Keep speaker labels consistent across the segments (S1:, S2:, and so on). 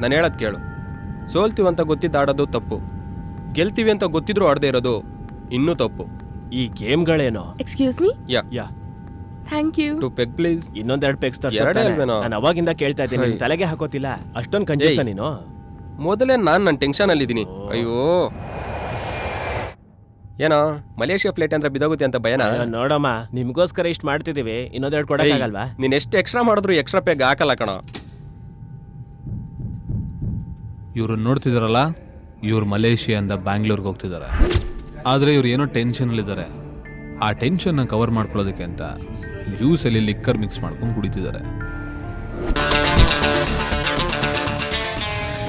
S1: ನಾನು ಹೇಳೋದು ಕೇಳು. ಸೋಲ್ತೀವಿ ಅಂತ ಗೊತ್ತಿದ್ದು ಆಡೋದು ತಪ್ಪು, ಗೆಲ್ತೀವಿ ಅಂತ ಗೊತ್ತಿದ್ರು ಆಡದೇ ಇರೋದು ಇನ್ನೂ ತಪ್ಪು.
S2: ಈ ಗೇಮ್ಗಳೇನೋ.
S3: Excuse me.
S2: Yeah
S3: thank you.
S1: 2 peg please.
S2: ಇನ್ನೊಂದೆರಡು ಪೆಗ್ಸ್
S1: ಎರಡೇ ಅಲ್ವೇನೋ?
S2: ನಾನು ಅವಾಗಿಂದ ಕೇಳ್ತಾ ಇದ್ದೀನಿ, ನಿನ್ ತಲೆಗೆ ಹಾಕೋತಿಲ್ಲ. ಅಷ್ಟೊಂದು ಕಂಜೂಸ ನೀನು.
S1: ಮೊದಲೇ ನನ್ನ ಟೆನ್ಷನ್ ಅಲ್ಲಿದ್ದೀನಿ. ಅಯ್ಯೋ ಏನೋ ಮಲೇಷಿಯಾ ಫ್ಲೈಟ್ ಅಂದ್ರೆ ಬಿದೋಗುತ್ತೆ ಅಂತ ಭಯನಾ?
S2: ನೋಡಮ್ಮ, ನಿಮ್ಗೋಸ್ಕರ ಇಷ್ಟು ಮಾಡ್ತಿದೀವಿ, ಇನ್ನೊಂದೆರಡು ಕೊಡಕ್ಕಾಗಲ್ವಾ?
S1: ನೀನ್ ಎಷ್ಟು ಎಕ್ಸ್ಟ್ರಾ ಮಾಡಿದ್ರು ಎಕ್ಸ್ಟ್ರಾ ಪೆಗ್ ಹಾಕಲ್ಲ ಕಣ.
S4: ಇವ್ರು ನೋಡ್ತಿದಾರಲ್ಲ, ಇವ್ರು ಮಲೇಷಿಯಾದಿಂದ ಬ್ಯಾಂಗ್ಳೂರ್ಗೆ ಹೋಗ್ತಿದ್ದಾರೆ. ಆದರೆ ಇವ್ರು ಏನೋ ಟೆನ್ಷನಲ್ಲಿದ್ದಾರೆ. ಆ ಟೆನ್ಷನ್ನ ಕವರ್ ಮಾಡ್ಕೊಳ್ಳೋದಕ್ಕೆ ಅಂತ ಜ್ಯೂಸಲ್ಲಿ ಲಿಕ್ಕರ್ ಮಿಕ್ಸ್ ಮಾಡ್ಕೊಂಡು ಕುಡಿತಿದ್ದಾರೆ.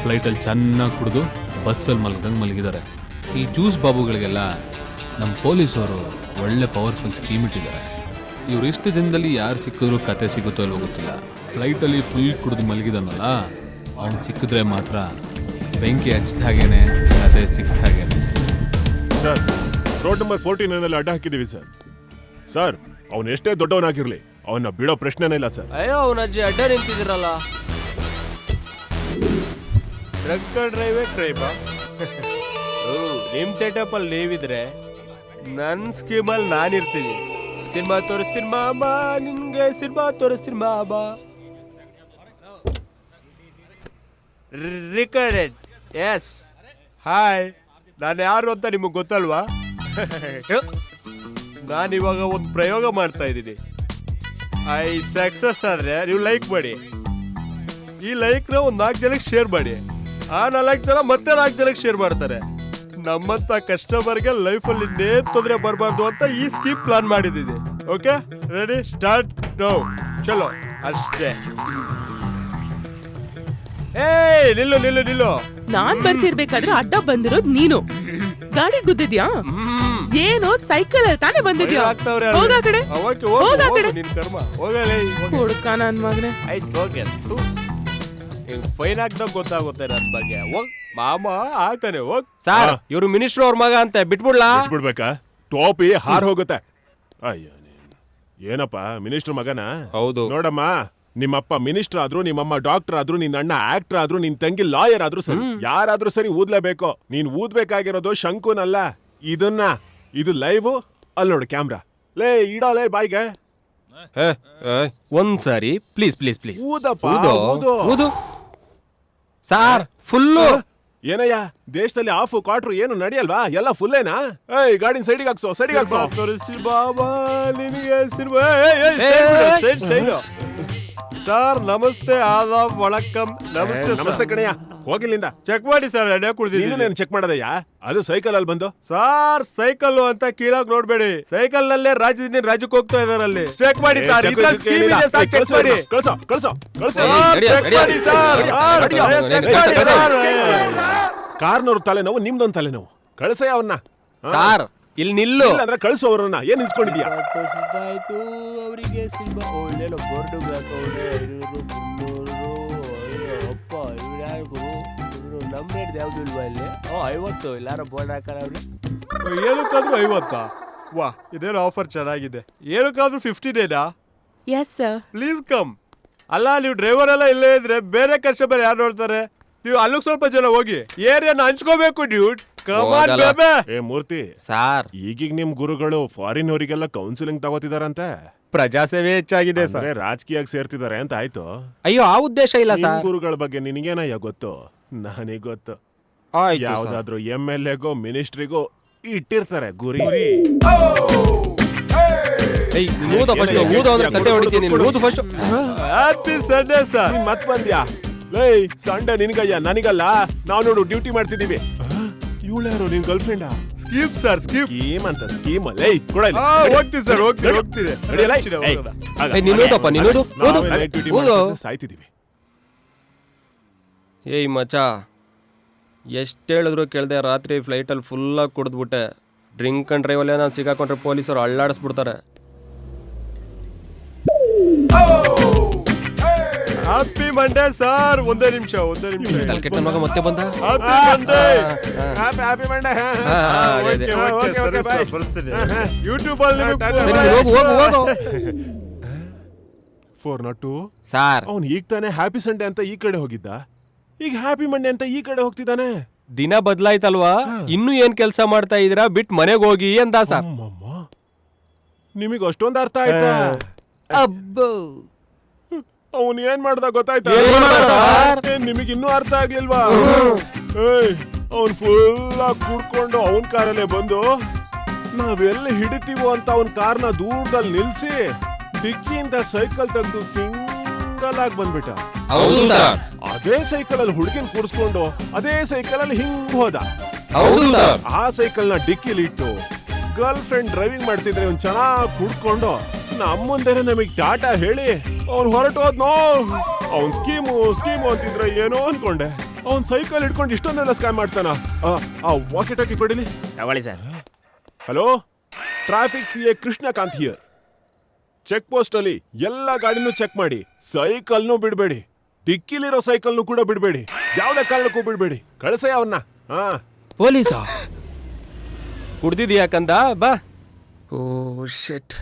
S4: ಫ್ಲೈಟಲ್ಲಿ ಚೆನ್ನಾಗಿ ಕುಡಿದು ಬಸ್ಸಲ್ಲಿ ಮಲಗ್ದಂಗೆ ಮಲಗಿದ್ದಾರೆ. ಈ ಜ್ಯೂಸ್ ಬಾಬುಗಳಿಗೆಲ್ಲ ನಮ್ಮ ಪೊಲೀಸವರು ಒಳ್ಳೆ ಪವರ್ಫುಲ್ ಸ್ಕೀಮ್ ಇಟ್ಟಿದ್ದಾರೆ. ಇವ್ರು ಇಷ್ಟು ಜನದಲ್ಲಿ ಯಾರು ಸಿಕ್ಕಿದ್ರು ಕತೆ ಸಿಗುತ್ತೋ ಇಲ್ವೋ ಗೊತ್ತಿಲ್ಲ. ಫ್ಲೈಟಲ್ಲಿ ಫುಲ್ ಕುಡಿದು ಮಲಗಿದಾನಲ್ಲ, ಅವ್ನು ಸಿಕ್ಕಿದ್ರೆ ಮಾತ್ರ ಬೆಂಕಿ ಹಚ್ಚಿದ ಹಾಗೇನೆ, ಕತೆ ಸಿಕ್ಕಿದ ಹಾಗೇನೆ.
S5: ಸರ್, ರೋಡ್ ನಂಬರ್ 49 ಅಡ್ಡ ಹಾಕಿದ್ದೀವಿ ಸರ್. ಸರ್, ಅವನು ಎಷ್ಟೇ ದೊಡ್ಡವನಾಗಿರ್ಲಿ ಅವನ್ನ ಬಿಡೋ ಪ್ರಶ್ನೆನೇ ಇಲ್ಲ ಸರ್.
S1: ಅಯ್ಯೋ ಅವನ ಅಜ್ಜಿ ಅಡ್ಡ ನಿಂತಿದ್ದೀರಲ್ಲ.
S6: ಡ್ರಗ್ ಡ್ರೈವೇ ಟ್ರೈಬಾ? ನಿಮ್ ಸೆಟಪ್ ಅಲ್ಲಿ ನೀವಿದ್ರೆ ನನ್ ಸ್ಕೀಮಲ್ಲಿ ನಾನಿರ್ತೀನಿ. ಸಿನಿಮಾ ತೋರಿಸ್ತೀನಿ ಮಾಮ, ನಿನ್ಗೆ ಸಿನಿಮಾ ತೋರಿಸ್ತೀನಿ ಮಾಮ. ರಿಕಾರ್ಡೆಡ್. ಎಸ್. ಹಾಯ್, ನಾನು ಯಾರು ಅಂತ ನಿಮಗೆ ಗೊತ್ತಲ್ವಾ? ನಾನಿವಾಗ ಒಂದು ಪ್ರಯೋಗ ಮಾಡ್ತಾ ಇದ್ದೀನಿ. ಐ ಸಕ್ಸಸ್ ಆದ್ರೆ ನೀವು ಲೈಕ್ ಮಾಡಿ. ಈ ಲೈಕ್ನ ಒಂದು 4 ಜನಕ್ಕೆ ಶೇರ್ ಮಾಡಿ. ಆ 4 ಜನ ಮತ್ತೆ 4 ಜನಕ್ಕೆ ಶೇರ್ ಮಾಡ್ತಾರೆ. ನಮ್ಮಂತ ಕಸ್ಟಮರ್ಗೆ ಲೈಫಲ್ಲಿ ಇನ್ನೇನು ತೊಂದರೆ ಬರಬಾರ್ದು ಅಂತ ಈ ಸ್ಕೀಮ್ ಪ್ಲಾನ್ ಮಾಡಿದ್ದೀನಿ. Okay, ready, start now. ಚಲೋ, ಅಷ್ಟೇ. ಏಯ್, ನಿಲ್ಲು ನಿಲ್ಲು ನಿಲ್ಲು.
S3: ನಾನ್ ಬರ್ತಿರ್ಬೇಕಾದ್ರೆ ಅಡ್ಡ ಬಂದಿರೋದ್ ನೀನು. ಗಾಡಿ ಗುದ್ದಿದ್ಯಾ? ಏನೋ ಸೈಕಲ್ ಅಲ್ಲಿ ತಾನೇ ಬಂದಿದ್ಯಾ? ಹೋಗ ಕಡೆ, ಹೋಗ ಕಡೆ.
S6: ನಿನ್ ಕರ್ಮ ಹೋಗಲೇ.
S3: ಹುಡುಕ ನನ್ ಮಗನೇ.
S6: ಆಯ್ತು, ಹೋಗಿ ಫೈನ್ ಹಾಕ್ದಾಗ ಗೊತ್ತಾಗುತ್ತೆ ನನ್ನ ಬಗ್ಗೆ. ಹೋಗ್ ಮಾಮ ಆಗ್ತಾನೆ, ಹೋಗ್.
S1: ಸರ್, ಇವ್ರು ಮಿನಿಸ್ಟರ್ ಅವ್ರ ಮಗ ಅಂತ ಬಿಟ್ಬಿಡ್ಲಾ?
S5: ಬಿಡ್ಬೇಕಾ? ಟೋಪಿ ಹಾರ್ ಹೋಗುತ್ತೆ. ಅಯ್ಯ, ಏನಪ್ಪ ಮಿನಿಸ್ಟರ್ ಮಗನ?
S1: ಹೌದು.
S5: ನೋಡಮ್ಮ, ನಿಮ್ಮಪ್ಪ ಮಿನಿಸ್ಟರ್ ಆದ್ರೂ, ನಿಮ್ಮಮ್ಮ ಡಾಕ್ಟರ್ ಆದ್ರೂ, ನಿನ್ನ ಅಣ್ಣ ಆಕ್ಟರ್ ಆದ್ರೂ, ನಿನ್ ತಂಗಿ ಲಾಯರ್ ಆದ್ರೂ ಸರಿ, ಯಾರಾದ್ರೂ ಸರಿ ಊದ್ಲೇಬೇಕು. ನೀನ್ ಊದ್ಬೇಕಾಗಿರೋದು ಶಂಕುನಲ್ಲ, ಇದನ್ನ. ಇದು ಲೈವ್. ಅಲ್ಲಿ ನೋಡು ಕ್ಯಾಮ್ರಾ. ಲೇ ಇಡಲೇ ಬಾಯ್ಗೆ.
S1: ಒಂದ್ಸಾರಿ ಪ್ಲೀಸ್ ಪ್ಲೀಸ್ ಪ್ಲೀಸ್.
S5: ಊದಪ್ಪ,
S1: ಊದು. Sir full.
S5: ಏನಯ್ಯ, ದೇಶದಲ್ಲಿ ಹಾಫ್ ಕ್ವಾರ್ಟರ್ ಏನು ನಡೆಯಲ್ವಾ? ಎಲ್ಲ ಫುಲ್ಲೇನಾ? ಏಯ್, ಗಾಡಿನ ಸೈಡಿಗೆ ಹಾಕ್ಸೋ, ಸೈಡಿಗೆ ಹಾಕ್ಸೋ.
S6: ತೋರಿಸಿ ಬಾಬಾ ನಿನಗೆ ಸಿನಿಮಾ. ಸರ್ ನಮಸ್ತೆ, ಆದಾಬ್, ವಳಕಂ. ನಮಸ್ತೆ.
S5: ನಮಸ್ತೆ ಕಣಯ್ಯ, ಹೋಗಿಲ್ಲಿಂದ
S6: ಚೆಕ್ ಮಾಡಿ ಸರ್, ಎಣ್ಣೆ ಕುಡ್ದಿದ್ದೀನಿ.
S5: ನೀನು ಚೆಕ್ ಮಾಡದಯ್ಯ? ಅದು ಸೈಕಲ್ ಅಲ್ಲಿ ಬಂದು.
S6: ಸಾರ್ ಸೈಕಲ್ ಅಂತ ಕೀಳಾಗ್ ನೋಡ್ಬೇಡಿ. ಸೈಕಲ್ ನಲ್ಲೇ ರಾಜ್ಯದಿಂದ ರಾಜ್ಯಕ್ಕೆ ಹೋಗ್ತಾ ಇದಾರೆ. ಅಲ್ಲಿ ಚೆಕ್ ಮಾಡಿ ಸರ್. ಸ್ಕೀಮ್ ಇದೆ ಸರ್, ಚೆಕ್ ಮಾಡಿ.
S5: ಕಳ್ಸೋ ಕಳ್ಸೋ ಕಳ್ಸೋ. ಕಾರ್ನವ್ರ ತಲೆನೋವು, ನಿಮ್ದೊಂದು ತಲೆನೋವು. ಕಳ್ಸಯ್ಯ ಅವನ್ನ.
S1: ಸಾರ್ ಇಲ್ಲಿ ನಿಲ್ಲು
S5: ಅಂದ್ರೆ ಕಳ್ಸೋ ಅವ್ರನ್ನ. ಏನ್ ನಿಲ್ಸ್ಕೊಂಡಿದ್ಯಾ?
S6: ಆಯ್ತು ಅವರಿಗೆ ಸಿನಿಮಾ ಒಳ್ಳೆಲ್ಲ ಬೋರ್ಡು ಹಾಕವ್ರೆ. 500, 300. ಅಪ್ಪ ಇವ್ರು ಯಾರು ಗುರು? ನಮ್ಮ ರೇಟ್ ಯಾವ್ದು ಇಲ್ವಾ ಇಲ್ಲಿ? 50 ಎಲ್ಲಾರು ಬೋರ್ಡ್ ಹಾಕಾರ ಅವ್ರಿ. ಏನಕ್ಕಾದ್ರೂ 50? ವಾ, ಇದೇನು ಆಫರ್ ಚೆನ್ನಾಗಿದೆ. ಏನಕ್ಕಾದ್ರೂ 15
S3: ಎಸ್ ಸರ್.
S6: Please come. ಅಲ್ಲ, ನೀವು ಡ್ರೈವರ್ ಎಲ್ಲ ಇಲ್ಲೇ ಇದ್ರೆ ಬೇರೆ ಕಸ್ಟಮರ್ ಯಾರು ನೋಡ್ತಾರೆ? ನೀವು ಅಲ್ಲಿಗೆ ಸ್ವಲ್ಪ ಜನ ಹೋಗಿ ಏರಿಯಾನ ಹಂಚ್ಕೋಬೇಕು ಡ್ಯೂಟ್.
S5: ಏ ಮೂರ್ತಿ
S1: ಸಾರ್,
S5: ಈಗೀಗ ನಿಮ್ ಗುರುಗಳು ಫಾರಿನ್ ಅವರಿಗೆಲ್ಲ ಕೌನ್ಸಿಲಿಂಗ್ ತಗೋತಿದಾರಂತೆ.
S6: ಪ್ರಜಾಸೇವೆ ಹೆಚ್ಚಾಗಿದೆ ಸರ್.
S5: ರಾಜಕೀಯಕ್ಕೆ ಸೇರ್ತಿದ್ದಾರೆ ಅಂತ ಆಯ್ತು.
S1: ಅಯ್ಯೋ ಆ ಉದ್ದೇಶ ಇಲ್ಲ ಸರ್.
S5: ಗುರುಗಳ ಬಗ್ಗೆ ನಿನಗೇನಯ್ಯ ಗೊತ್ತು? ನನಗ್ ಗೊತ್ತು. ಯಾವ್ದಾದ್ರು MLA ಗೋ ಮಿನಿಸ್ಟ್ರಿಗೋ ಇಟ್ಟಿರ್ತಾರೆ ಗುರಿ.
S6: Happy Sunday sir.
S5: ಮತ್ ಬಂದ್ಯಾ? ಲೇ ಸಂಡೇ ನಿನ್ಗಯ್ಯ, ನನಗಲ್ಲ. ನಾವು ನೋಡು ಡ್ಯೂಟಿ ಮಾಡ್ತಿದೀವಿ. ಇವಳು ಯಾರು, ನಿನ್ ಗರ್ಲ್ ಫ್ರೆಂಡಾ?
S6: Scheme sir, scheme.
S5: ಸ್ಕೀಮ್ ಅಂತ ಸ್ಕೀಮ್ ಅಲ್ಲ.
S6: ಹೋಗ್ತೀನಿ ಸರ್, ಹೋಗ್ತೀನಿ.
S5: ಸಾಯ್ತಿದೀವಿ.
S1: ಏಯ್ ಮಚ, ಎಷ್ಟು ಹೇಳಿದ್ರು ಕೇಳ್ದೆ, ರಾತ್ರಿ ಫ್ಲೈಟಲ್ಲಿ ಫುಲ್ಲಾಗಿ ಕುಡಿದ್ಬಿಟ್ಟೆ. ಡ್ರಿಂಕ್ ಅಂಡ್ ಡ್ರೈವಲ್ಲೇ ನಾನು ಸಿಗಾಕೊಂಡ್ರೆ ಪೊಲೀಸರು ಅಳ್ಳಾಡಿಸ್ಬಿಡ್ತಾರೆ.
S6: Happy Monday sir. ಒಂದೇ ನಿಮಿಷ.
S1: ತಲೆಕೆಟ್ಟ ಮಗ ಮತ್ತೆ ಬಂದ.
S6: Happy Monday.
S5: Happy Monday.
S6: YouTube ಅಲ್ಲಿ
S5: 402
S1: ಸಾರ್.
S5: ಅವ್ನು ಈಗ ತಾನೇ ಹ್ಯಾಪಿ ಸಂಡೇ ಅಂತ ಈ ಕಡೆ ಹೋಗಿದ್ದ. ಈಗ ಹ್ಯಾಪಿ ಮಂಡೆ ಅಂತ ಈ ಕಡೆ ಹೋಗ್ತಿದ್ದಾನೆ.
S1: ದಿನ ಬದಲಾಯ್ತಲ್ವಾ, ಇನ್ನು ಏನ್ ಕೆಲಸ ಮಾಡ್ತಾ ಇದೀರಾ ಬಿಟ್ ಮನೆಗ್ ಹೋಗಿ ಅಂದ ಸರ್.
S5: ನಿಮಗೆ ಅಷ್ಟೊಂದು ಅರ್ಥ ಆಯ್ತಾ?
S1: ಅಬ್ಬೋ
S5: ಅವನ್ ಏನ್ ಮಾಡ್ದ ಗೊತ್ತಾಯ್ತಾ?
S1: ಏನ್ ಮಾಡ್ದ ಸರ್?
S5: ನಿಮಗೆ ಇನ್ನೂ ಅರ್ಥ ಆಗ್ಲಿಲ್ವಾ? ಅವನ್ ಫುಲ್ ಆಗಿ ಕುಡ್ಕೊಂಡು ಅವನ್ ಕಾರಲ್ಲೇ ಬಂದು ನಾವೆಲ್ಲಿ ಹಿಡಿತೀವೋ ಅಂತ ಅವನ್ ಕಾರ್ನ ದೂರದಲ್ಲಿ ನಿಲ್ಸಿ ಡಿಕ್ಕಿಯಿಂದ ಸೈಕಲ್ ತೆಗೆದು ಸಿಂಗಲ್ ಆಗಿ ಬಂದ್ಬಿಟ್ಟ.
S1: ಹೌದು ಸರ್.
S5: ಅದೇ ಸೈಕಲ್ ಅಲ್ಲಿ ಹುಡುಗಿನ ಕೂರಿಸ್ಕೊಂಡು ಅದೇ ಸೈಕಲ್ ಅಲ್ಲಿ ಹಿಂಗ್ ಹೋದ.
S1: ಹೌದು ಸರ್.
S5: ಆ ಸೈಕಲ್ ನ ಡಿಕ್ಕಿಲಿ ಇಟ್ಟು ಗರ್ಲ್ ಫ್ರೆಂಡ್ ಡ್ರೈವಿಂಗ್ ಮಾಡ್ತಿದ್ರೆ ಅವ್ನ್ ಚೆನ್ನಾಗಿ ಕುಡ್ಕೊಂಡು ನಮ್ಮ ಮುಂದೆನೆ ನಮಗ್ ಟಾಟಾ ಹೇಳಿ ಅವ್ನ್ ಹೊರಟೋದ್ನೋ. ಅವ್ನ್ ಸ್ಕೀಮು ಅಂತಿದ್ರೆ ಏನೋ ಅನ್ಕೊಂಡೆ. ಅವ್ನ್ ಸೈಕಲ್ ಹಿಡ್ಕೊಂಡು ಇಷ್ಟೊಂದೆಲ್ಲ ಸ್ಕ್ಯಾಮ್ ಮಾಡ್ತಾನ. ಆ ವಾಕಿ ಟಾಕಿ ಕೊಡಿಲಿ.
S2: ತಗೊಳ್ಳಿ sir.
S5: Hello, traffic CA Krishnakant here. Check post ಅಲ್ಲಿ ಎಲ್ಲ ಗಾಡಿನೂ ಚೆಕ್ ಮಾಡಿ. ಸೈಕಲ್ನೂ ಬಿಡ್ಬೇಡಿ, ಡಿಕ್ಕಿಲಿರೋ ಸೈಕಲ್ನು ಕೂಡ ಬಿಡ್ಬೇಡಿ, ಯಾವ್ದೇ ಕಾರಣಕ್ಕೂ ಬಿಡ್ಬೇಡಿ. ಕಳ್ಸೆ ಅವನ್ನ.
S1: ಪೊಲೀಸಾ? ಕುಡ್ದಿದ್ಯಾ ಕಂದ? ಬಾ. Oh shit.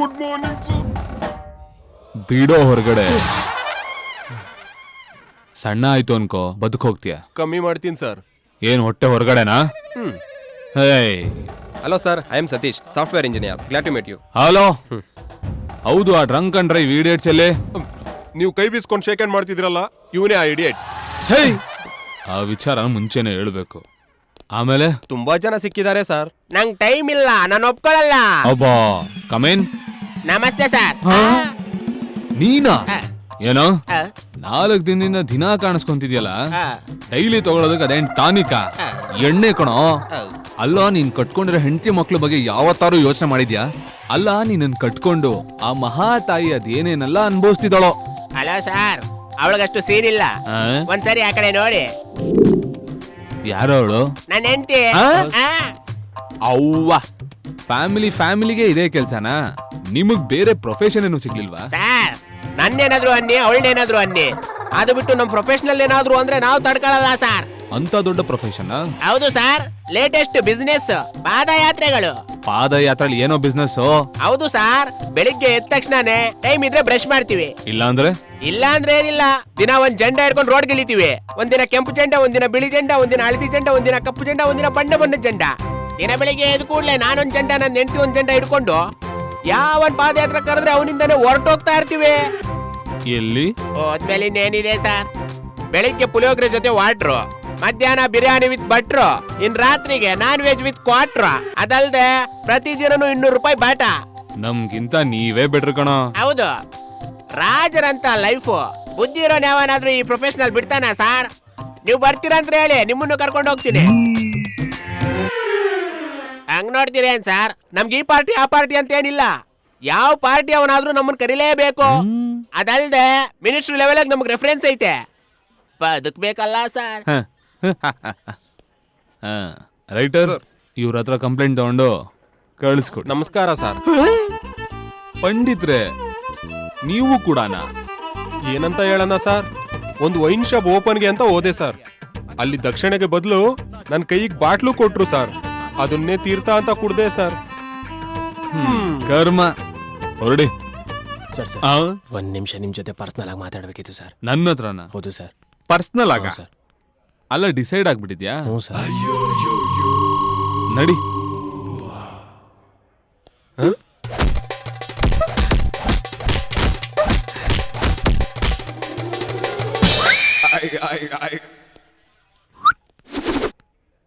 S5: Good morning sir.
S4: ಬಿಡೋ ಹೊರಗಡೆ. ಸಣ್ಣ ಆಯ್ತು ಅನ್ಕೋ ಬದುಕ್ ಹೋಗ್ತೀಯ.
S1: ಕಮ್ಮಿ ಮಾಡ್ತೀನಿ ಸರ್.
S4: ಏನ್ ಹೊಟ್ಟೆ ಹೊರಗಡೆನಾ?
S1: Hello sir, I am Satish, software engineer. Glad to meet you.
S4: Hello. ಹೌದು, ಆ ಡ್ರಂಕ್ ಅಂಡ್ ಡ್ರೈವ್ ಇಡಿಯಟ್ಸ್ ಎಲ್ಲಿ?
S5: ನೀವು ಕೈ ಬೀಸ್ಕೊಂಡು ಶೇಕ್ ಹ್ಯಾಂಡ್ ಮಾಡ್ತಿದ್ರಲ್ಲ, ಇವನೇ ಆ ಇಡಿಯಟ್.
S4: ಛೈ, ಆ ವಿಚಾರ ಮುಂಚೆನೆ ಹೇಳ್ಬೇಕು. ಆಮೇಲೆ
S1: ತುಂಬಾ ಜನ ಸಿಕ್ಕಿದ್ದಾರೆ ಸರ್.
S2: ನಂಗ್ ಟೈಮ್ ಇಲ್ಲ, ನಾನು ಒಪ್ಕೊಳಲ್ಲ.
S4: ಅಬ್ಬಾ, ಕಮೇನ್.
S2: ನಮಸ್ತೆ ಸರ್.
S4: ನೀನಾ? ಏನೋ 4 ದಿನದಿಂದ ದಿನ ಕಾಣಿಸ್ಕೊಂತಿದ್ಯಲ್ಲ, ಡೈಲಿ ತಗೊಳೋದಕ್ಕೆ ಅದೇನ್ ಟಾನಿಕ ಎಣ್ಣೆ ಕಣೋ. ಅಲ್ಲ, ನೀನ್ ಕಟ್ಕೊಂಡಿರೋ ಹೆಂಡತಿ ಮಕ್ಳ ಬಗ್ಗೆ ಯಾವತ್ತಾರು ಯೋಚನೆ ಮಾಡಿದ್ಯಾ? ಅಲ್ಲ, ನೀನನ್ ಕಟ್ಕೊಂಡು ಆ ಮಹಾ ತಾಯಿ ಅದೇನೇನೆಲ್ಲ ಅನ್ಭವಿಸ್ತಿದ್ದಾಳೋ.
S2: ಹಲೋ ಸರ್, ಅವಳಿಗಷ್ಟು ಸೀನ್ ಇಲ್ಲ. ಒಂದ್ಸರಿ ಆ ಕಡೆ ನೋಡಿ.
S4: ಯಾರೋ ಅವಳು?
S2: ನನ್ನ ಹೆಂಡತಿ.
S4: ಅವ್ವ, ಫ್ಯಾಮಿಲಿಗೆ ಇದೇ ಕೆಲ್ಸನಾ? ನಿಮಗ್ ಬೇರೆ ಪ್ರೊಫೆಷನ್ ಏನು ಸಿಗ್ಲಿಲ್ವಾ?
S2: ಸರ್, ನನ್ನೇನಾದ್ರು ಅನ್ನಿ, ಅವಳನ್ನೇನಾದ್ರು ಅನ್ನಿ, ಅದು ಬಿಟ್ಟು ನಮ್ ಪ್ರೊಫೆಷನಲ್ ಏನಾದ್ರು ಅಂದ್ರೆ ನಾವು ತಡ್ಕೊಳಲ್ಲ ಸರ್.
S4: ಅಂತ ದೊಡ್ಡ ಪ್ರೊಫೆಷನ್?
S2: ಹೌದು ಸರ್, ಲೇಟೆಸ್ಟ್ ಬಿಸ್ನೆಸ್ ಪಾದಯಾತ್ರೆಗಳು.
S4: ಪಾದಯಾತ್ರೆಲಿ ಏನೋ ಬಿಸ್ನೆಸ್?
S2: ಹೌದು ಸರ್, ಬೆಳಿಗ್ಗೆ ಎದ್ದ ತಕ್ಷಣನೇ ಟೈಮ್ ಇದ್ರೆ ಬ್ರಷ್ ಮಾಡ್ತೀವಿ.
S4: ಇಲ್ಲ ಅಂದ್ರೆ
S2: ಏನಿಲ್ಲ, ದಿನ ಒಂದ್ ಜೆಂಡ ಹಿಡ್ಕೊಂಡು ರೋಡ್ ಗಿಳಿತೀವಿ. ಒಂದಿನ ಕೆಂಪು ಜೆಂಡ, ಒಂದಿನ ಬಿಳಿ ಜೆಂಡ, ಒಂದಿನ ಹಳದಿ ಜೆಂಡ, ಒಂದಿನ ಕಪ್ಪು ಜೆಂಡ, ಒಂದಿನ ಬಣ್ಣದ ಜೆಂಡ. ದಿನ ಬೆಳಿಗ್ಗೆ ಎದ್ದು ಕೂಡ್ಲೆ ನಾನೊಂದ್ ಜೆಂಡ, ನನ್ನ ಹೆಂಡತಿ ಒಂದ್ ಜೆಂಡ ಹಿಡ್ಕೊಂಡು ಯಾವನ್ ಪಾದಯಾತ್ರೆ ಕರೆದ್ರೆ ಅವನಿಂದಾನೆ ಹೊರಟೋಗ್ತಾ ಇರ್ತೀವಿ.
S4: ಎಲ್ಲಿ?
S2: ಹೋದ್ಮೇಲೆ ಇನ್ನೇನಿದೆ ಸರ್, ಬೆಳಿಗ್ಗೆ ಪುಳಿಯೋಗರೆ ಜೊತೆ ವಾಟ್ರು, ಮಧ್ಯಾಹ್ನ ಬಿರಿಯಾನಿ ವಿತ್ ಭಟ್ರು, ಇನ್ ರಾತ್ರಿಗೆ ನಾನ್ ವೆಜ್ ವಿತ್ ಕ್ವಾಟ್ರು. ಅದಲ್ದೆ ಪ್ರತಿದಿನನೂ 200 ರೂಪಾಯಿ ಬಾಟ.
S4: ನಮ್ಗಿಂತ ನೀವೇ ಬೆಟ್ರ್ ಕಣ.
S2: ಹೌದು, ರಾಜರಂತ ಲೈಫು. ಬುದ್ಧಿ ಇರೋನ್ ಯಾವನಾದ್ರೂ ಈ ಪ್ರೊಫೆಷನಲ್ ಬಿಡ್ತಾನ ಸರ್? ನೀವು ಬರ್ತೀರಾ ಅಂತ ಹೇಳಿ ನಿಮ್ಮನ್ನು ಕರ್ಕೊಂಡು ಹೋಗ್ತೀನಿ. ಹಂಗ್ ನೋಡ್ತೀರೇನ್ ಸರ್? ನಮ್ಗೆ ಈ ಪಾರ್ಟಿ ಆ ಪಾರ್ಟಿ ಅಂತ ಏನಿಲ್ಲ. ಯಾವ ಪಾರ್ಟಿ ಅವನಾದ್ರೂ ನಮ್ಮನ್ನ ಕರೀಲೇಬೇಕು. ಅದಲ್ದೆ ಮಿನಿಸ್ಟ್ರಿ ಲೆವೆಲ್ ನಮ್ಗೆ ರೆಫರೆನ್ಸ್ ಐತೆ. ಬದುಕ್ಬೇಕಲ್ಲ ಸರ್.
S4: ರೈಟರ್, ಇವ್ರ ಹತ್ರ ಕಂಪ್ಲೇಂಟ್ ತಗೊಂಡು ಕಳಿಸ್ಕೊಡಿ.
S1: ನಮಸ್ಕಾರ ಸರ್.
S4: ಪಂಡಿತ್ರೆ, ನೀವು ಕೂಡಾನ?
S1: ಏನಂತ ಹೇಳೋಣ ಸರ್, ಒಂದು ವೈನ್ ಶಾಪ್ ಓಪನ್ಗೆ ಅಂತ ಹೋದೆ ಸರ್. ಅಲ್ಲಿ ದಕ್ಷಿಣೆಗೆ ಬದಲು ನನ್ನ ಕೈಗೆ ಬಾಟ್ಲು ಕೊಟ್ರು ಸರ್. ಅದನ್ನೇ ತೀರ್ಥ ಅಂತ ಕುಡ್ದೆ ಸರ್.
S4: ಕರ್ಮ. ಹೊರಡಿ.
S2: ಒಂದ್ ನಿಮಿಷ ನಿಮ್ ಜೊತೆ ಪರ್ಸನಲ್ ಆಗಿ ಮಾತಾಡ್ಬೇಕಿತ್ತು ಸರ್.
S4: ನನ್ನ ಹತ್ರನ?
S2: ಹೌದು ಸರ್.
S4: ಪರ್ಸನಲ್ ಆಗ?
S2: ಸರ್.
S4: ಅಲ್ಲ, ಡಿಸೈಡ್ ಆಗ್ಬಿಟ್ಟಿದ್ಯಾ?
S2: ಹ್ಞೂ ಸರ್.
S4: ನಡಿ.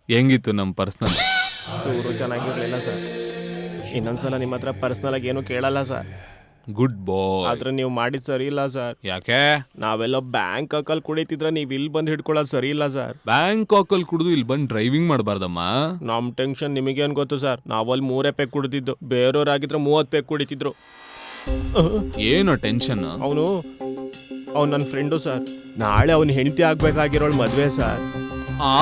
S4: ಹೆಂಗಿತ್ತು ನಮ್ ಪರ್ಸನಲ್?
S2: ಚೆನ್ನಾಗಿರ್ಲಿಲ್ಲ ಸರ್. ಇನ್ನೊಂದ್ಸಲ ನಿಮ್ಮ ಹತ್ರ ಪರ್ಸನಲ್ ಆಗಿ ಏನು ಕೇಳಲ್ಲ ಸರ್.
S4: ಗುಡ್ ಬಾಯ್.
S2: ಆದ್ರೆ ನೀವು ಮಾಡಿದ್ ಸರಿ ಇಲ್ಲ ಸರ್.
S4: ಯಾಕೆ?
S2: ನಾವೆಲ್ಲ ಬ್ಯಾಂಕಾಕ್ ಅಲ್ಲಿ ಕುಡಿತಿದ್ರೆ ನೀವ್ ಇಲ್ಲಿ ಬಂದು ಹಿಡ್ಕೊಳ್ಳೋದು ಸರಿ ಇಲ್ಲ ಸರ್.
S4: ಬ್ಯಾಂಕಾಕ್ ಅಲ್ಲಿ ಕುಡಿದು ಇಲ್ಲಿ ಬಂದು ಡ್ರೈವಿಂಗ್ ಮಾಡಬಾರ್ದಮ್ಮ.
S2: ನಮ್ ಟೆನ್ಷನ್ ನಿಮಗೇನ್ ಗೊತ್ತು ಸರ್? ನಾವಲ್ಲಿ 3 ಪೆಗ್ ಕುಡಿತಿದ್ದು, ಬೇರೆಯವ್ರಾಗಿದ್ರೆ 30 ಪೆಗ್ ಕುಡಿತಿದ್ರು.
S4: ಏನೋ ಟೆನ್ಷನ್?
S2: ಅವನು
S5: ಅವ್ನು ನನ್ನ ಫ್ರೆಂಡು ಸರ್. ನಾಳೆ ಅವ್ನ ಹೆಂಡತಿ ಆಗ್ಬೇಕಾಗಿರೋಳು ಮದ್ವೆ ಸರ್.
S4: ಆ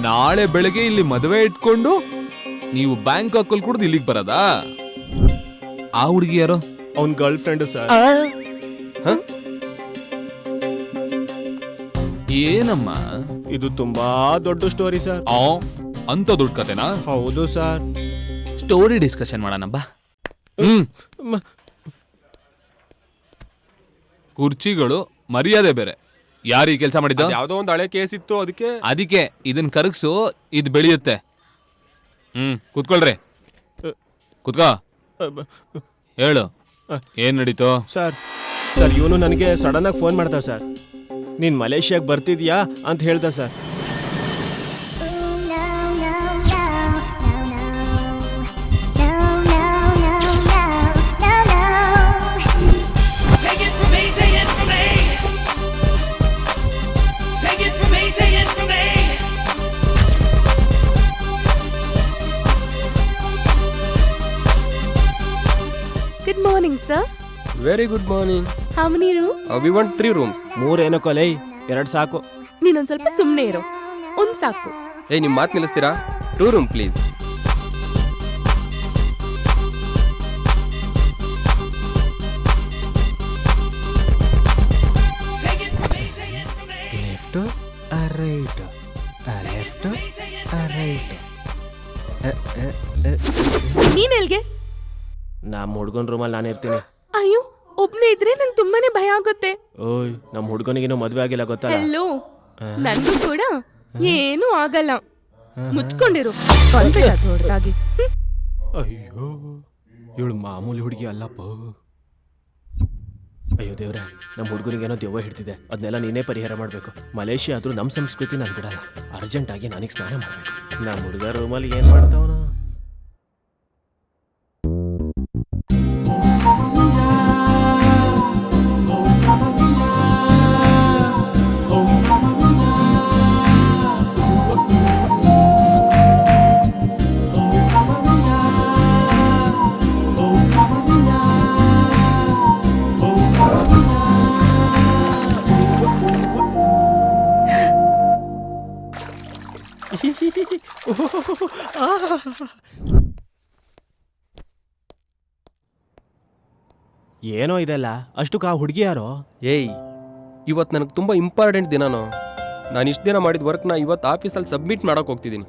S4: ನಾಳೆ ಬೆಳಗ್ಗೆ ಇಲ್ಲಿ ಮದುವೆ ಇಟ್ಕೊಂಡು ನೀವು ಬ್ಯಾಂಕಾಕ್ ಅಲ್ಲಿ ಕುಡ್ದು ಇಲ್ಲಿಗೆ ಬರೋದಾ? ಆ ಹುಡುಗಿ ಯಾರು?
S5: ಅವ್ನ ಗರ್ಲ್ ಫ್ರೆಂಡು ಸರ್.
S4: ಏನಮ್ಮ
S5: ಇದು ತುಂಬಾ ದೊಡ್ಡ ಸ್ಟೋರಿ ಸರ್.
S4: ಅಂತ ದೊಡ್ಡ ಕತೆನಾ?
S5: ಹೌದು ಸರ್.
S4: ಸ್ಟೋರಿ ಡಿಸ್ಕಷನ್ ಮಾಡೋಣ ಬಾ. ಕುರ್ಚಿಗಳು ಮರ್ಯಾದೆ ಬೇರೆ. ಯಾರು ಈ ಕೆಲಸ ಮಾಡಿದ್ದ?
S1: ಯಾವ್ದೋ ಒಂದು ಹಳೆ ಕೇಸ್ ಇತ್ತು, ಅದಕ್ಕೆ
S4: ಅದಕ್ಕೆ ಇದನ್ ಕರಗ್ಸು, ಇದು ಬೆಳೆಯುತ್ತೆ. ಕೂತ್ಕೊಳ್ರಿ. ಕೂತ್ಕೋ. ಹೇಳು, ಏನ್ ನಡೀತು?
S5: ಸರ್ ಇವನು ನನಗೆ ಸಡನ್ ಆಗಿ ಫೋನ್ ಮಾಡ್ದ ಸರ್. ನೀನ್ ಮಲೇಷ್ಯಾಗೆ ಬರ್ತಿದ್ಯಾ ಅಂತ ಹೇಳ್ದ sir.
S7: Take it from me, take it from me. Take it from me, take it from me.
S3: Good morning sir.
S6: Very good morning.
S3: How many room?
S6: We want 3 rooms.
S5: 3 ಏನಕ್ಕೋ ಲೈ, 2 ಸಾಕು.
S3: ನೀನೊಂದ್ ಸ್ವಲ್ಪ ಸುಮ್ನೆ ಇರು, ಒಂದ್ ಸಾಕು.
S6: ಏಯ್, ನಿಮ್ ಮಾತು ನಿಲ್ಲಿಸ್ತೀರಾ? 2 room please.
S7: Take it from me, take it from me.
S5: Left right, left right.
S3: ನೀನ್ ಎಲ್ಗೆ?
S5: ನಮ್ಮ ಹುಡ್ಗನ್ ರೂಮಲ್ಲಿ ನಾನು ಇರ್ತೀನಿ.
S3: ಅಯ್ಯೋ, ಒಬ್ನೇ ಇದ್ರೆ ನಂಗೆ ತುಂಬಾನೇ ಭಯ ಆಗುತ್ತೆ.
S5: ಓಯ್, ನಮ್ಮ ಹುಡ್ಗನಿಗೇನು ಮದ್ವೆ ಆಗಿಲ್ಲ ಗೊತ್ತಲ್ಲ.
S3: ಹೆಲ್ಲೋ, ನನ್ಗೂ ಕೂಡ ಏನೂ ಆಗಲ್ಲ. ಮುಚ್ಕೊಂಡಿರು, ಕಂಡ್ರೆ ದೊಡ್ಡದಾಗಿ.
S5: ಅಯ್ಯೋ, ಇವಳು ಮಾಮೂಲಿ ಹುಡುಗಿ ಅಲ್ಲಪ್ಪ. ಅಯ್ಯೋ ದೇವ್ರೆ, ನಮ್ಮ ಹುಡುಗನಿಗೇನೋ ದೆವ್ವ ಹಿಡ್ತಿದೆ. ಅದನ್ನೆಲ್ಲ ನೀನೇ ಪರಿಹಾರ ಮಾಡಬೇಕು. ಮಲೇಷ್ಯಾ ಆದ್ರೂ ನಮ್ಮ ಸಂಸ್ಕೃತಿ ನಾನು ಬಿಡಲ್ಲ. ಅರ್ಜೆಂಟಾಗಿ ನನಗೆ ಸ್ನಾನ ಮಾಡಬೇಕು. ನಮ್ಮ ಹುಡುಗ ರೂಮಲ್ಲಿ ಏನು ಮಾಡ್ತಾವನ? ಏನೋ ಇದೆಲ್ಲ ಅಷ್ಟಕ್ಕೆ ಆ ಹುಡುಗಿ ಯಾರೋ?
S6: ಏಯ್, ಇವತ್ತು ನನಗೆ ತುಂಬ ಇಂಪಾರ್ಟೆಂಟ್ ದಿನಾನು. ನಾನು ಇಷ್ಟು ದಿನ ಮಾಡಿದ ವರ್ಕ್ನ ಇವತ್ತು ಆಫೀಸಲ್ಲಿ ಸಬ್ಮಿಟ್ ಮಾಡೋಕೆ ಹೋಗ್ತಿದ್ದೀನಿ.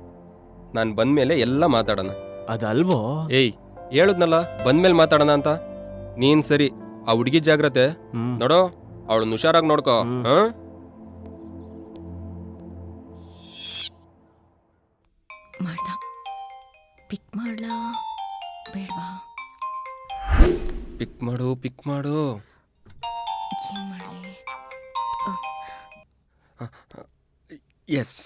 S6: ನಾನು ಬಂದಮೇಲೆ ಎಲ್ಲ ಮಾತಾಡೋಣ.
S5: ಅದಲ್ವೋ?
S6: ಏಯ್, ಹೇಳಿದ್ನಲ್ಲ ಬಂದ್ಮೇಲೆ ಮಾತಾಡೋಣ ಅಂತ. ನೀನ್ ಸರಿ, ಆ ಹುಡುಗಿ ಜಾಗ್ರತೆ ನೋಡೋ, ಅವಳನ್ನ ಹುಷಾರಾಗಿ ನೋಡ್ಕೋ.
S8: ಮಾಡ್ದ ಪಿಕ್ ಮಾಡ್ಲಾ ಬೇಡವಾ?
S6: ಪಿಕ್ ಮಾಡು, ಪಿಕ್ ಮಾಡು.
S8: ಏನ್ ಮಾಡ್ಲಿ?
S6: ಎಸ್.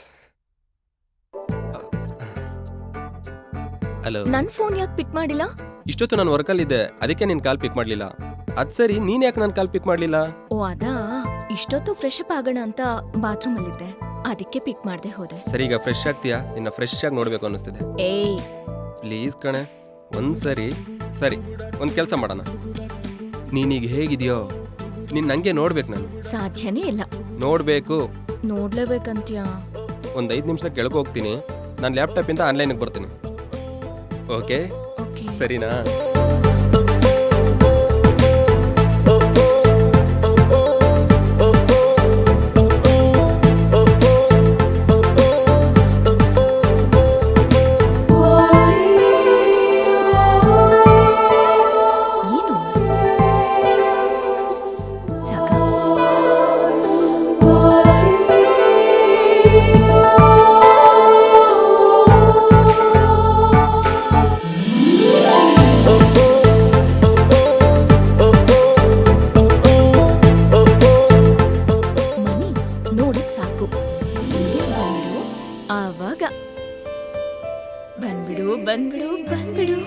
S6: ಹಲೋ.
S8: ನನ್ ಫೋನ್ ಯಾಕೆ ಪಿಕ್ ಮಾಡಿಲ್ಲ?
S6: ಇಷ್ಟೊತ್ತು ನಾನು ವರ್ಕಲ್ಲಿದ್ದೆ, ಅದಕ್ಕೆ ನಿನ್ ಕಾಲ್ ಪಿಕ್ ಮಾಡ್ಲಿಲ್ಲ. ಅದ್ ಸರಿ, ನೀನ್ ಯಾಕೆ ನನ್ನ ಕಾಲ್ ಪಿಕ್ ಮಾಡ್ಲಿಲ್ಲ?
S8: ಓ ಅದಾ, ಇಷ್ಟೊತ್ತು ಫ್ರೆಶ್ ಅಪ್ ಆಗೋಣ ಅಂತ ಬಾತ್ರೂಮ್ ಅಲ್ಲಿದ್ದೆ, ಅದಕ್ಕೆ ಪಿಕ್ ಮಾಡ್ದೆ ಹೋದೆ.
S6: ಸರಿ, ಈಗ ಫ್ರೆಶ್ ಆಗ್ತೀಯಾ? ನಿನ್ನ ಫ್ರೆಶ್ ಆಗಿ ನೋಡ್ಬೇಕು ಅನ್ನಿಸ್ತಿದೆ.
S8: ಏಯ್
S6: ಪ್ಲೀಸ್ ಕಣೆ, ಒಂದ್ಸರಿ. ಸರಿ, ಒಂದ್ ಕೆಲಸ ಮಾಡೋಣ. ನೀನೀಗ ಹೇಗಿದೆಯೋ ನೀನ್ ನಂಗೆ ನೋಡ್ಬೇಕು. ನಾನು
S8: ಸಾಧ್ಯನೇ ಇಲ್ಲ.
S6: ನೋಡ್ಬೇಕು.
S8: ನೋಡ್ಲೇಬೇಕಂತ್ಯಾ?
S6: ಒಂದ್ 5 ನಿಮಿಷ ಕೆಳಗೆ ಹೋಗ್ತೀನಿ. ನಾನು ಲ್ಯಾಪ್ಟಾಪ್ ಇಂದ ಆನ್ಲೈನ್ಗೆ ಬರ್ತೀನಿ. ಓಕೆ?
S8: ಓಕೆ.
S6: ಸರಿನಾ?
S8: ಏನು ಸಾಕ? ಮನಿ ನೋಡಿದ್ ಸಾಕು. ಬಂದ್ಬಿಡು, ಆವಾಗ ಬಂದ್ಬಿಡು ಬಂದ್ಬಿಡು ಬಂದ್ಬಿಡು.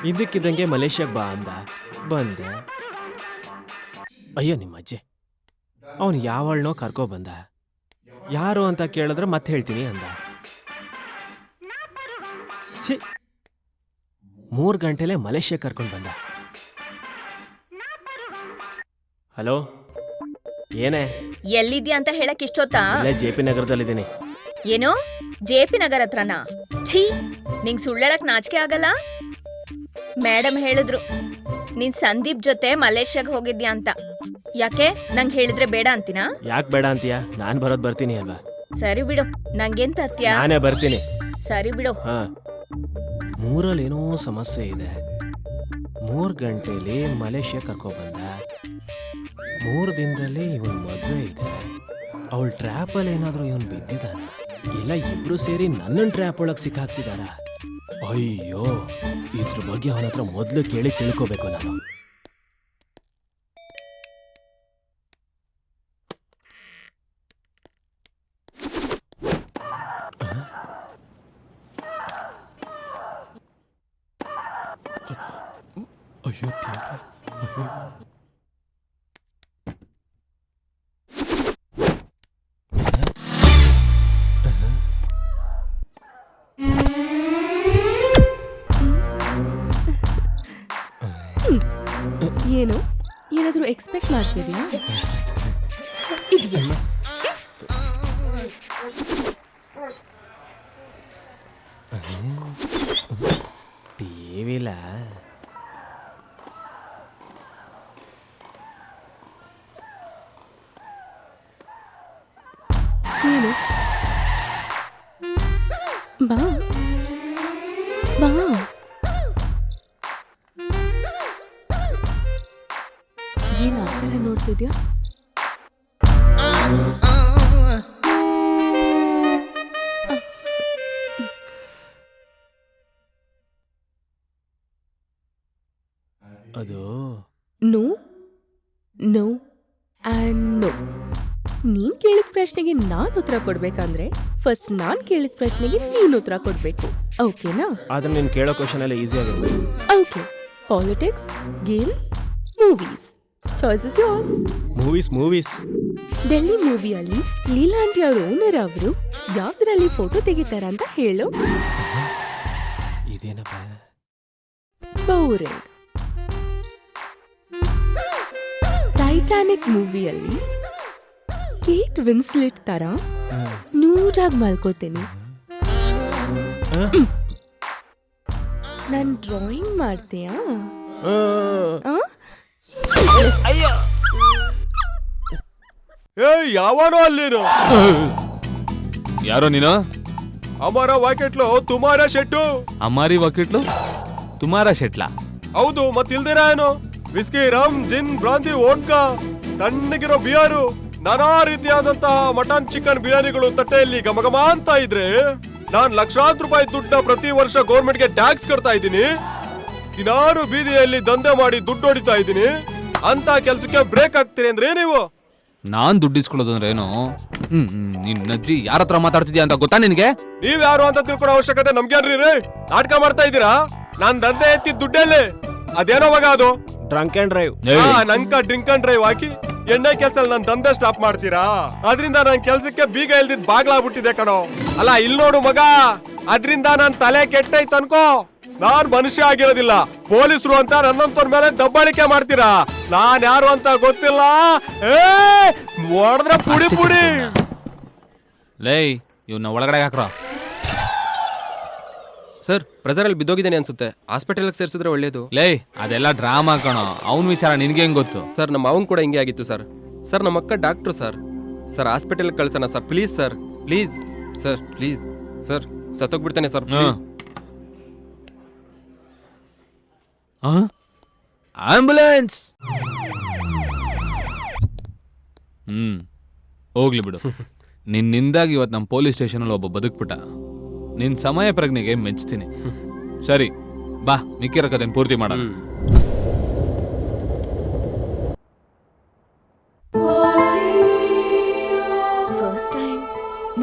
S9: ಇದಕ್ಕಿದ್ದಂಗೆ ಮಲೇಷ್ಯಾಗೆ ಬಾ ಅಂದ, ಬಂದೆ. ಅಯ್ಯೋ ನಿಮ್ಮ ಅಜ್ಜಿ, ಅವನು ಯಾವಳನೋ ಕರ್ಕೊ ಬಂದ. ಯಾರು ಅಂತ ಕೇಳಿದ್ರೆ ಮತ್ತೆ ಹೇಳ್ತೀನಿ ಅಂದ. ಛೀ, 3 ಗಂಟೆಲೆ ಮಲೇಷ್ಯಾ ಕರ್ಕೊಂಡು ಬಂದ. ಹಲೋ, ಏನೇ?
S8: ಎಲ್ಲಿದ್ಯಾ ಅಂತ ಹೇಳಕ್ ಇಷ್ಟೊತ್ತಾ?
S9: ಇಲ್ಲೇ JP ನಗರದಲ್ಲಿದ್ದೀನಿ.
S8: ಏನು JP ನಗರ ಹತ್ರನಾ? ಛೀ, ನಿಂಗ್ ಸುಳ್ಳೇಳಕ್ ನಾಚಿಕೆ ಆಗಲ್ಲ? ಮೇಡಮ್ ಹೇಳಿದ್ರು ನೀನ್ ಸಂದೀಪ್ ಜೊತೆ ಮಲೇಷ್ಯಾಗ್ ಹೋಗಿದ್ಯಾ ಅಂತ. ಯಾಕೆ ನಂಗ್ ಹೇಳಿದ್ರೆ ಬೇಡ ಅಂತೀನಾ?
S9: ಯಾಕೆ ಬೇಡ ಅಂತೀಯ? ನಾನ್ ಬರ್ತೀನಿ ಅಲ್ವಾ?
S8: ಸರಿ ಬಿಡು, ನಂಗೇನ್ ತರ್ತ್ಯಾ?
S9: ನಾನೇ ಬರ್ತೀನಿ.
S8: ಸರಿ ಬಿಡು.
S9: ಹಾ, 3ರಲ್ಲಿ ಏನೋ ಸಮಸ್ಯೆ ಇದೆ. 3 ಗಂಟೆಲಿ ಮಲೇಷ್ಯಾ ಕರ್ಕೊಬಂದ. 3 ದಿನದಲ್ಲಿ ಇವನ್ ಮದ್ವೆ ಇದೆ. ಅವಳ ಟ್ರ್ಯಾಪಲ್ಲಿ ಏನಾದ್ರೂ ಇವನ್ ಬಿದ್ದಿದಾನ, ಇಲ್ಲ ಇಬ್ರು ಸೇರಿ ನನ್ನ ಟ್ರ್ಯಾಪ್ ಒಳಗ್ ಸಿಕ್ಕಾಕ್ಸಿದಾರ? ಅಯ್ಯೋ, ಇದ್ರ ಬಗ್ಗೆ ಅವನ ಹತ್ರ ಮೊದ್ಲು ಕೇಳಿ ತಿಳ್ಕೋಬೇಕು ನಾನು. ಅಯ್ಯೋ ದೇವ್ರೇ, ಅಯ್ಯೋ.
S3: ಏನು ಏನಾದ್ರೂ ಎಕ್ಸ್ಪೆಕ್ಟ್ ಮಾಡ್ತಿದ್ಯಾ?
S9: ಟಿವಿಲ
S3: ಏನು? ಬಾ ಬಾ. ಏನ್ ಆ ಥರ ನೋಡ್ತಿದ್ಯಾ?
S9: ಅದು
S3: ನೋ ನೋ ಆ್ಯಂಡ್ ನೋ. ನೀನ್ ಕೇಳಿದ ಪ್ರಶ್ನೆಗೆ ನಾನ್ ಉತ್ತರ ಕೊಡ್ಬೇಕಂದ್ರೆ ಫಸ್ಟ್ ನಾನ್ ಕೇಳಿದ ಪ್ರಶ್ನೆಗೆ ನೀನ್ ಉತ್ತರ ಕೊಡ್ಬೇಕು. ಓಕೆನಾ?
S9: ಆದ್ರೆ ನೀನು ಕೇಳೋ ಕ್ವಶನ್ ಎಲ್ಲ ಈಸಿ ಆಗಿರ್ಬೇಕು.
S3: Okay. Politics, games, movies. Choice is yours.
S9: Movies
S3: Delhi ಮೂವಿಯಲ್ಲಿ ಲೀಲಾ ಆಂಟಿ ಅವ್ರ ಓನರ್ ಅವರು ಯಾವ್ದ್ರಲ್ಲಿ ಫೋಟೋ ತೆಗಿತಾರಂತ ಹೇಳು.
S9: ಇದೇನಪ್ಪ?
S3: ಬೋರಿಂಗ್. ಟೈಟಾನಿಕ್ ಮೂವಿಯಲ್ಲಿ ಕೇಟ್ ವಿನ್ಸ್ಲೆಟ್ ತರ ನೂರಾಗಿ ಮಲ್ಕೋತೀನಿ. ನಾನ್ ಡ್ರಾಯಿಂಗ್ ಮಾಡ್ತೀಯಾ?
S6: ಯಾವನೋ ಅಲ್ಲಿನು
S4: ಯಾರೋ ನೀನು?
S6: ಅಮರ ವಾಕೆಟ್ಲು ತುಮಾರ ಶೆಟ್ಟು.
S4: ಅಮಾರಿ ವಕೀಟ್ಲು ತುಮಾರ ಶೆಟ್ಲಾ?
S6: ಹೌದು, ಮತ್ತಿಲ್ದಿರ ಏನು? ವಿಸ್ಕಿ, ರಮ್, ಜಿನ್, ಬ್ರಾಂದಿ, ವೋಡ್ಕಾ, ತಣ್ಣಗಿರೋ ಬಿಯರು, ನಾನಾ ರೀತಿಯಾದಂತಹ ಮಟನ್ ಚಿಕನ್ ಬಿರಿಯಾನಿಗಳು ತಟ್ಟೆಯಲ್ಲಿ ಘಮಘಮ ಅಂತ ಇದ್ರೆ ನಾನ್ ಲಕ್ಷಾಂತರ ರೂಪಾಯಿ ದುಡ್ಡ ಪ್ರತಿ ವರ್ಷ ಗೌರ್ಮೆಂಟ್ಗೆ ಟ್ಯಾಕ್ಸ್ ಕಟ್ತಾ ಇದ್ದೀನಿ. ದಿನಾರು ಬೀದಿಯಲ್ಲಿ ದಂಧೆ ಮಾಡಿ ದುಡ್ಡು ಹೊಡಿತಾ ಇದ್ದೀನಿ. ಅಂತ ಕೆಲ್ಸಕ್ಕೆ ಬ್ರೇಕ್ ಆಗ್ತೀರಿ ಅಂದ್ರೆ ನೀವು?
S4: ನಾನ್ ದುಡ್ಡಿಸ್ಕೊಳ್ಳೋದು ಅಂದ್ರೆ ಏನು? ನಿನ್ನ ಅಜ್ಜಿ ಯಾರ ಹತ್ರ ಮಾತಾಡ್ತಿದ್ಯಾ ಅಂತ ಗೊತ್ತಾ ನಿನ್ಗೆ?
S6: ನೀವ್ ಯಾರು ಅಂತ ತಿಳ್ಕೊಳೋ ಅವಶ್ಯಕತೆ ನಮ್ಗೇನ್ರಿ? ನಾಟಕ ಮಾಡ್ತಾ ಇದ್ದೀರಾ? ನಾನ್ ದಂಧೆ ಎತ್ತಿ ದುಡ್ಡಲ್ಲಿ ಅದೇನೋ ಮಗ ಅದು
S9: ಡ್ರಂಕ್ ಅಂಡ್ ಡ್ರೈವ್.
S6: ನಂಕ ಡ್ರಿಂಕ್ ಅಂಡ್ ಡ್ರೈವ್ ಹಾಕಿ ಎಣ್ಣೆ ಕೆಲ್ಸ ನನ್ ದಂಧೆ ಸ್ಟಾಪ್ ಮಾಡ್ತೀರಾ? ಅದ್ರಿಂದ ನನ್ ಕೆಲ್ಸಕ್ಕೆ ಬೀಗ ಇಲ್ದಿದ್ ಬಾಗ್ಲಾಗ್ಬಿಟ್ಟಿದೆ ಕಣೋ. ಅಲ್ಲ ಇಲ್ಲಿ ನೋಡು ಮಗ, ಅದ್ರಿಂದ ನನ್ ತಲೆ ಕೆಟ್ಟೈತ್ ಅನ್ಕೋ. ನಾನ್ ಮನುಷ್ಯ ಆಗಿರೋದಿಲ್ಲ, ಪೊಲೀಸರು ಅಂತ ನನ್ನಂತವ್ರ ಮೇಲೆ ದಬ್ಬಾಳಿಕೆ ಮಾಡ್ತೀರಾ. ನಾನ್ ಯಾರು ಅಂತ ಗೊತ್ತಿಲ್ಲ. ನೋಡಿದ್ರೆ ಪುಡಿ ಪುಡಿ.
S4: ಲೇ, ಇವನ್ನ ಒಳಗಡೆ ಹಾಕ್ರ.
S1: ಸರ್, ಪ್ರೆಸರಲ್ಲಿ ಬಿದ್ದೋಗಿದ್ದೇನೆ ಅನ್ಸುತ್ತೆ. ಹಾಸ್ಪಿಟಲ್ಗೆ ಸೇರಿಸಿದ್ರೆ ಒಳ್ಳೇದು.
S4: ಲೇ, ಅದೆಲ್ಲ ಡ್ರಾಮಾ ಕಣೋ. ಅವನ ವಿಚಾರ ನಿನ್ಗೆ ಹೆಂಗ್ ಗೊತ್ತು?
S1: ಸರ್, ನಮ್ಮ ಅವನ್ ಕೂಡ ಹಿಂಗೆ ಆಗಿತ್ತು ಸರ್. ಸರ್, ನಮ್ಮ ಅಕ್ಕ ಡಾಕ್ಟ್ರು ಸರ್. ಸರ್, ಹಾಸ್ಪಿಟಲ್ಗೆ ಕಳ್ಸೋಣ sir, please sir, please sir, please sir. ಸತ್ತೋಗ್ಬಿಡ್ತಾನೆ ಸರ್, ಪ್ಲೀಸ್.
S4: ಆಂಬುಲೆನ್ಸ್. ಹೋಗ್ಲಿ ಬಿಡು. ನಿನ್ನಿಂದಾಗಿ ಇವತ್ತು ನಮ್ಮ ಪೊಲೀಸ್ ಸ್ಟೇಷನಲ್ಲಿ ಒಬ್ಬ ಬದುಕ್ಬಿಟ್ಟ. ನಿನ್ ಸಮಯ ಪ್ರಜ್ಞೆಗೆ ಮೆಚ್ತೀನಿ. ಸರಿ, ಬಾ, ಮಿಕ್ಕಿರೋ ಕಥೆನ ಪೂರ್ತಿ ಮಾಡೋಣ.
S8: ಫಸ್ಟ್ ಟೈಮ್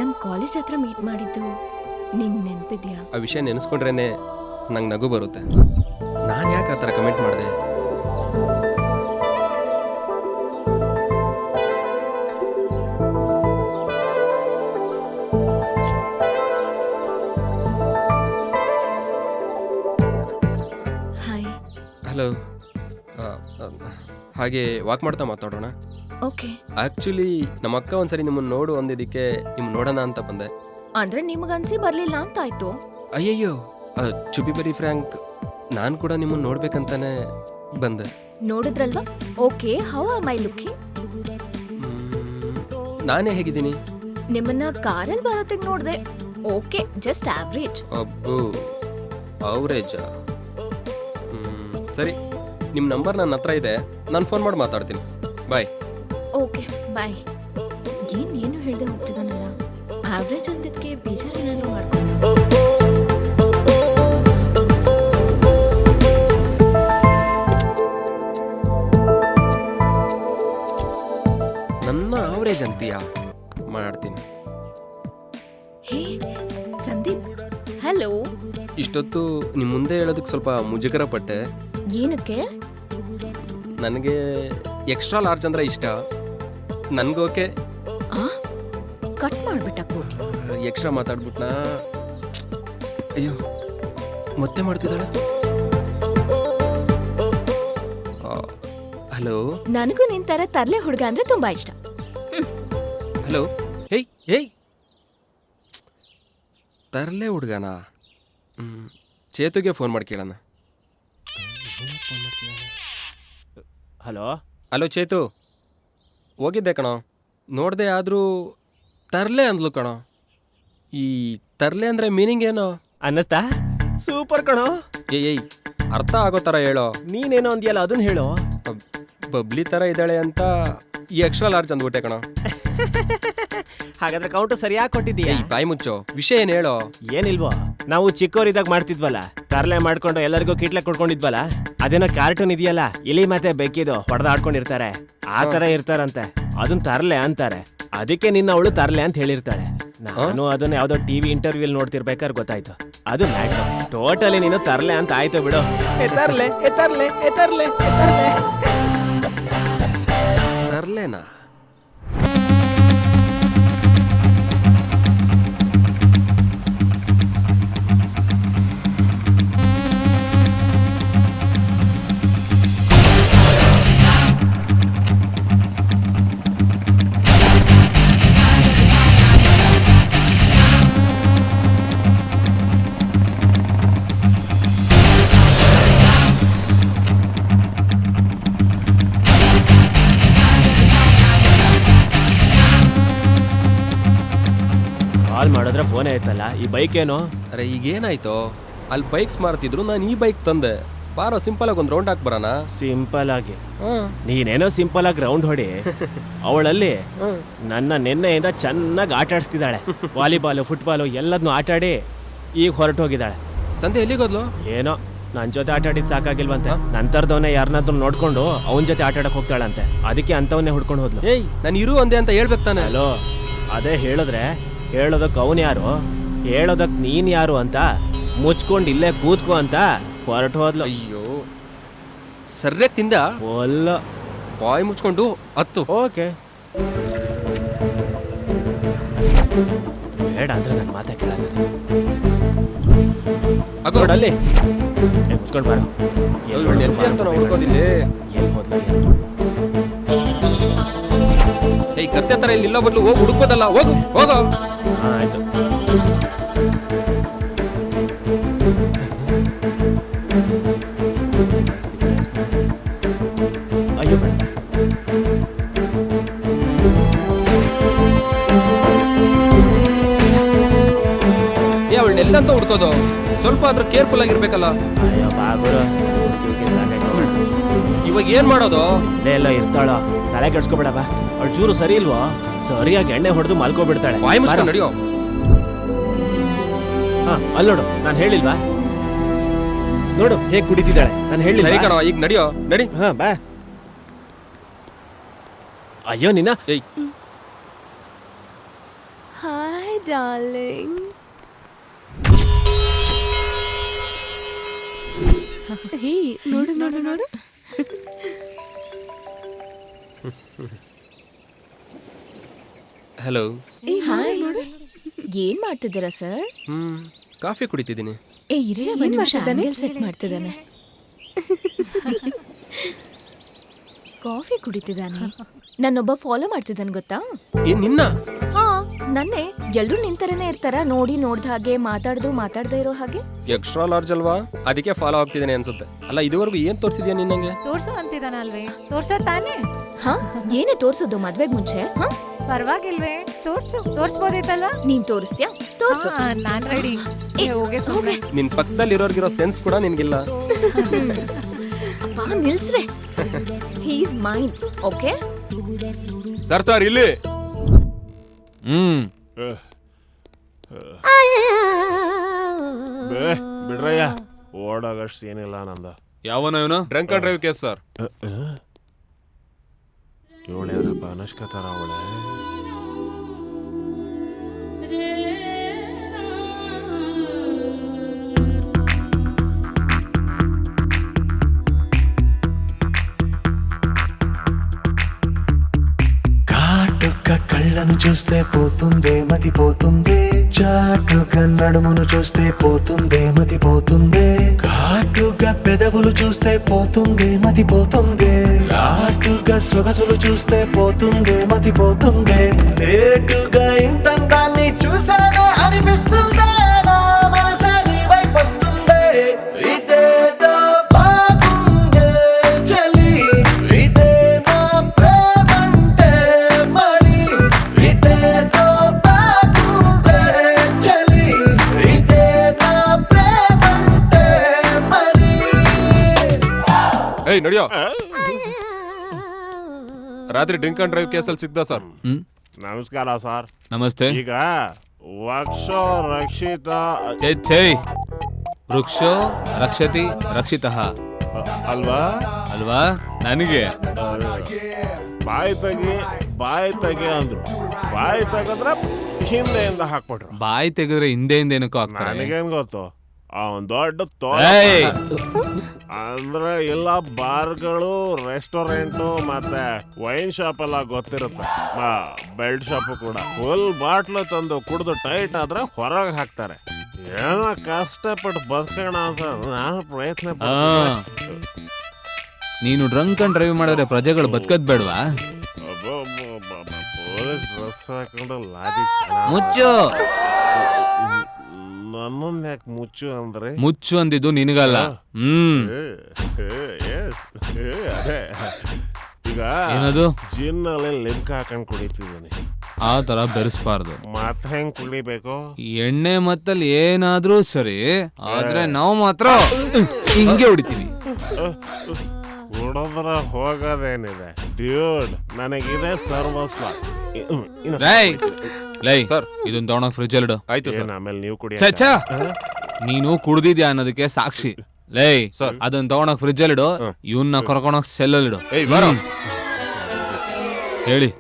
S8: ನಮ್ ಕಾಲೇಜ್ ಹತ್ರ ಮೀಟ್ ಮಾಡಿದ್ದು ನಿಂಗ್ ನೆನ್ಪಿದ್ಯಾ?
S1: ಆ ವಿಷಯ ನೆನೆಸ್ಕೊಂಡ್ರೇನೆ ನಂಗೆ ನಗು ಬರುತ್ತೆ.
S10: ನಾನು ಯಾಕೆ ಆ ಥರ ಕಮೆಂಟ್ ಮಾಡಿದೆ?
S8: ಹಾಯ್.
S10: ಹಲೋ. ಹಾಗೆ ವಾಕ್ ಮಾಡ್ತಾ ಮಾತಾಡೋಣ.
S8: ಓಕೆ.
S10: ಆ್ಯಕ್ಚುಲಿ ನಮ್ಮ ಅಕ್ಕ ಒಂದ್ಸರಿ ನಿಮ್ಮನ್ನು ನೋಡು ಅಂದಿದ್ದಕ್ಕೆ ನಿಮ್ಮನ್ನು ನೋಡೋಣ ಅಂತ ಬಂದೆ.
S8: ಅಂದ್ರೆ ನಿಮ್ಗನ್ಸಿ ಬರ್ಲಿಲ್ಲ ಅಂತ ಆಯ್ತು.
S10: ಅಯ್ಯಯ್ಯೋ, ಟು ಬಿ ವೆರಿ ಫ್ರ್ಯಾಂಕ್, ನಾನು ಕೂಡ ನಿಮ್ಮನ್ನು ನೋಡ್ಬೇಕಂತಾನೆ ಬಂದೆ.
S8: ನೋಡಿದ್ರಲ್ವಾ? Okay, how are my looking?
S10: ನಾನೇ ಹೇಗಿದ್ದೀನಿ?
S8: ನಿಮ್ಮನ್ನ ಕಾರಲ್ಲಿ ಬರೋದಕ್ಕೆ ನೋಡ್ದೆ. Okay, just average.
S10: ಅಬ್ಬು, ಅವರೇಜಾ? ಸರಿ, ನಿಮ್ಮ ನಂಬರ್ ನನ್ನ ಹತ್ರ ಇದೆ, ನಾನು ಫೋನ್ ಮಾಡಿ ಮಾತಾಡ್ತೀನಿ. ಬಾಯ್.
S8: ಓಕೆ, ಬಾಯ್. ಏನು ಹೇಳ್ದೆ ಹೋಗ್ತಿದ್ದಾನಲ್ಲ, ಆವ್ರೇಜ್ ಅಂದಿದ್ಕೆ ಬೇಜಾರು ಏನಾದರೂ ಮಾಡ್ಕೊಂಡು.
S10: ನನ್ನ ಅವರೇಜ್ ಅಂತೀಯಾ? ಮಾಡ್ತೀನಿ.
S8: ಹೇ ಸಂದೀಪ್, ಹಲೋ.
S10: ಇಷ್ಟೊತ್ತು ನಿಮ್ಮ ಮುಂದೆ ಹೇಳೋದಕ್ಕೆ ಸ್ವಲ್ಪ ಮುಜುಗರ ಪಟ್ಟೆ.
S8: ಏನಕ್ಕೆ?
S10: ನನಗೆ ಎಕ್ಸ್ಟ್ರಾ ಲಾರ್ಜ್ ಅಂದ್ರೆ ಇಷ್ಟ. ನನಗೋಕೆ.
S8: ಕಟ್ ಮಾಡ್ಬಿಟ್ಟ ಕೂಗಿ.
S10: ಎಕ್ಸ್ಟ್ರಾ ಮಾತಾಡ್ಬಿಟ್ನಾ? ಅಯ್ಯೋ, ಮತ್ತೆ ಮಾಡ್ತಿದ್ದಾಳೆ. ಹಲೋ.
S8: ನನಗೂ ನಿನ್ ತರ ತರ್ಲೆ ಹುಡುಗ ಅಂದ್ರೆ ತುಂಬಾ ಇಷ್ಟ.
S10: ಹಲೋ. ಹೇಯ್ ಹೇಯ್, ತರಲೆ ಹುಡುಗನ? ಚೇತುಗೆ ಫೋನ್ ಮಾಡಿ ಕೇಳೋಣ.
S9: ಹಲೋ.
S10: ಹಲೋ ಚೇತು, ಹೋಗಿದ್ದೆ ಕಣೋ, ನೋಡ್ದೆ. ಆದರೂ ತರ್ಲೆ ಅಂದ್ಲು ಕಣೋ. ಈ ತರ್ಲೆ ಅಂದರೆ ಮೀನಿಂಗ್ ಏನೋ
S9: ಅನ್ನಿಸ್ತಾ? ಸೂಪರ್ ಕಣೋ.
S10: ಏಯ್, ಅರ್ಥ ಆಗೋ ಥರ ಹೇಳೋ.
S9: ನೀನೇನೋ ಅಂದ್ಯಲ್ಲ, ಅದನ್ನ ಹೇಳೋ.
S10: ಬಬ್ಲಿ ಥರ ಇದ್ದಾಳೆ ಅಂತ ಈ ಎಕ್ಸ್ಟ್ರಾ ಲಾರ್ಜ್ ಅಂದ್ಬಿಟ್ಟೆ ಕಣೋ.
S9: ಹಾಗಾದ್ರೆ ಕೌಂಟು ಸರಿಯಾಗಿ ಕೊಟ್ಟಿದ್ದೀಯ.
S10: ಏಯ್, ಬಾಯಿ ಮುಚ್ಚೋ, ವಿಷಯ ಏನು ಹೇಳೋ.
S9: ಏನಿಲ್ವೋ, ನಾವು ಚಿಕ್ಕವರಿದ್ದಾಗ ಮಾಡ್ತಿದ್ವಲ್ಲ, ತರ್ಲೆ ಮಾಡ್ಕೊಂಡು ಎಲ್ಲರಿಗೂ ಕಿಟ್ಲೆ ಕೊಡ್ಕೊಂಡಿದ್ವಲ್ಲ, ಅದೇನೋ ಕಾರ್ಟೂನ್ ಇದೆಯಲ್ಲ, ಇಲಿ ಮತ್ತೆ ಬೆಕ್ಕಿದು ಹೊಡೆದಾಡ್ಕೊಂಡಿರ್ತಾರೆ, ಆ ತರ ಇರ್ತಾರಂತೆ. ಅದನ್ನ ತರ್ಲೆ ಅಂತಾರೆ. ಅದಕ್ಕೆ ನಿನ್ನ ಅವಳು ತರ್ಲೆ ಅಂತ ಹೇಳಿರ್ತಾಳೆ. ನಾನು ಅದನ್ನ ಯಾವ್ದೋ ಟಿವಿ ಇಂಟರ್ವ್ಯೂ ನೋಡ್ತಿರ್ಬೇಕಾದ್ರೆ ಗೊತ್ತಾಯ್ತು. ಅದು ಮ್ಯಾಟ್ರು. ಟೋಟಲಿ ನೀನು ತರ್ಲೆ ಅಂತ ಆಯ್ತು ಬಿಡು. ತರ್ಲೆ ತರ್ಲೆ ತರ್ಲೆ ತರ್ಲೆ
S10: ತರ್ಲೆನಾ?
S9: ಕಾಲ್ ಮಾಡಿದ್ರೆ ಫೋನೇ ಆಯ್ತಲ್ಲ. ಈ ಬೈಕ್ ಏನು?
S10: ಅರೆ ಈಗೇನಾಯ್ತು? ಅಲ್ಲಿ ಬೈಕ್ಸ್ ಮಾರ್ತಿದ್ರು, ನಾನು ಈ ಬೈಕ್ ತಂದೆ. ಬಾರೋ, ಸಿಂಪಲ್ ಆಗಿ ಒಂದು ರೌಂಡ್ ಹಾಕ್ ಬರೋಣ.
S9: ಸಿಂಪಲ್ ಆಗಿ? ನೀನೇನೋ ಸಿಂಪಲ್ ಆಗಿ ರೌಂಡ್ ಹೊಡಿ. ಅವಳಲ್ಲಿ ನನ್ನ ನಿನ್ನೆಯಿಂದ ಚೆನ್ನಾಗಿ ಆಟ ಆಡಿಸ್ತಿದ್ದಾಳೆ. ವಾಲಿಬಾಲು, ಫುಟ್ಬಾಲು ಎಲ್ಲದನ್ನೂ ಆಟ ಆಡಿ ಈಗ ಹೊರಟು ಹೋಗಿದ್ದಾಳೆ.
S10: ಸಂಧ್ಯಾ ಎಲ್ಲಿಗೋದ್ಲು?
S9: ಏನೋ ನನ್ನ ಜೊತೆ ಆಟ ಆಡಿದ್ ಸಾಕಾಗಿಲ್ವಂತೆ. ನಂತರದವನೇ ಯಾರನ್ನಾದ್ರೂ ನೋಡ್ಕೊಂಡು ಅವನ ಜೊತೆ ಆಟ ಆಡಕ್ ಹೋಗ್ತಾಳಂತೆ. ಅದಕ್ಕೆ ಅಂತವನ್ನೇ ಹುಡ್ಕೊಂಡು ಹೋದ್ಲು.
S10: ಏಯ್, ನಾನು ಇರು ಅಂದೆ ಅಂತ ಹೇಳ್ಬೇಕು ತಾನೆ.
S9: ಹಲೋ, ಅದೇ ಹೇಳಿದ್ರೆ ಹೇಳೋದಕ್ಕೆ ಅವನು ಯಾರು, ಹೇಳೋದಕ್ಕೆ ನೀನ್ ಯಾರು ಅಂತ ಮುಚ್ಕೊಂಡು ಇಲ್ಲೇ ಕೂತ್ಕೋ ಅಂತ ಹೊರಟು ಹೋದ್ಲು.
S10: ಅಯ್ಯೋ, ಸರ್ಯಾಗಿ ತಿಂದ.
S9: ಒಲ್ಲ,
S10: ಬಾಯಿ ಮುಚ್ಕೊಂಡು ಹತ್ತು.
S9: ಓಕೆ. ಬೇಡ ಅಂದ್ರೆ ನನ್ನ ಮಾತೇ ಕೇಳಲ್ಲ. ನೋಡಲ್ಲಿ ಮುಚ್ಕೊಂಡು ಬಾರೋ.
S10: ಅಂತ ನಾವು ಹುಡ್ಕೋದಿಲ್ಲ.
S9: ಎಲ್ಲಿ ಹೋದ್ಲ?
S10: ಏಯ್, ಕತ್ತೆ ತರ ಇಲ್ಲಿ ನಿಲ್ಲೋ ಬದಲು ಹೋಗಿ ಹುಡುಕೋದಲ್ಲ. ಹೋಗು ಹೋಗೋ.
S9: ಆಯ್ತು. ಅಯ್ಯೋ ಬೇಡ.
S10: ಏ, ಅವಳನ್ನೆಲ್ಲಂತ ಹುಡ್ಕೋದು? ಸ್ವಲ್ಪ ಆದ್ರೂ ಕೇರ್ಫುಲ್ ಆಗಿರ್ಬೇಕಲ್ಲ.
S9: ಅಯ್ಯೋ ಬಾಗುರು,
S10: ಇವಾಗ ಏನ್ ಮಾಡೋದು?
S9: ಇಲ್ಲೇ ಎಲ್ಲ ಇರ್ತಾಳ, ತಲೆ ಕೆಡ್ಸ್ಕೊಬೇಡ ಬಾ. ಅವಳು ಚೂರು ಸರಿ ಇಲ್ವೋ? ಸರಿಯಾಗಿ ಎಣ್ಣೆ ಹೊಡೆದು ಮಲ್ಕೋಬಿಡ್ತಾಳೆ.
S10: ಬಾಯಿ ಮುಚ್ಕೊಂಡು ನಡಿಯೋ.
S9: ಹಾ, ಅಲ್ಲಿ ನೋಡು, ನಾನು ಹೇಳಿಲ್ವಾ? ನೋಡು ಹೇಗ್ ಕುಡಿತಿದ್ದಾಳೆ. ನಾನು ಹೇಳಿಲ್ಲ?
S10: ಸರಿ ಕಣೋ, ಈಗ ನಡಿಯೋ, ನಡಿ.
S9: ಹಾ, ಬಾ. ಅಯ್ಯೋ ನಿನ್ನ.
S10: ಏಯ್,
S3: ಹಾಯ್ ಡಾರ್ಲಿಂಗ್. ಹೇ ನೋಡು ನೋಡು ನೋಡು.
S10: ಹಲೋ.
S3: ಏ
S8: ಹಾಯ್.
S3: ನೋಡು.
S8: ಏನ್ ಮಾಡ್ತಿದ್ದೀರಾ ಸರ್?
S10: ಕಾಫಿ ಕುಡಿತಿದ್ದೀನಿ.
S8: ಏ ಇರಿ
S3: ಏನ್
S8: ಒಂದ್ ನಿಮಿಷ
S3: ಮಾಡ್ತಿದ್ದಾನೆ?
S8: ಆಂಗಲ್ ಸೆಟ್ ಮಾಡ್ತಿದ್ದಾನೆ. ಕಾಫಿ ಕುಡಿತಿದ್ದಾನೆ. ನನ್ನೊಬ್ಬ ಫಾಲೋ ಮಾಡ್ತಿದ್ದಾನೆ ಗೊತ್ತಾ?
S10: ಏನ್ ನಿನ್ನ?
S8: ಹಾ ನನ್ನೇ. ಎಲ್ರು ನಿಂತರನೇ ಇರ್ತಾರ, ನೋಡಿ ನೋಡ್ದ ಹಾಗೆ, ಮಾತಾಡಿದ್ರು ಮಾತಾಡದೇ ಇರೋ ಹಾಗೆ.
S10: ಎಕ್ಸ್ಟ್ರಾ ಲಾರ್ಜ್ ಅಲ್ವಾ, ಅದಕ್ಕೆ ಫಾಲೋ ಆಗ್ತಿದ್ದೇನೆ ಅನ್ಸುತ್ತೆ. ಅಲ್ಲ ಇದುವರೆಗೂ ಏನ್ ತೋರಿಸಿದ್ಯಾ ನಿನ್ನಂಗೆ?
S11: ತೋರ್ಸು ಅಂತಿದಾನಲ್ವೇ, ತೋರ್ಸೋ ತಾನೇ.
S8: ಹಾ ಏನೇ ತೋರ್ಸೋದು ಮದ್ವೆಗ್ ಮುಂಚೆ? ಹಾ
S11: ಪರವಾಗಿಲ್ವೇ, ತೋರ್ಸ್ಬೋದಿತ್ತಲ್ಲ.
S8: ನೀನ್ ತೋರಿಸ್ತ್ಯಾ? ತೋರ್ಸು.
S11: ನಾನ್ ರೆಡಿ. ಹೋಗೆ ಸುಮ್ನೆ.
S10: ನಿನ್ ಪಕ್ಕದಲ್ಲಿ ಇರೋರ್ಗಿರೋ ಸೆನ್ಸ್ ಕೂಡ ನಿನ್ಗಿಲ್ಲ.
S8: ಬಾ ನಿಲ್ಸ್ರೆ. He is mine. Okay
S1: sir ಇಲ್ಲಿ
S5: ಬಿಡ್ರಯ್ಯ, ಓಡೋಗಷ್ಟು ಏನಿಲ್ಲ ನಂದ.
S4: ಯಾವನ ಇವನು?
S1: Drunk and drive case sir.
S5: ಇವಳೇನಪ್ಪ ಅನುಷ್ಕಾ ಥರ ಅವಳೆ.
S12: కాటుక కళ్ళను చూస్తే పోతుందే మతి పోతుందే, చాటుగా నడుమును చూస్తే పోతుందే మతి పోతుందే, ఘాటుగా పెదవులు చూస్తే పోతుందే మతి పోతుందే, లాటుగా సొగసులు చూస్తే పోతుందే మతి పోతుందే, లేటుగా ఇంతందాన్ని చూసానే అనిపిస్తుందే, నా మనసే నీ వైపు వస్తుందే, ఇదేదో బాగుందే చలి, ఇదే నా ప్రేమంటే మరి, ఇదేదో బాగుందే చలి, ఇదే నా ప్రేమంటే మరి.
S1: ಏಯ್ ನಡಿಯೋ. ರಾತ್ರಿ ಡ್ರಿಂಕ್ ಅಂಡ್ ಡ್ರೈವ್ ಕೇಸಲ್ಲಿ ಸಿಗ್ದ ಸರ್.
S5: ನಮಸ್ಕಾರ ಸರ್.
S4: ನಮಸ್ತೆ.
S5: ಈಗ ವಕ್ಷ ರಕ್ಷಿತ
S4: ಚೈ ವೃಕ್ಷೋ ರಕ್ಷತಿ ರಕ್ಷಿತಃ
S5: ಅಲ್ವಾ?
S4: ಅಲ್ವಾ? ನನಗೆ
S5: ಬಾಯಿ ತೆಗಿ ಅಂದ್ರು. ಬಾಯಿ ತೆಗೆದ್ರೆ ಹಿಂದೆಯಿಂದ ಹಾಕ್ಬಿಟ್ರು.
S4: ಬಾಯಿ ತೆಗೆದ್ರೆ ಹಿಂದೆ ಏನಕ್ಕೋ ಆಗ್ತಾರೆ.
S5: ನನಗೇನ್ ಗೊತ್ತು, ಅವನ್ ದೊಡ್ಡ
S4: ಏಯ್!
S5: ಅಂದ್ರೆ ಇಲ್ಲ ಬಾರ್ಗಳು, ರೆಸ್ಟೋರೆಂಟು ಮತ್ತೆ ವೈನ್ ಶಾಪ್ ಎಲ್ಲ ಗೊತ್ತಿರುತ್ತೆ, ಬೆಲ್ಟ್ ಶಾಪ್ ಕೂಡ. ಫುಲ್ ಬಾಟ್ಲು ತಂದು ಕುಡಿದು ಟೈಟ್ ಆದ್ರೆ ಹೊರಗೆ ಹಾಕ್ತಾರೆ. ಏನೋ ಕಷ್ಟಪಟ್ಟು ಬದುಕೋಣ ಅಂತ ನಾನು ಪ್ರಯತ್ನ ಪಡ್ತೀನಿ.
S4: ನೀನು ಡ್ರಂಕ್ ಅಂಡ್ ಡ್ರೈವ್ ಮಾಡಿದ್ರೆ ಪ್ರಜೆಗಳು ಬದುಕದ್ ಬೇಡವಾ?
S5: ಪೊಲೀಸ್ ಡ್ರೆಸ್ ಹಾಕೊಂಡು ಲಾರಿ
S4: ಮುಚ್ಚು.
S5: ನನ್ನನ್ನ ಯಾಕೆ ಮುಚ್ಚು ಅಂದ್ರೆ?
S4: ಮುಚ್ಚು ಅಂದಿದ್ದು ನಿನಗಲ್ಲ.
S5: ಅದೇ ಈಗ
S4: ಏನದು?
S5: ಜಿನ್ನಲ್ಲಿ ಲಿಂಕ್ ಹಾಕೊಂಡ್ ಕುಡಿತಿದ್ದೀನಿ.
S4: ಆ ತರ ಬೆರೆಸ್ಬಾರ್ದು.
S5: ಮತ್ತೆ ಹೆಂಗ್ ಕುಡಿಬೇಕು?
S4: ಎಣ್ಣೆ ಮತ್ತಲ್ಲಿ ಏನಾದ್ರೂ ಸರಿ, ಆದ್ರೆ ನಾವು ಮಾತ್ರ ಹಿಂಗೆ ಹೊಡಿತೀವಿ.
S5: ಕುಡಿದ್ರ ಹೋಗೋದೇನಿದೆ ಡ್ಯೂಡ್, ನನಗಿದೆ ಸರ್ವಸ್ವ.
S4: ಲೈ ಸರ್, ಇದನ್ನ ತಗೊಂಡೋಗ್ ಫ್ರಿಜ್ ಅಲ್ಲಿ ಇಡು.
S1: ಆಯ್ತು ಸರ್.
S5: ಆಮೇಲೆ ನೀವು ಕುಡಿ.
S4: ನೀನು ಕುಡ್ದಿದ್ಯಾ ಅನ್ನೋದಕ್ಕೆ ಸಾಕ್ಷಿ. ಲೈ ಸರ್, ಅದನ್ನ ತಗೊಂಡೋಗ್ ಫ್ರಿಜ್ ಅಲ್ಲಿ ಇಡು. ಇವನ್ನ ಕರ್ಕೊಂಡೋಗ್ ಸೆಲ್ ಅಲ್ಲಿ ಇಡು. ಹೇಳಿ.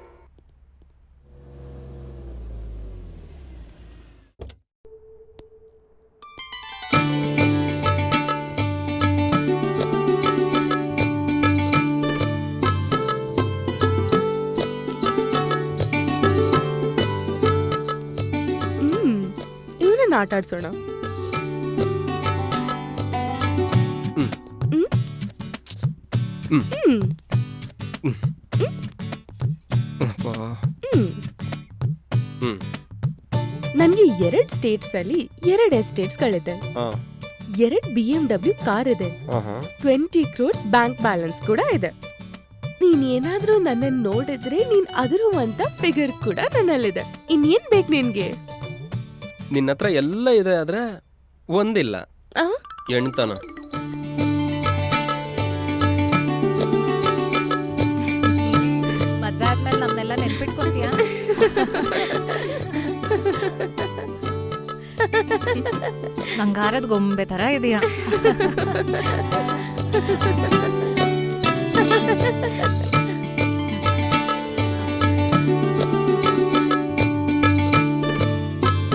S3: ಇವನನ್ನ ಆಟ ಆಡ್ಸೋಣ. ನನ್ಗೆ 2 ಸ್ಟೇಟ್ಸ್ ಅಲ್ಲಿ 2 ಎಸ್ಟೇಟ್ಸ್ ಗಳಿದೆ, 2 BMW ಕಾರ್ ಇದೆ, 20 crores ಬ್ಯಾಂಕ್ ಬ್ಯಾಲೆನ್ಸ್ ಕೂಡ ಇದೆ. ನೀನ್ ಏನಾದ್ರೂ ನನ್ನ ನೋಡಿದ್ರೆ ನೀನ್ ಅದರುವಂತ ಫಿಗರ್ ಕೂಡ ನನ್ನಲ್ಲಿದೆ. ಇನ್ನೇನ್ ಬೇಕು ನಿನ್ಗೆ?
S10: ನಿನ್ನ ಹತ್ರ ಎಲ್ಲ ಇದೆ, ಆದ್ರೆ ಒಂದಿಲ್ಲ, ಎಣ್ತನ.
S11: ಮದ್ವೆ ಆದ್ಮೇಲೆ ನಮ್ನೆಲ್ಲ ನೆನ್ಪಿಟ್ಕೊಳ್ತೀಯಾ? ಬಂಗಾರದ ಗೊಂಬೆ ತರ ಇದೆಯಾ?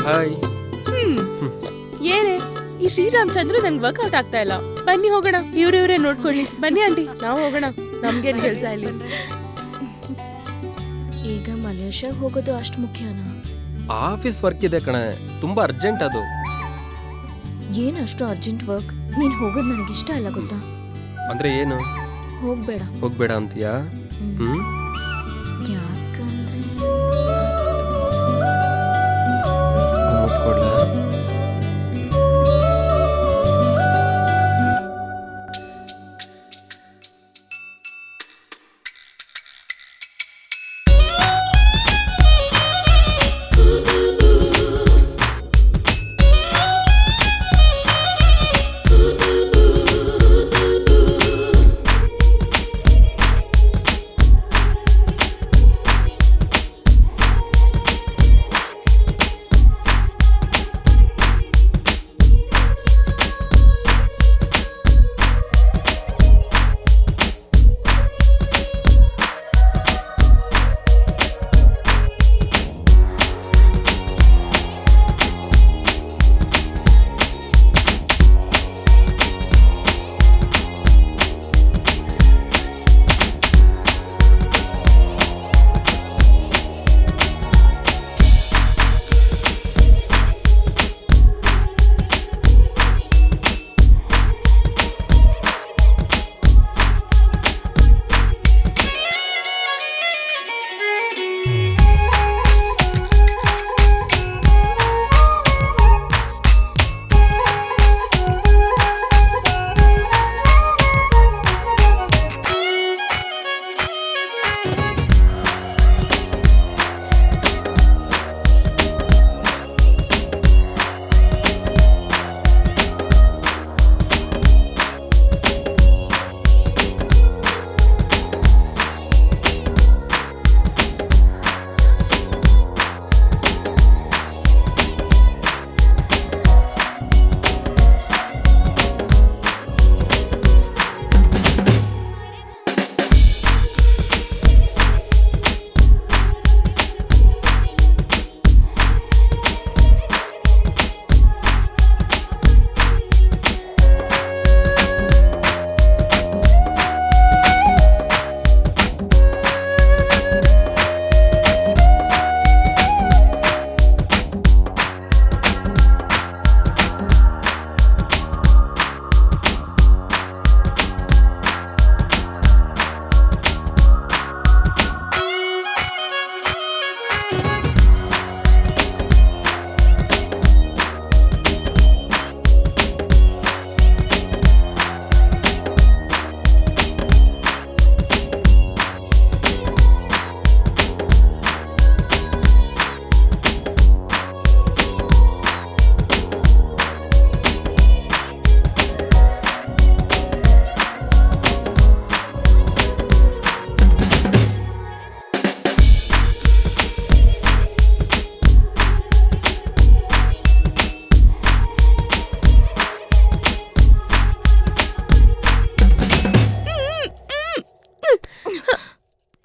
S10: ಹಾಯ್.
S3: ಏನೇ ಶ್ರೀರಾಮಚಂದ್ರ ನನ್ಗೆ ವರ್ಕೌಟ್ ಆಗ್ತಾ ಇಲ್ಲ. ಬನ್ನಿ ಹೋಗೋಣ, ಇವ್ರೇ ನೋಡ್ಕೊಳ್ಳಿ. ಬನ್ನಿ ಆಂಟಿ, ನಾವು ಹೋಗೋಣ, ನಮ್ಗೇನ್ ಕೆಲ್ಸ ಇಲ್ಲಿ.
S8: ಈಗ ಮಲೇಷ್ಯಾಗ ಹೋಗೋದು ಅಷ್ಟು ಮುಖ್ಯನಾ?
S10: ಆಫೀಸ್ ವರ್ಕ್ ಇದೆ ಕಣೆ, ತುಂಬಾ ಅರ್ಜೆಂಟ್ ಅದು.
S8: ಏನ್ ಅಷ್ಟು ಅರ್ಜೆಂಟ್ ವರ್ಕ್? ನೀನ್ ಹೋಗೋದು ನನಗಿಷ್ಟ ಇಲ್ಲ ಗೊತ್ತಾ.
S10: ಅಂದ್ರೆ ಏನು?
S8: ಹೋಗ್ಬೇಡ
S10: ಅಂತೀಯಾ?
S8: ಯಾಕಂದ್ರೆ
S10: ಮುತ್ಕೊಡ್ಲಾ?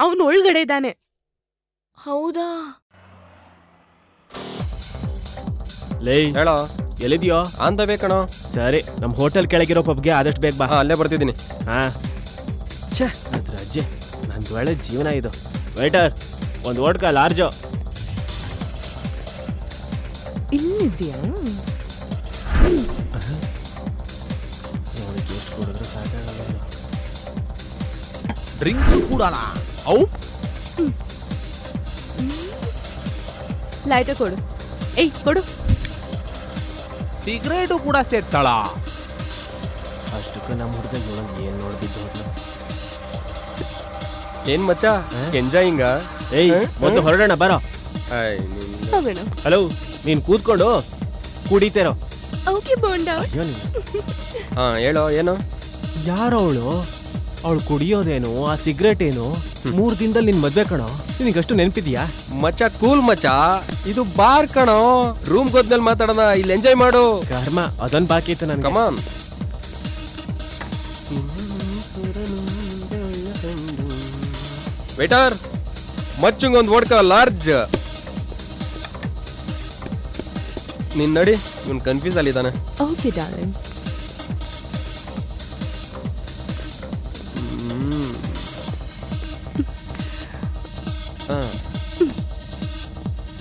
S3: ಅವನು ಒಳಗಡೆ ಇದ್ದಾನೆ.
S8: ಹೌದಾ?
S9: ಲೇ
S10: ಹೇಳೋ,
S9: ಎಲ್ಲಿದ್ಯೋ?
S10: ಅಂತ ಬೇಕಣೋ.
S9: ಸರಿ, ನಮ್ಮ ಹೋಟೆಲ್ ಕೆಳಗಿರೋ ಪಬ್ಗೆ ಆದಷ್ಟು ಬೇಗ ಬಾ.
S10: ಅಲ್ಲೇ ಬರ್ತಿದ್ದೀನಿ.
S9: ಛೇ, ಅದ್ರ ಅಜ್ಜೆ, ನಂದು ಒಳ್ಳೆ ಜೀವನ ಇದು. ವೇಟರ್, ಒಂದು ಓಡ್ಕ ಲಾರ್ಜು.
S3: ಇಲ್ಲಿದ್ಯಾ?
S9: ನೋಡಕ್ಕೆ ಎಷ್ಟು ಕೊಡಿದ್ರು ಸಾಕಾಗಲ್ಲ.
S2: ಡ್ರಿಂಕ್ಸ್ ಕೂಡಲ್ಲ ಅವು.
S3: ಲೈಟರ್ ಕೊಡು. ಏಯ್ ಕೊಡು.
S2: ಸಿಗರೇಟು ಕೂಡ ಸೇರ್ತಾಳ.
S9: ಅಷ್ಟಕ್ಕೆ ನಮ್ಮ ಹುಡುಗ ಏನು ನೋಡ್ಬಿದ್ದು ಹೋದ್ಲು.
S10: ಏನ್ ಮಚ್ಚ, ಎಂಜಾಯಿಂಗ?
S9: ಏಯ್, ಮೊದಲು ಹೊರಡೋಣ ಬರೋ.
S3: ಹೋಗೋಣ.
S9: ಹಲೋ, ನೀನು ಕೂತ್ಕೊಂಡು ಕುಡಿತೇರೋ.
S3: ಓಕೆ ಬೋಂಡಾ.
S9: ಅಯ್ಯೋ ನೀನು.
S10: ಹಾ ಹೇಳೋ, ಏನು?
S9: ಯಾರೋ ಅವಳು ಕುಡಿಯೋದೇನು, ಆ ಸಿಗರೇಟ್ ಏನು, 3 ದಿನದಲ್ಲಿ ನಿನ್ ಮದ್ವೆ ಕಣೋ. ನಿನಗಷ್ಟು ನೆನಪಿದ್ಯಾ?
S10: ಮಚ್ಚ ಕೂಲ್ ಮಚ್ಚ, ಇದು ಬಾರ್ ಕಣೋ. ರೂಮ್ ಹೋದ್ಮೇಲೆ ಮಾತಾಡೋಣ, ಇಲ್ಲಿ ಎಂಜಾಯ್ ಮಾಡು.
S9: ಕರ್ಮ, ಅದೊಂದು ಬಾಕಿ ಇತ್ತು ನನಗೆ.
S10: ಕಮಾನ್. ವೇಟರ್, ಮಚ್ಚಂಗೊಂದು ವೋಡ್ಕಾ ಲಾರ್ಜ್. ನೀನ್ ನಡಿ, ಇವ್ನು ಕನ್ಫ್ಯೂಸ್ ಅಲ್ಲಿದ್ದಾನೆ.
S3: Okay darling.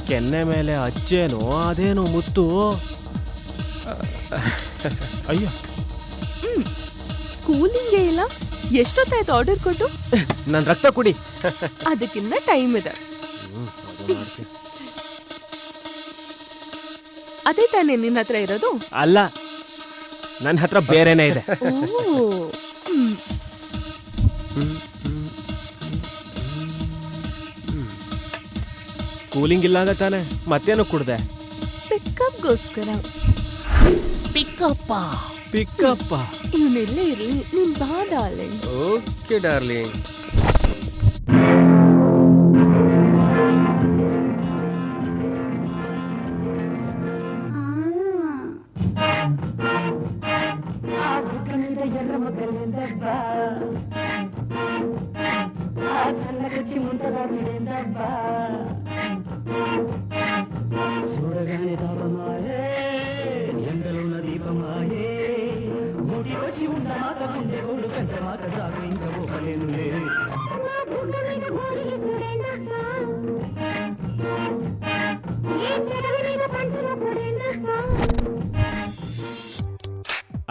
S9: ಕೆನ್ನೆ ಮೇಲೆ ಅಜ್ಜೇನು ಅದೇನು ಮುತ್ತು. ಅಯ್ಯೋ,
S3: ಕೂಲಿಂಗೇ ಇಲ್ಲ. ಎಷ್ಟೊತ್ತಾಯ್ತು ಆರ್ಡರ್ ಕೊಟ್ಟು?
S9: ನನ್ನ ರಕ್ತ ಕುಡಿ.
S3: ಅದಕ್ಕಿನ್ನ ಟೈಮ್ ಇದೆ. ಅದೇ ತಾನೇ ನಿನ್ನ ಹತ್ರ ಇರೋದು?
S9: ಅಲ್ಲ, ನನ್ನ ಹತ್ರ ಬೇರೆನೇ ಇದೆ. ಕೂಲಿಂಗ್ ಇಲ್ಲ ಅಂದ್ರೆ ತಾನೆ ಮತ್ತೇನು ಕುಡ್ದೆ?
S3: ಪಿಕಪ್ಗೋಸ್ಕರ.
S9: ಪಿಕ್ಕಪ್ಪ
S3: ಇವನೆಲ್ಲೇ ಇರ್ಲಿ, ನೀನ್ ಬಾ ಡಾರ್ಲಿಂಗ್.
S10: Okay darling.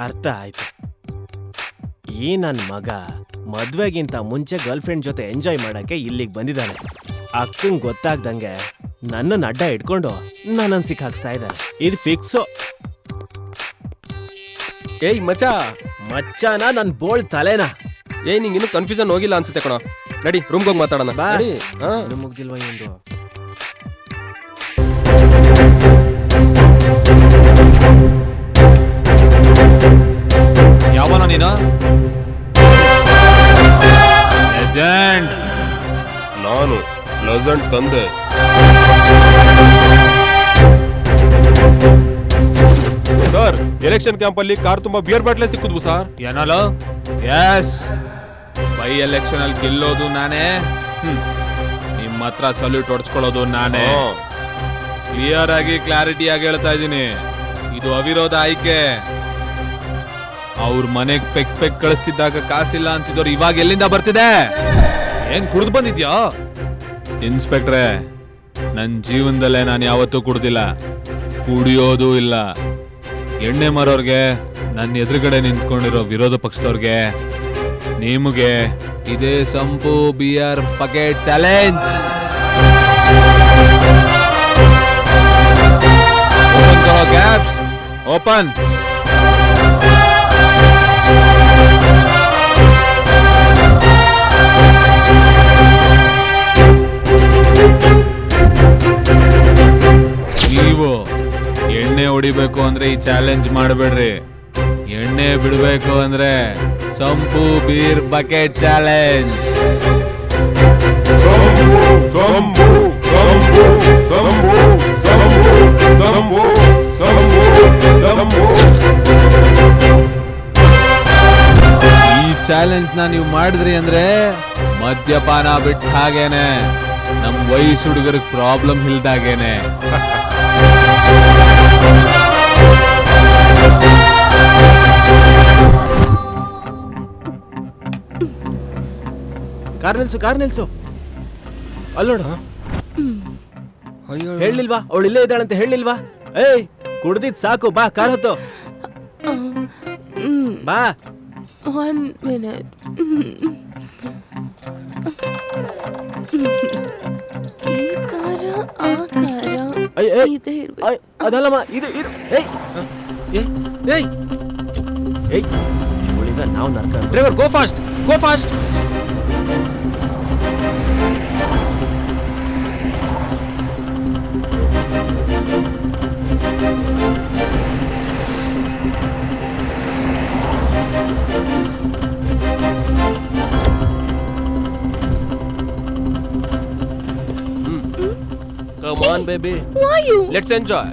S9: ಅರ್ಥ ಆಯ್ತು. ಈ ನನ್ನ ಮಗ ಮದ್ವೆಗಿಂತ ಮುಂಚೆ ಗರ್ಲ್ ಫ್ರೆಂಡ್ ಜೊತೆ ಎಂಜಾಯ್ ಮಾಡಕ್ಕೆ ಇಲ್ಲಿಗೆ ಬಂದಿದ್ದಾನೆ. ಅಕ್ಕಂಗೆ ಗೊತ್ತಾಗ್ದಂಗೆ ನನ್ನನ್ನು ಅಡ್ಡ ಇಟ್ಕೊಂಡು ನನ್ನನ್ನು ಸಿಕ್ಕಾಕ್ಸ್ತಾ ಇದ್ದಾನೆ. ಇದು ಫಿಕ್ಸು.
S10: ಏಯ್ ಮಚಾ,
S9: ಮಚ್ಚಾನ ನನ್ನ ಬೋಳ್ ತಲೆನಾ.
S10: ಏಯ್ ನಿಂಗೆ ಇನ್ನೂ ಕನ್ಫ್ಯೂಷನ್ ಹೋಗಿಲ್ಲ ಅನ್ಸುತ್ತೆ ಕಣೋ. ನಡಿ ರೂಮ್ಗೆ ಹೋಗಿ ಮಾತಾಡೋಣ.
S9: ಬಾ.
S10: ನಡಿ. ಹಾ,
S9: ಮುಗ್ದಿಲ್ವಾ ಎಂದು.
S4: ಯಾವನ ನೀನು? ಲೆಜೆಂಡ್.
S1: ನಾನು ಲೆಜೆಂಡ್ ತಂದೆ. ಸರ್, ಎಲೆಕ್ಷನ್ ಕ್ಯಾಂಪ್ ಅಲ್ಲಿ ಕಾರ್ ತುಂಬಾ ಬಿಯರ್ ಬಾಟ್ಲೆ ಸಿಕ್ಕಿದ್ವು ಸರ್.
S4: ಏನಲ್ಲ? ಎಸ್, ಬೈ ಎಲೆಕ್ಷನ್ ಅಲ್ಲಿ ಗೆಲ್ಲೋದು ನಾನೇ. ನಿಮ್ಮ ಹತ್ರ ಸಲ್ಯೂಟ್ ಹೊಡ್ಸ್ಕೊಳ್ಳೋದು ನಾನೇ. ಕ್ಲಿಯರ್ ಆಗಿ ಕ್ಲಾರಿಟಿ ಆಗಿ ಹೇಳ್ತಾ ಇದ್ದೀನಿ, ಇದು ಅವಿರೋಧ ಆಯ್ಕೆ. ಅವ್ರ ಮನೆಗ್ ಪೆಕ್ ಕಳಿಸ್ತಿದ್ದಾಗ ಕಾಸಿಲ್ಲ ಅಂತಿದ್ದವ್ರು ಇವಾಗ ಎಲ್ಲಿಂದ ಬರ್ತಿದೆ? ಏನ್ ಕುಡ್ದು ಬಂದಿದ್ಯಾ? ಇನ್ಸ್ಪೆಕ್ಟ್ರೆ, ನನ್ನ ಜೀವನದಲ್ಲೇ ನಾನು ಯಾವತ್ತೂ ಕುಡ್ದಿಲ್ಲ, ಕುಡಿಯೋದು ಇಲ್ಲ. ಎಣ್ಣೆ ಮಾರೋರ್ಗೆ, ನನ್ನ ಎದುರುಗಡೆ ನಿಂತ್ಕೊಂಡಿರೋ ವಿರೋಧ ಪಕ್ಷದವ್ರಿಗೆ, ನಿಮಗೆ ಇದೇ ಸಂಪು beer bucket challenge. Gaps open. ನೀವು ಎಣ್ಣೆ ಹೊಡಿಬೇಕು ಅಂದ್ರೆ ಈ ಚಾಲೆಂಜ್ ಮಾಡಬೇಡ್ರಿ. ಎಣ್ಣೆ ಬಿಡಬೇಕು ಅಂದ್ರೆ ಸಂಪು ಬೀರ್ ಬಕೆಟ್ ಚಾಲೆಂಜ್. ಈ ಚಾಲೆಂಜ್ ನ ನೀವು ಮಾಡಿದ್ರಿ ಅಂದ್ರೆ ಮದ್ಯಪಾನ ಬಿಟ್ಟ ಹಾಗೇನೆ, ನಮ್ ವಯಸ್ಸು ಹುಡುಗರಿಗೆ ಪ್ರಾಬ್ಲಮ್ ಇಲ್ದಾಗೇನೆ.
S9: ಕಾರ್ ನಿಲ್ಸು. ಅಲ್ಲೋಡ. ಹೇಳಿಲ್ವಾ ಅವಳು ಇಲ್ಲೇ ಇದ್ದಾಳಂತ? ಹೇಳಿಲ್ವಾ? ಏಯ್, ಕುಡ್ದಿದ್ ಸಾಕು, ಬಾ ಕಾರ್ ಹತ್ತು. ಬಾ.
S3: 1 minute. ಈ ಕಾರ ಆ ಕಾರ ಇದೆ ಇರ್ಬೇಕು.
S9: ಅದಲ್ಲಮ್ಮ, ಇದು. ಏಯ್ ಉಳಿದ ನಾವು ನರ್ಕ. Driver, go fast.
S10: Come on, baby.
S3: Why you?
S10: Let's enjoy.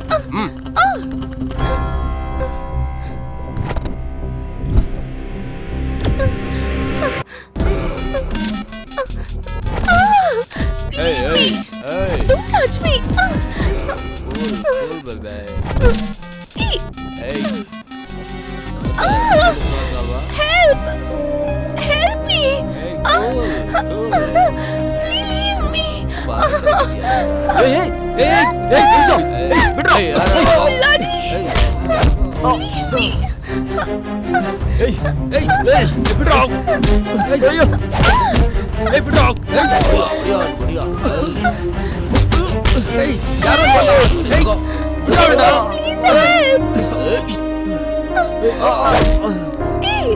S3: Hey, don't touch me.
S10: Cool, baby.
S8: Help! Help me! Please leave me! Bloody! Leave me! Please help! Hey!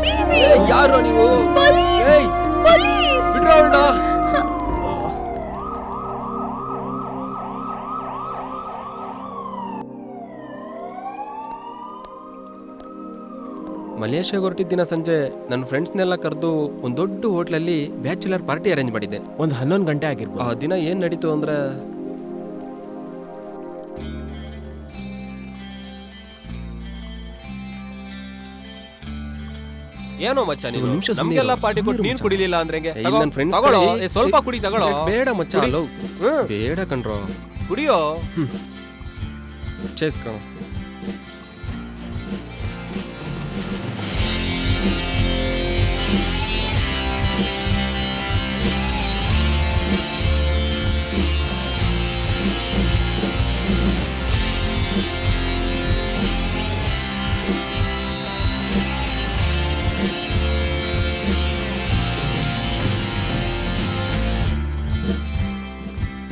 S8: Baby!
S10: ಯಾರು ನೀವು?
S8: Police! Police!
S10: ಮಲೇಷ್ಯಾಗ ಹೊರಟಿದ್ದ ದಿನ ಸಂಜೆ ನನ್ನ ಫ್ರೆಂಡ್ಸ್ನೆಲ್ಲ ಕರೆದು ಒಂದು ದೊಡ್ಡ ಹೋಟ್ಲಲ್ಲಿ ಬ್ಯಾಚುಲರ್ ಪಾರ್ಟಿ ಅರೇಂಜ್ ಮಾಡಿದ್ದೆ.
S9: ಒಂದು 11 ಗಂಟೆ ಆಗಿರ್ಬೋದು.
S10: ಆ ದಿನ ಏನ್ ನಡೀತು ಅಂದ್ರೆ ಏನೋ ಮಚ್ಚ ನೀನು
S9: ಒಂದ್ ನಿಮಿಷ ಸುಮ್ನಿರು.
S10: ನಮ್ಗೆಲ್ಲ ಪಾರ್ಟಿ ಕೊಟ್ಟು ನೀನ್ ಕುಡಿಲಿಲ್ಲ ಅಂದ್ರೆ ಹೆಂಗೆ? ನನ್ ಫ್ರೆಂಡ್ಸ್ ತಗೊಳ್ಳೋ, ಸ್ವಲ್ಪ ಕುಡಿ ತಗೊಳ್ಳೋ. ಬೇಡ ಮಚ್ಚ, ಹಲೋ ಬೇಡ ಕಣ್ರೋ, ಕುಡಿಯೋ. ಚೇಸ್ ಕಣೋ.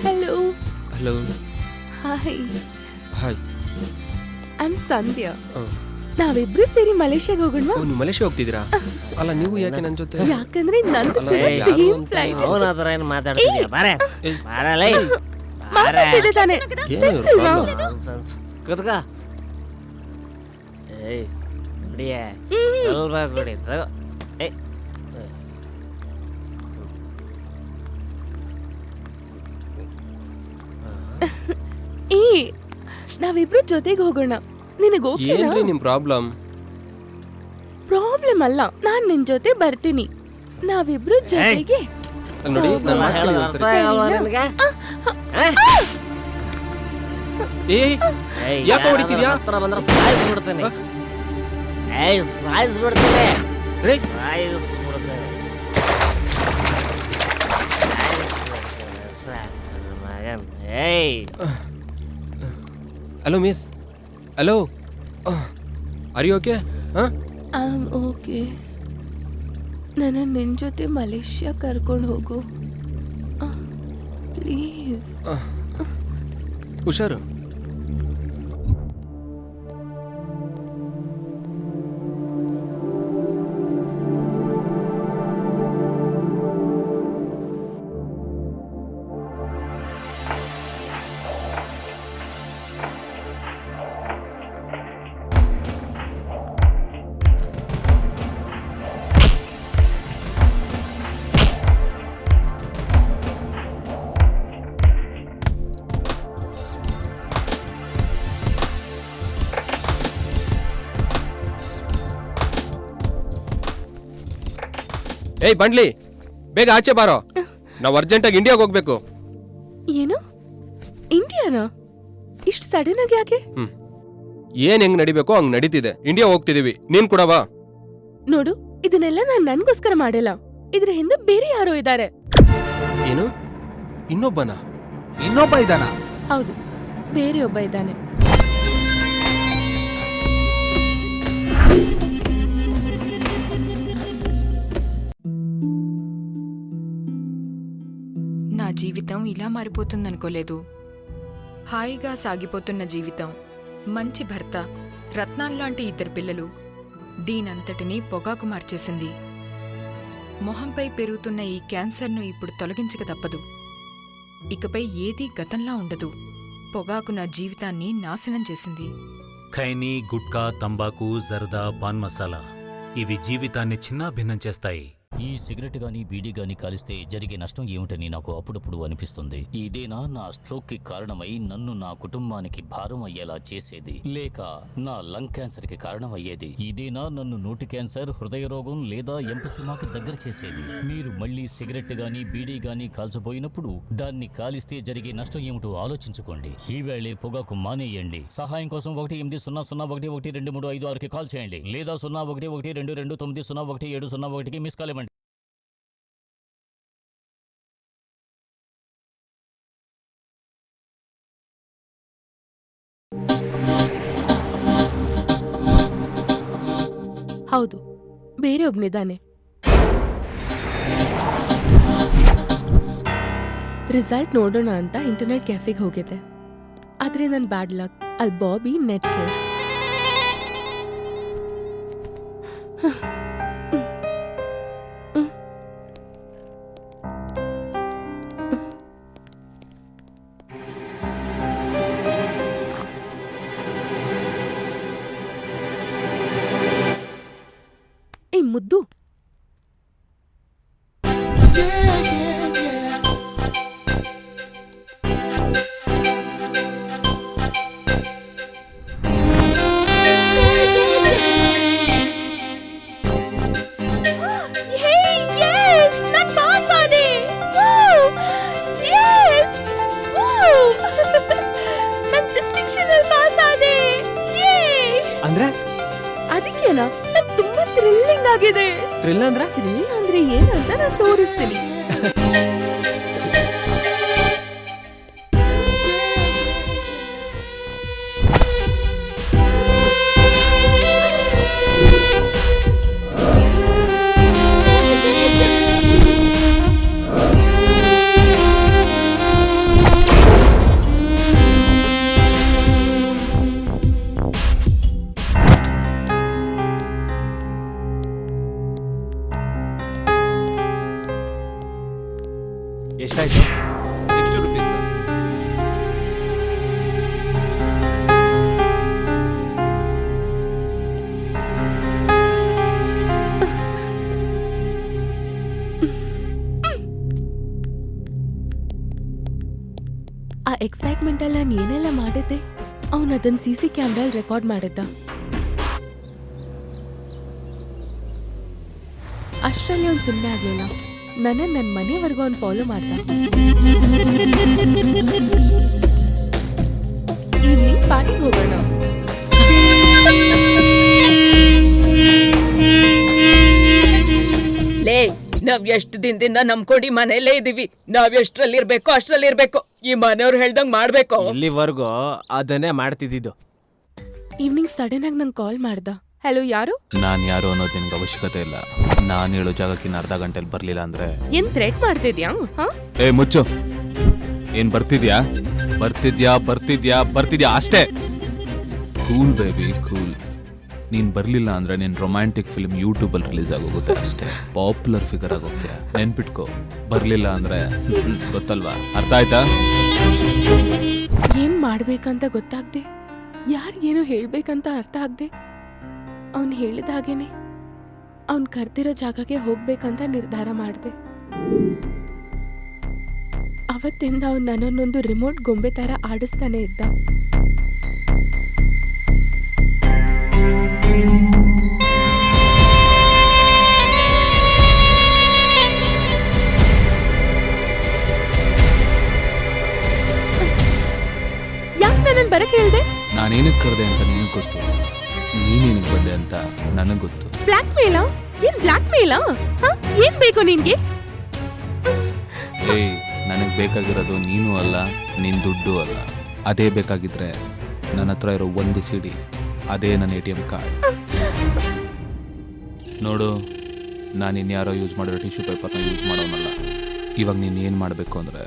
S3: Hello.
S10: Hello,
S3: Hi.
S10: Hi.
S3: I'm Sandhya. ನಾವಿಬ್ರು ಸೇರಿ ಮಲೇಷ್ಯಾಗ ಹೋಗೋಣ.
S10: ನೀವು ಮಲೇಷ್ಯಾ ಹೋಗ್ತಿದ್ದೀರಾ? ಅಲ್ಲ ನೀವು ಯಾಕೆ ನನ್ನ ಜೊತೆ?
S3: ಯಾಕಂದ್ರೆ ನಂದು
S10: ಅಲ್ಲ,
S3: ಕೂಡ
S10: ಯಾರು
S3: ಸೇಮ್
S10: ಅಂತ
S3: ಫ್ಲೈಟ್.
S9: ಅವನ ಹತ್ರ ಏನು ಮಾತಾಡ್ತಿದ್ಯಾ? ಬಾರೆ ಬಾರಲೇ.
S3: ಮಾತಾಡ್ತಿದ್ದೆ ತಾನೆ.
S10: ಏನು
S3: ಸೆನ್ಸ್ ಇಲ್ವಾ?
S9: ಕೂತ್ಕ. ಏಯ್ ಕುಡಿಯ, ಸ್ವಲ್ಪ ಕುಡಿ ತಗೋ. ಏಯ್
S3: ಏ ನಾವಿಬ್ರು ಜೊತೆಗೆ ಹೋಗೋಣ. ನಿನಗೆ ಓಕೆನಾ?
S10: ಏನ್ರಿ ನಿಮ್ ಪ್ರಾಬ್ಲಮ್?
S3: ಪ್ರಾಬ್ಲಮ್ ಅಲ್ಲ, ನಾನ್ ನಿನ್ ಜೊತೆ ಬರ್ತೀನಿ. ನಾವಿಬ್ರು ಜೊತೆಗೆ
S10: ನೋಡಿ ನನ್ನ
S9: ನಾನು ಹೇಳೋದು ಅರ್ಥ ಆಗಲ್ವಾ ನಿನಗೆ?
S10: ಯಾಕೆ ಹೊಡಿತಿದ್ಯಾ?
S9: ಹತ್ರ ಬಂದ್ರೆ ಸಾಯಿಸ್ಬಿಡ್ತೇನೆ. ಏಯ್ ಸಾಯಿಸ್ಬಿಡ್ತೇನೆ,
S10: ರೇ
S9: ಸಾಯಿಸ್ಬಿಡ್ತೇನೆ. ಏಯ್
S10: hello miss, hello, are you okay?
S3: Okay. ನನ್ನ ನಿನ್ ಜೊತೆ ಮಲೇಷ್ಯಾ ಕರ್ಕೊಂಡು ಹೋಗು ಪ್ಲೀಸ್.
S10: ಹುಷಾರು. ಏಯ್ ಬಂಡ್ಲಿ, ಬೇಗ ಆಚೆ ಬಾರೋ, ನಾವು ಅರ್ಜೆಂಟಾಗಿ ಇಂಡಿಯಾಗೆ ಹೋಗ್ಬೇಕು.
S3: ಏನು ಇಂಡಿಯಾನಾ? ಇಷ್ಟು ಸಡನ್ ಆಗಿ ಯಾಕೆ?
S10: ಏನ್ ಹೆಂಗ್ ನಡಿಬೇಕೋ ಹಂಗ್ ನಡೀತಿದೆ. ಇಂಡಿಯಾ ಹೋಗ್ತಿದೀವಿ, ನೀನ್ ಕೂಡ ಬಾ.
S3: ನೋಡು, ಇದನ್ನೆಲ್ಲ ನಾನ್ ನನ್ಗೋಸ್ಕರ ಮಾಡಿಲ್ಲ. ಇದ್ರ ಹಿಂದೆ ಬೇರೆ ಯಾರೋ ಇದ್ದಾರೆ.
S10: ಏನು? ಇನ್ನೊಬ್ಬನ?
S4: ಇನ್ನೊಬ್ಬ ಇದ್ದಾನ?
S3: ಹೌದು, ಬೇರೆ ಒಬ್ಬ ಇದ್ದಾನೆ.
S13: నా జీవితం ఇలా మారిపోతుందనుకోలేదు. హాయిగా సాగిపోతున్న జీవితం, మంచి భర్త, రత్నాల్లాంటి ఇద్దరు పిల్లలు, దీనంతటినీ పొగాకు మార్చేసింది. మొహంపై పెరుగుతున్న ఈ క్యాన్సర్ను ఇప్పుడు తొలగించక తప్పదు. ఇకపై ఏదీ గతంలా ఉండదు. పొగాకు నా జీవితాన్ని నాశనం చేసింది.
S14: ఖైనీ, గుట్కా, తంబాకు, జర్దా, పాన్ మసాలా ఇవి జీవితాన్ని చిన్నాభిన్నం చేస్తాయి. ఈ సిగరెట్ గాని బీడీ గాని కాలిస్తే జరిగే నష్టం ఏమిటని నాకు అప్పుడప్పుడు అనిపిస్తుంది. ఇదేనా నా స్ట్రోక్ కి కారణమై నన్ను నా కుటుంబానికి భారం అయ్యేలా చేసేది, లేక నా లంగ్ క్యాన్సర్ కి కారణం అయ్యేది? ఇదేనా నన్ను నోటి క్యాన్సర్, హృదయ రోగం లేదా ఎంపసిమాకి దగ్గర చేసేది? మీరు మళ్ళీ సిగరెట్ గాని బీడీ గాని కాల్చబోయినప్పుడు దాన్ని కాలిస్తే జరిగే నష్టం ఏమిటో ఆలోచించుకోండి. ఈవేళే పొగాకు మానేయండి. సహాయం కోసం 18001112356కి కాల్ చేయండి లేదా 011222901701కి మిస్ కాల్ ఇవ్వండి.
S3: ಹೌದು, ಬೇರೆ ಒಬ್ನಿದ್ದಾನೆ. ರಿಸಲ್ಟ್ ನೋಡೋಣ ಅಂತ ಇಂಟರ್ನೆಟ್ ಕೆಫೆಗೆ ಹೋಗಿದ್ದೆ. ಆದ್ರೆ ನನ್ನ ಬ್ಯಾಡ್ ಲಕ್, ಅಲ್ಲಿ ಬಾಬಿ ನೆಟ್ ಕೇರ್. ಏ ಮುದ್ದು,
S9: ಅಂದ್ರೆ
S3: ಅದಕ್ಕೇನಾ ನಂಗೆ ತುಂಬಾ ಥ್ರಿಲ್ಲಿಂಗ್ ಆಗಿದೆ.
S9: ಥ್ರಿಲ್ ಅಂದ್ರೆ
S3: ಥ್ರಿಲ್ ಅಂದ್ರೆ ಏನಂತ ನಾನು ತೋರಿಸ್ತೀನಿ.
S9: ಎಷ್ಟಾಯ್ತು?
S10: 60 rupees ಸರ್.
S3: ಆ ಎಕ್ಸೈಟ್ಮೆಂಟ್ ಅಲ್ಲಿ ನಾನು ಏನೆಲ್ಲ ಮಾಡಿದ್ದೆ ಅವನು ಅದನ್ನ CC ಕ್ಯಾಮ್ರಲ್ಲಿ ರೆಕಾರ್ಡ್ ಮಾಡಿದ್ದ. ಅಷ್ಟರಲ್ಲಿ ಅವ್ನು ಸುಮ್ಮನೆ ಆಗ್ಲಿಲ್ಲ. ನನ್ನ ಮನೆವರೆಗೂ ಅವ್ನು ಫಾಲೋ ಮಾಡ್ದ. ಈವ್ನಿಂಗ್ ಪಾರ್ಟಿಗೆ ಹೋಗೋಣ.
S13: ಲೇ, ನಾವ್ ಎಷ್ಟು ದಿನದಿಂದ ನಂಬ್ಕೊಂಡು ಈ ಮನೆಯಲ್ಲೇ ಇದೀವಿ. ನಾವ್ ಎಷ್ಟ್ರಲ್ಲಿ ಇರ್ಬೇಕು ಅಷ್ಟ್ರಲ್ಲಿ ಇರ್ಬೇಕು. ಈ ಮನೆಯವ್ರು ಹೇಳ್ದಂಗ್ ಮಾಡ್ಬೇಕು.
S9: ಇಲ್ಲಿವರೆಗೂ ಅದನ್ನೇ ಮಾಡ್ತಿದ್ದಿದ್ದು.
S3: ಈವ್ನಿಂಗ್ ಸಡನ್ ಆಗಿ ನಂಗೆ ಕಾಲ್ ಮಾಡ್ದ. ಹಲೋ, ಯಾರು?
S4: ನಾನು ಯಾರು ಅನ್ನೋದು ನಿನ್ಗೆ ಅವಶ್ಯಕತೆ ಇಲ್ಲ. ನಾನು ಹೇಳೋ ಜಾಗಕ್ಕೆ ಇನ್ನು ಅರ್ಧ ಗಂಟೆಲಿ ಬರಲಿಲ್ಲ ಅಂದ್ರೆ
S3: ಏನ್ ಥ್ರೆಟ್ ಮಾಡ್ತಿದ್ಯಾ?
S4: ಏ ಮುಚ್ಚು. ಏನ್ ಬರ್ತಿದ್ಯಾ ಅಷ್ಟೇ. Cool baby cool. ನೀನ್ ಬರ್ಲಿಲ್ಲ ಅಂದ್ರೆ ನಿನ್ ರೊಮ್ಯಾಂಟಿಕ್ ಫಿಲ್ಮ್ ಯೂಟ್ಯೂಬಲ್ಲಿ ರಿಲೀಸ್ ಆಗೋಗುತ್ತೆ ಅಷ್ಟೇ. Popular figure ಆಗೋಗ್ತೀಯ. ನೆನ್ಪಿಟ್ಕೋ, ಬರ್ಲಿಲ್ಲ ಅಂದ್ರೆ ಗೊತ್ತಲ್ವಾ? ಅರ್ಥ ಆಯ್ತಾ?
S3: ಏನ್ ಮಾಡ್ಬೇಕಂತ ಗೊತ್ತಾಗ್ದೆ, ಯಾರಿಗೇನೋ ಹೇಳ್ಬೇಕಂತ ಅರ್ಥ ಆಗ್ದೆ, ಅವ್ನು ಹೇಳಿದ ಹಾಗೇನೆ ಅವ್ನು ಕರ್ತಿರೋ ಜಾಗಕ್ಕೆ ಹೋಗ್ಬೇಕಂತ ನಿರ್ಧಾರ ಮಾಡಿದೆ. ಅವತ್ತಿಂದ ಅವ್ನು ನನ್ನನ್ನೊಂದು ರಿಮೋಟ್ ಗೊಂಬೆ ಥರ ಆಡಿಸ್ತಾನೆ ಇದ್ದ. ಯಾಕೆ ನನ್ನನ್ನು ಬರಕ್ಕೆ ಹೇಳ್ದೆ?
S4: ನಾನೇನಕ್ಕೆ ಕರೆದೆ ಅಂತ ನಿನಗೆ ಗೊತ್ತು, ನೀನೇನಕ್ಕೆ ಬಂದೆ ಅಂತ ನನಗೆ ಗೊತ್ತು.
S3: ಬ್ಲ್ಯಾಕ್ ಮೇಲಾ? ಏನ್ ಬ್ಲ್ಯಾಕ್ ಮೇಲಾ? ಏನ್ ಬೇಕು ನಿನ್ಗೆ?
S4: ಏಯ್, ನನಗೆ ಬೇಕಾಗಿರೋದು ನೀನು ಅಲ್ಲ, ನಿನ್ನ ದುಡ್ಡು ಅಲ್ಲ. ಅದೇ ಬೇಕಾಗಿದ್ರೆ ನನ್ನ ಹತ್ರ ಇರೋ ಒಂದು CD, ಅದೇ ನನ್ನ ATM ಕಾರ್ಡ್. ನೋಡು, ನಾನು ಇನ್ಯಾರೋ ಯೂಸ್ ಮಾಡಿರೋ ಟಿಶ್ಯೂ ಪೇಪರ್ನ ಯೂಸ್ ಮಾಡೋನಲ್ಲ. ಇವಾಗ ನೀನು ಏನು ಮಾಡಬೇಕು ಅಂದರೆ,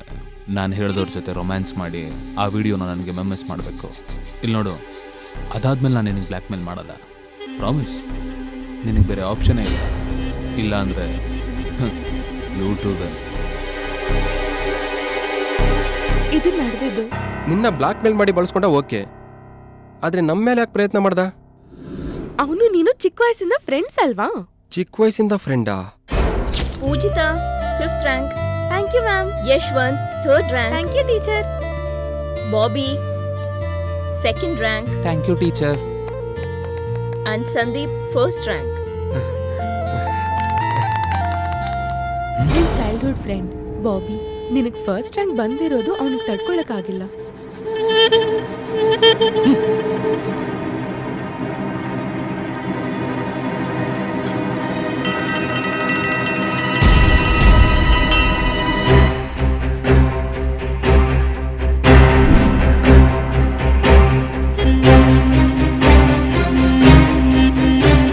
S4: ನಾನು ಹೇಳ್ದವ್ರ ಜೊತೆ ರೊಮ್ಯಾನ್ಸ್ ಮಾಡಿ ಆ ವಿಡಿಯೋನ ನನಗೆ ಮೆಮ್ಮೆಸ್ ಮಾಡಬೇಕು. ಇಲ್ಲಿ ನೋಡು, ಅದಾದ್ಮೇಲೆ ನಾನು ನಿನಗೆ ಬ್ಲ್ಯಾಕ್ ಮೇಲ್ ಮಾಡಲ್ಲ. ಪ್ರಾಮಿಸ್. ನಿನಗೆ ಬೇರೆ ಆಪ್ಷನೇ ಇಲ್ಲ. ಇಲ್ಲ ಅಂದರೆ ಯೂಟ್ಯೂಬರ್.
S3: ಇದು ನಡೆದಿದ್ದು.
S10: ನಿನ್ನ ಬ್ಲಾಕ್ ಮೇಲ್ ಮಾಡಿ ಬಳಸ್ಕೊಂಡ ಓಕೆ, ಆದ್ರೆ ನಮ್ಮ ಮೇಲೆ ಯಾಕೆ ಪ್ರಯತ್ನ ಮಾಡ್ದ?
S3: ಅವನು ನೀನು ಚಿಕ್ಕ ವಯಸ್ಸಿಂದ ಫ್ರೆಂಡ್ಸ್ ಅಲ್ವಾ?
S10: ಚಿಕ್ಕ ವಯಸ್ಸಿಂದ ಫ್ರೆಂಡಾ?
S8: Pujitha 5th rank.
S3: Thank you ma'am.
S8: Yashwanth 3rd rank.
S3: Thank you teacher.
S8: Bobby 2nd rank.
S10: Thank you teacher.
S8: And Sandeep 1st rank.
S3: ನಿನ್ ಚೈಲ್ಡ್ಹುಡ್ ಫ್ರೆಂಡ್ ಬಾಬಿ ನಿನಗ್ ಫಸ್ಟ್ ರ್ಯಾಂಕ್ ಬಂದಿರೋದು ಅವನಿಗೆ ತಡ್ಕೊಳಕ್ಕಾಗಿಲ್ಲ.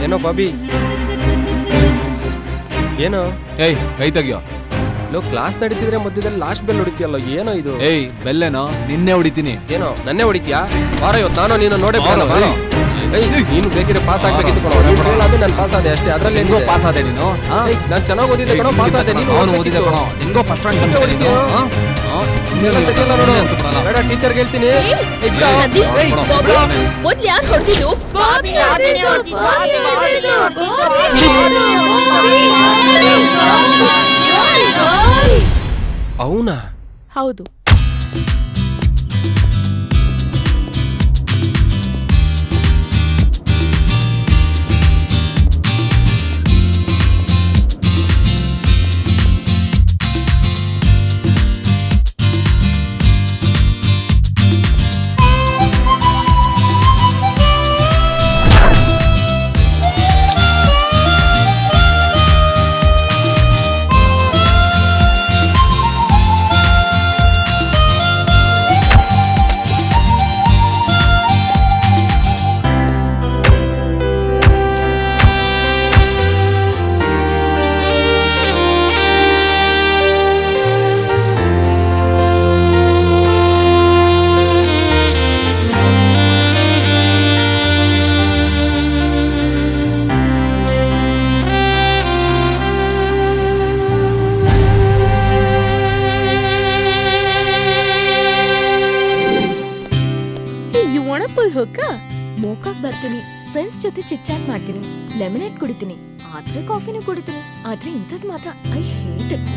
S10: ಏನೋ ಬಾಬಿ, ಏನೋ?
S4: ಏಯ್ ಕೈ ತೆಗಿಯೋ.
S10: ಲೋ, ಕ್ಲಾಸ್ ನಡೀತಿದ್ರೆ ಮಧ್ಯದಲ್ಲಿ ಲಾಸ್ಟ್ ಬೆಲ್ ಹೊಡಿತೀಯಲ್ಲ, ಏನೋ ಇದು?
S4: ಏಯ್ ಬೆಲ್ಲೇನೋ, ನಿನ್ನೆ ಹೊಡಿತೀನಿ.
S10: ಏನೋ ನನ್ನೇ ಹೊಡಿತೀಯಾ? ಬಾರೋ ಇವತ್ತು ನಾನು ನೀನು ನೋಡೇ
S4: ಬಾರೋ,
S10: ಬಾರೋ.
S4: ಏಯ್,
S10: ನೀನು ಬೇಕಿದ್ರೆ ಪಾಸ್ ಆಗ್ಬೇಕಿತ್ತು ಕಣೋ. ನಾನು ಪಾಸ್ ಆದೆ ಅಷ್ಟೇ, ಅದ್ರಲ್ಲಿ
S4: ಹೆಂಗೋ ಪಾಸ್ ಆದೆ ನೀನು?
S10: ನಾನು ಚೆನ್ನಾಗಿ ಓದಿದ್ದೆ ಕಣೋ, ಪಾಸ್ ಆದೆ. ನೀನು
S4: ಅವನು ಓದಿದೆ ಕಣೋ, ನಿಂಗೋ ಫಸ್ಟ್ ರ್ಯಾಂಕ್ ಬಂದಿದೆ ನೀನು.
S10: ಬೇಡ, ಟೀಚರ್ಗೆ ಹೇಳ್ತೀನಿ.
S8: ಮೊದ್ಲು ಯಾರು ಹೊಡ್ಸಿದ್ದು?
S10: ಅವನಾ?
S3: ಹೌದು.
S8: ಮೋಕಾಕ್ ಬರ್ತೀನಿ, ಫ್ರೆಂಡ್ಸ್ ಜೊತೆ ಚಿಟ್ಚಾಟ್ ಮಾಡ್ತೀನಿ, ಲೆಮನೇಡ್ ಕುಡಿತೀನಿ, ಆದ್ರೆ ಕಾಫಿನೂ ಕುಡಿತೀನಿ. ಆದ್ರೆ ಇಂಥದ್ ಮಾತ್ರ ಐ ಹೇಟ್ ಇಟ್.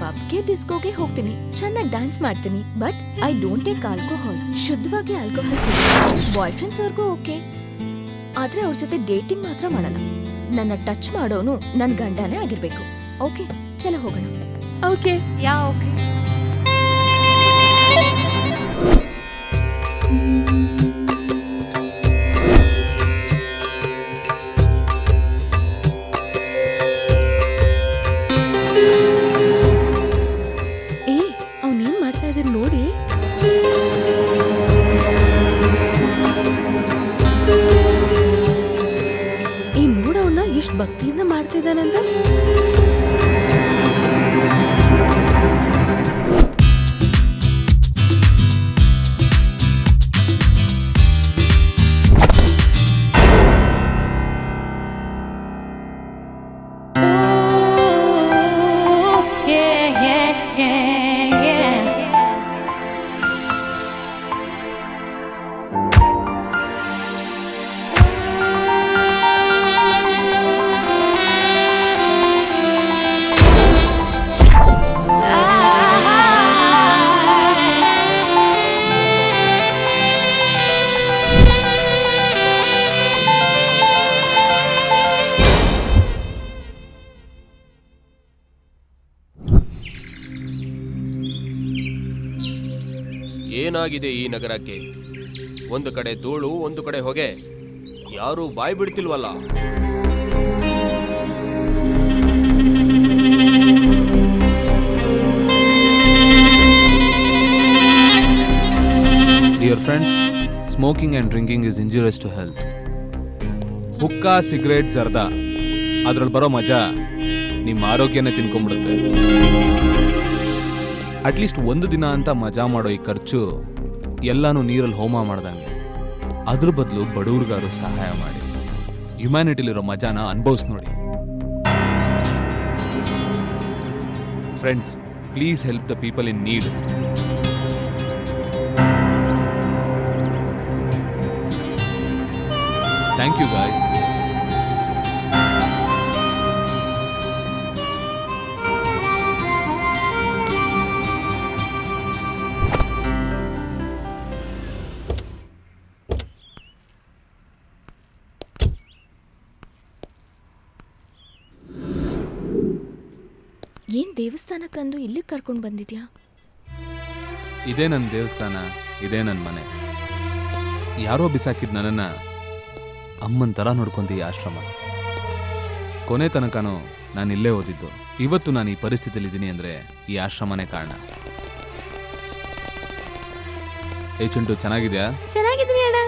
S8: ಪಬ್ಗೆ ಡಿಸ್ಕೋಗೆ ಹೋಗ್ತೀನಿ, ಚೆನ್ನಾಗಿ ಡ್ಯಾನ್ಸ್ ಮಾಡ್ತೀನಿ, but I don't take alcohol. ಶುದ್ಧವಾಗಿ ಆಲ್ಕೋಹಾಲ್ ಬಾಯ್ ಫ್ರೆಂಡ್ಸ್ ಅವ್ರಿಗೂ ಓಕೆ, ಆದ್ರೆ ಅವ್ರ ಜೊತೆ ಡೇಟಿಂಗ್ ಮಾತ್ರ ಮಾಡಲ್ಲ. ನನ್ನ ಟಚ್ ಮಾಡೋನು ನನ್ ಗಂಡನೇ ಆಗಿರ್ಬೇಕು. ಓಕೆ, ಚಲೋ ಹೋಗೋಣ.
S3: ಓಕೆ,
S11: ಯಾ ಓಕೆ.
S3: ಅವ್ನೇನ್ ಮಾಡ್ತಾ ಇದ್ದಾರೆ ನೋಡಿ. ಈ ನೋಡವನ್ನ ಎಷ್ಟು ಭಕ್ತಿಯಿಂದ ಮಾಡ್ತಿದ್ದಾನಂತ.
S10: ಏನಾಗಿದೆ ಈ ನಗರಕ್ಕೆ? ಒಂದು ಕಡೆ ಧೂಳು, ಒಂದು ಕಡೆ ಹೊಗೆ, ಯಾರೂ ಬಾಯಿ ಬಿಡ್ತಿಲ್ವಲ್ಲ.
S4: Dear friends, smoking and drinking is injurious to health. ಹುಕ್ಕಾ, ಸಿಗರೇಟ್, ಜರ್ದಾ ಅದ್ರಲ್ಲಿ ಬರೋ ಮಜಾ ನಿಮ್ಮ ಆರೋಗ್ಯನೇ ತಿನ್ಕೊಂಡ್ಬಿಡುತ್ತೆ. ಅಟ್ಲೀಸ್ಟ್ ಒಂದು ದಿನ ಅಂತ ಮಜಾ ಮಾಡೋ ಈ ಖರ್ಚು ಎಲ್ಲಾನು ನೀರಲ್ಲಿ ಹೋಮ ಮಾಡ್ದಂಗೆ. ಅದ್ರ ಬದಲು ಬಡವ್ರಿಗಾರು ಸಹಾಯ ಮಾಡಿ ಹ್ಯುಮ್ಯಾನಿಟಿಲಿರೋ ಮಜಾನ ಅನುಭವಿಸ್ ನೋಡಿ. Friends, please help the people in need. Thank you guys.
S8: ಏನ್ ದೇವಸ್ಥಾನಕ್ಕಂದು ಇಲ್ಲಿಗೆ ಕರ್ಕೊಂಡು ಬಂದಿದ್ಯಾ?
S4: ಇದೇ ನನ್ನ ದೇವಸ್ಥಾನ, ಇದೇ ನನ್ನ ಮನೆ. ಯಾರೋ ಬಿಸಾಕಿದ್ ನನ್ನನ್ನು ಅಮ್ಮನ ಥರ ನೋಡ್ಕೊಂತ ಈ ಆಶ್ರಮ. ಕೊನೆ ತನಕನೂ ನಾನು ಇಲ್ಲೇ ಓದಿದ್ದು. ಇವತ್ತು ನಾನು ಈ ಪರಿಸ್ಥಿತಿಯಲ್ಲಿದ್ದೀನಿ ಅಂದರೆ ಈ ಆಶ್ರಮನೇ ಕಾರಣ. ಏ ಚುಂಟು, ಚೆನ್ನಾಗಿದ್ಯಾ?
S3: ಚೆನ್ನಾಗಿದ್ದೀನಿ ಅಣ್ಣ.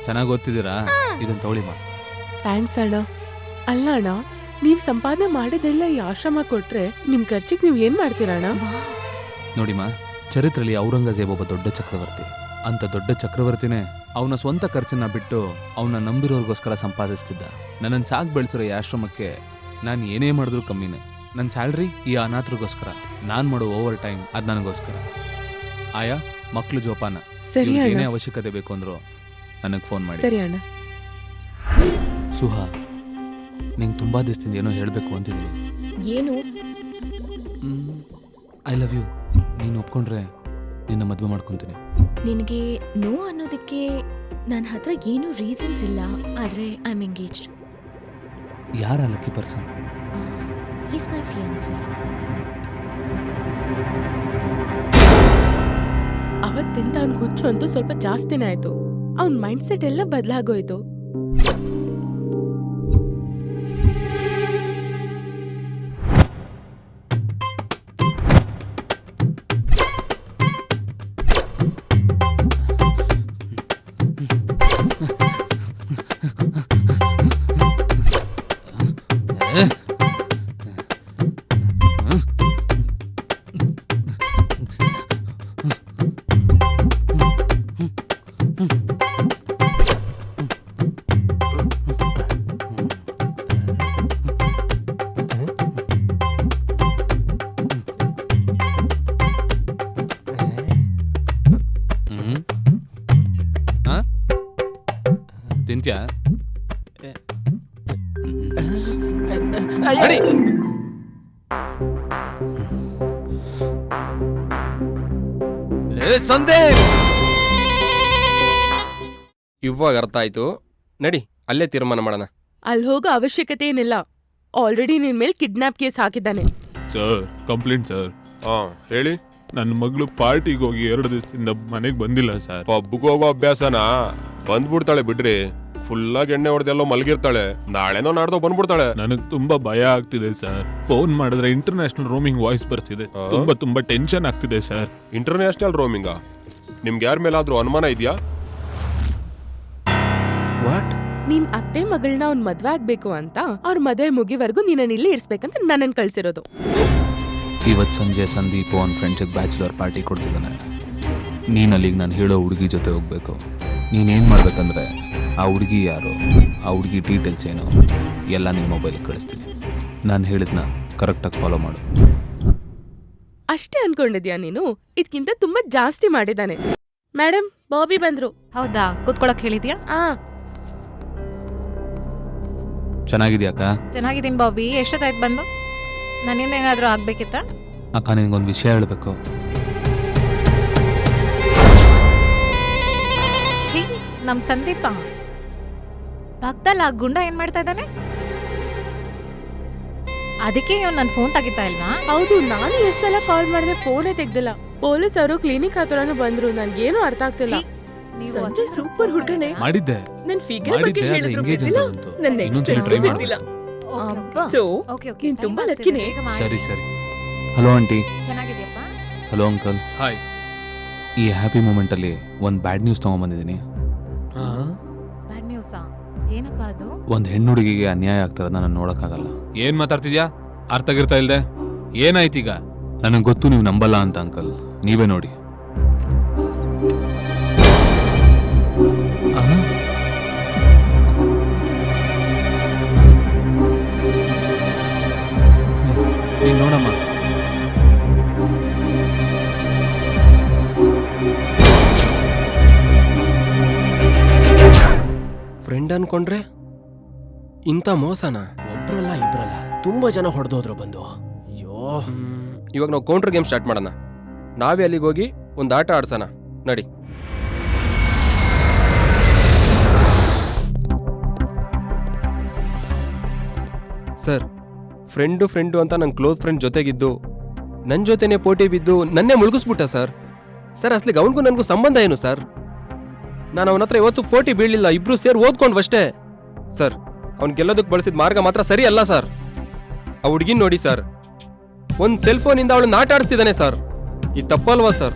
S4: ಚೆನ್ನಾಗಿ ಓದ್ತಿದ್ದೀರಾ? ಇದನ್ನು ತಗೊಳ್ಳಿಮ್ಮ.
S3: ಥ್ಯಾಂಕ್ಸ್ ಅಣ್ಣ. ಅಲ್ಲ ಅಣ್ಣ, ನೀವ್ ಸಂಪಾದನೆ ಮಾಡಿದೆಲ್ಲ ಈ ಆಶ್ರಮ ಕೊಟ್ರೆ ನಿಮ್ ಖರ್ಚಿಗೆ ನೀವ್ ಏನ್ ಮಾಡ್ತೀರಣ್ಣ?
S4: ನೋಡಿಮ್ಮ, ಚರಿತ್ರೆಯಲ್ಲಿ ಔರಂಗಜೇಬ ಒಬ್ಬ ದೊಡ್ಡ ಚಕ್ರವರ್ತಿ. ಅಂತ ದೊಡ್ಡ ಚಕ್ರವರ್ತಿನೇ ಅವನ ಸ್ವಂತ ಖರ್ಚನ್ನ ಬಿಟ್ಟು ಅವನ ನಂಬಿರೋರ್ಗೋಸ್ಕರ ಸಂಪಾದಿಸ್ತಿದ್ದ. ನನ್ನನ್ನು ಸಾಕು ಬೆಳೆಸಿರೋ ಈ ಆಶ್ರಮಕ್ಕೆ ನಾನು ಏನೇ ಮಾಡಿದ್ರು ಕಮ್ಮಿನೇ. ನನ್ನ ಸ್ಯಾಲ್ರಿ ಈ ಅನಾಥರಿಗೋಸ್ಕರ, ನಾನು ಮಾಡೋ ಓವರ್ ಟೈಮ್ ಅದು ನನಗೋಸ್ಕರ. ಆಯಾ ಮಕ್ಳು ಜೋಪಾನ.
S3: ಸರಿ ಅಣ್ಣ.
S4: ಏನೇ ಅವಶ್ಯಕತೆ ಬೇಕು ಅಂದ್ರು ನನಗೆ ಫೋನ್ ಮಾಡಿ.
S3: ಸರಿ ಅಣ್ಣ.
S4: ಸುಹಾ, ನಿಂಗೆ ತುಂಬಾ ದಿವಸದಿಂದ ಏನೋ ಹೇಳಬೇಕು ಅಂತಿದ್ದೀನಿ.
S8: ಏನು?
S4: I love you. ನೀನು ಒಪ್ಕೊಂಡ್ರೆ ನಿನ್ನ ಮದುವೆ ಮಾಡ್ಕೊತೀನಿ.
S8: ನಿನಗೆ ನೋ ಅನ್ನೋದಕ್ಕೆ ನನ್ನ ಹತ್ರ ಏನೂ ರೀಸನ್ಸ್ ಇಲ್ಲ. ಆದ್ರೆ ಐ ಆಮ್ ಎಂಗೇಜ್ಡ್.
S4: ಯಾರ lucky person?
S8: Is my fiancée.
S3: ಅವತ್ತಿಂದ ಅವ್ನ್ ಹುಚ್ಚು ಅಂತೂ ಸ್ವಲ್ಪ ಜಾಸ್ತಿನೇ ಆಯ್ತು. ಅವ್ನ್ ಮೈಂಡ್ ಸೆಟ್ ಎಲ್ಲ ಬದಲಾಗೋಯ್ತು.
S4: ತಿಂತ್ಯಾ?
S10: ಸಂದೇಶ್ ಇವಾಗ ಅರ್ಥ ಆಯ್ತು. ನಡಿ ಅಲ್ಲೇ ತೀರ್ಮಾನ ಮಾಡೋಣ.
S3: ಅಲ್ಲಿ ಹೋಗೋ ಅವಶ್ಯಕತೆ ಏನಿಲ್ಲ. ಆಲ್ರೆಡಿ ನಿನ್ ಮೇಲೆ ಕಿಡ್ನಾಪ್ ಕೇಸ್ ಹಾಕಿದ್ದಾನೆ.
S4: Sir, complaint sir.
S1: ಹೇಳಿ.
S4: ನನ್ನ ಮಗಳು ಪಾರ್ಟಿಗೆ ಹೋಗಿ 2 ದಿವಸದಿಂದ ಮನೆಗೆ ಬಂದಿಲ್ಲ ಸರ್.
S1: ಪಬ್ಗೆ ಹೋಗೋ ಅಭ್ಯಾಸನ ಬಂದ್ಬಿಡ್ತಾಳೆ ಬಿಡ್ರಿ. ಫುಲ್ಲಾಗಿ ಎಣ್ಣೆ ಹೊಡೆದೆಲ್ಲೋ ಮಲಗಿರ್ತಾಳೆ. ನಾಳೆನೋ ನಾಡ್ದೋ ಬಂದ್ಬಿಡ್ತಾಳೆ.
S4: ನನಗೆ ತುಂಬಾ ಭಯ ಆಗ್ತಿದೆ ಸರ್. ಫೋನ್ ಮಾಡಿದ್ರೆ ಇಂಟರ್ನ್ಯಾಷನಲ್ ರೋಮಿಂಗ್ ವಾಯ್ಸ್ ಬರ್ತಿದೆ. ತುಂಬಾ ಟೆನ್ಷನ್ ಆಗ್ತಿದೆ ಸರ್.
S1: ಇಂಟರ್ನ್ಯಾಷನಲ್ ರೋಮಿಂಗಾ? ನಿಮ್ಗೆ ಯಾರ ಮೇಲಾದ್ರೂ ಅನುಮಾನ ಇದೆಯಾ?
S10: ವಾಟ್?
S3: ನಿನ್ ಅತ್ತೆ ಮಗಳನ್ನ ಅವ್ನ್ ಮದ್ವೆ ಆಗ್ಬೇಕು ಅಂತ ಅವ್ರ ಮದ್ವೆ ಮುಗಿವರೆಗೂ ನಿನ್ನ ಇಲ್ಲಿ ಇರ್ಸ್ಬೇಕಂತ ನನ್ನನ್ ಕಳ್ಸಿರೋದು.
S4: ಇವತ್ತು ಸಂಜೆ ಸಂದೀಪ್ ಅವ್ನ ಫ್ರೆಂಡ್ಸಿಗೆ ಬ್ಯಾಚುಲರ್ ಪಾರ್ಟಿ ಕೊಡ್ತಿದ್ದಾನೆ. ನೀನು ಅಲ್ಲಿಗೆ ನಾನು ಹೇಳೋ ಹುಡುಗಿ ಜೊತೆ ಹೋಗ್ಬೇಕು. ನೀನೇನು ಮಾಡ್ಬೇಕಂದ್ರೆ ಆ ಹುಡುಗಿ ಯಾರು, ಆ ಹುಡುಗಿ ಡೀಟೇಲ್ಸ್ ಏನು ಎಲ್ಲ ನಿನ್ನ ಮೊಬೈಲಿಗೆ ಕಳಿಸ್ತೀನಿ. ನಾನು ಹೇಳಿದ್ನ ಕರೆಕ್ಟಾಗಿ ಫಾಲೋ ಮಾಡು.
S3: ಅಷ್ಟೇ ಅನ್ಕೊಂಡಿದ್ಯಾ ನೀನು? ಇದಕ್ಕಿಂತ ತುಂಬಾ ಜಾಸ್ತಿ ಮಾಡಿದಾನೆ. ಮೇಡಮ್, ಬಾಬಿ ಬಂದ್ರು.
S11: ಹೌದಾ? ಕೂತ್ಕೊಳಕ್ ಹೇಳಿದ್ಯಾ?
S4: ಚೆನ್ನಾಗಿದ್ಯಾಕ?
S11: ಚೆನ್ನಾಗಿದ್ದೀನಿ ಬಾಬಿ. ಎಷ್ಟೊತ್ತಾಯ್ತು ಬಂದು? ನನ್ನಿಂದ ಏನಾದರೂ ಆಗ್ಬೇಕಿತ್ತಾ?
S4: ಅಕ್ಕ, ನಿನಗೊಂದು ವಿಷಯ ಹೇಳಬೇಕು.
S11: ನಮ್ ಸಂದೀಪ ಪಕ್ಕದಲ್ಲಿ ಆ ಗುಂಡ ಏನ್ ಮಾಡ್ತಾ ಇದ್ದಾನೆ? ಅದಕ್ಕೆ ಇವ್ ನನ್ ಫೋನ್ ತೆಗಿತಾ ಇಲ್ವಾ?
S3: ಹೌದು, ನಾನು ಎಷ್ಟ್ ಸಲ ಕಾಲ್ ಮಾಡಿದೆ, ಫೋನೇ ತೆಗ್ದಿಲ್ಲ. ಪೊಲೀಸ್ ಅವರು ಕ್ಲಿನಿಕ್ ಹತ್ರನೂ ಬಂದ್ರು. ನನ್ಗೇನು ಅರ್ಥ ಆಗ್ತಿಲ್ಲ.
S13: ಸೂಪರ್ ಹುಡುಗನೇ.
S4: ಮಾಡಿದ್ದೆ
S13: ನನ್ ಫಿಗರ್ ಬಗ್ಗೆ ಹೇಳಿದ್ರು ಬಿದ್ದಿಲ್ಲ. ನನ್ ನೆಕ್ಸ್ಟ್
S4: ಟ್ರೈ
S13: ಬಿದ್ದಿಲ್ಲ. ಸೊ ನೀನ್ ತುಂಬಾ ಲಕ್ಕಿನೇ.
S4: ಸರಿ ಸರಿ. Hello aunty.
S11: ಚೆನ್ನಾಗಿದ್ಯಪ್ಪ?
S4: Hello uncle.
S5: ಹಾಯ್.
S4: ಈ ಹ್ಯಾಪಿ ಮೂಮೆಂಟಲ್ಲಿ ಒಂದು ಬ್ಯಾಡ್ ನ್ಯೂಸ್ ತೊಗೊಂಬಂದಿದ್ದೀನಿ.
S11: ಬ್ಯಾಡ್ ನ್ಯೂಸಾ? ಏನಪ್ಪ ಅದು?
S4: ಒಂದು ಹೆಣ್ಣು ಹುಡುಗಿಗೆ ಅನ್ಯಾಯ ಆಗ್ತಿರೋದನ್ನ ನಾನು ನೋಡೋಕ್ಕಾಗಲ್ಲ. ಏನು ಮಾತಾಡ್ತಿದ್ಯಾ? ಅರ್ಥ ಆಗಿರ್ತಾ ಇಲ್ದೆ? ಏನಾಯ್ತೀಗ? ನನಗೆ ಗೊತ್ತು ನೀವು ನಂಬಲ್ಲ ಅಂತ ಅಂಕಲ್. ನೀವೇ ನೋಡಿ. ನೀನು ನೋಡಮ್ಮ.
S10: ಫ್ರೆಂಡ್ ಅನ್ಕೊಂಡ್ರೆ ಇಂಥ ಮೋಸನ?
S9: ಒಬ್ರಲ್ಲ ಇಬ್ರಲ್ಲ, ತುಂಬಾ ಜನ ಹೊಡೆದೋದ್ರು ಬಂದು. ಅಯ್ಯೋ,
S10: ಇವಾಗ ನಾವು ಕೌಂಟರ್ ಗೇಮ್ ಸ್ಟಾರ್ಟ್ ಮಾಡೋಣ. ನಾವೇ ಅಲ್ಲಿಗೆ ಹೋಗಿ ಒಂದು ಆಟ ಆಡ್ಸೋಣ. ನಡಿ. ಸರ್, ಫ್ರೆಂಡು ಅಂತ ನನ್ನ ಕ್ಲೋಸ್ ಫ್ರೆಂಡ್ ಜೊತೆಗಿದ್ದು ನನ್ನ ಜೊತೆನೆ ಪೋಟಿ ಬಿದ್ದು ನನ್ನೇ ಮುಳುಗಿಸ್ಬಿಟ್ಟ ಸರ್. ಸರ್ ಅಸ್ಲಿಗೆ ಅವನಿಗೂ ನನಗೂ ಸಂಬಂಧ ಏನು ಸರ್? ನಾನು ಅವನ ಹತ್ರ ಇವತ್ತು ಪೋಟಿ ಬೀಳಲಿಲ್ಲ, ಇಬ್ರು ಸೇರಿ ಓದ್ಕೊಂಡ್ವಷ್ಟೇ ಸರ್. ಅವ್ನು ಗೆಲ್ಲೋದಕ್ಕೆ ಬಳಸಿದ ಮಾರ್ಗ ಮಾತ್ರ ಸರಿ ಅಲ್ಲ ಸರ್. ಆ ಹುಡುಗಿನ ನೋಡಿ ಸರ್, ಒಂದು ಸೆಲ್ ಫೋನಿಂದ ಅವಳನ್ನ ಆಟ ಆಡಿಸ್ತಿದ್ದಾನೆ ಸರ್. ಇದು ತಪ್ಪಲ್ವಾ ಸರ್?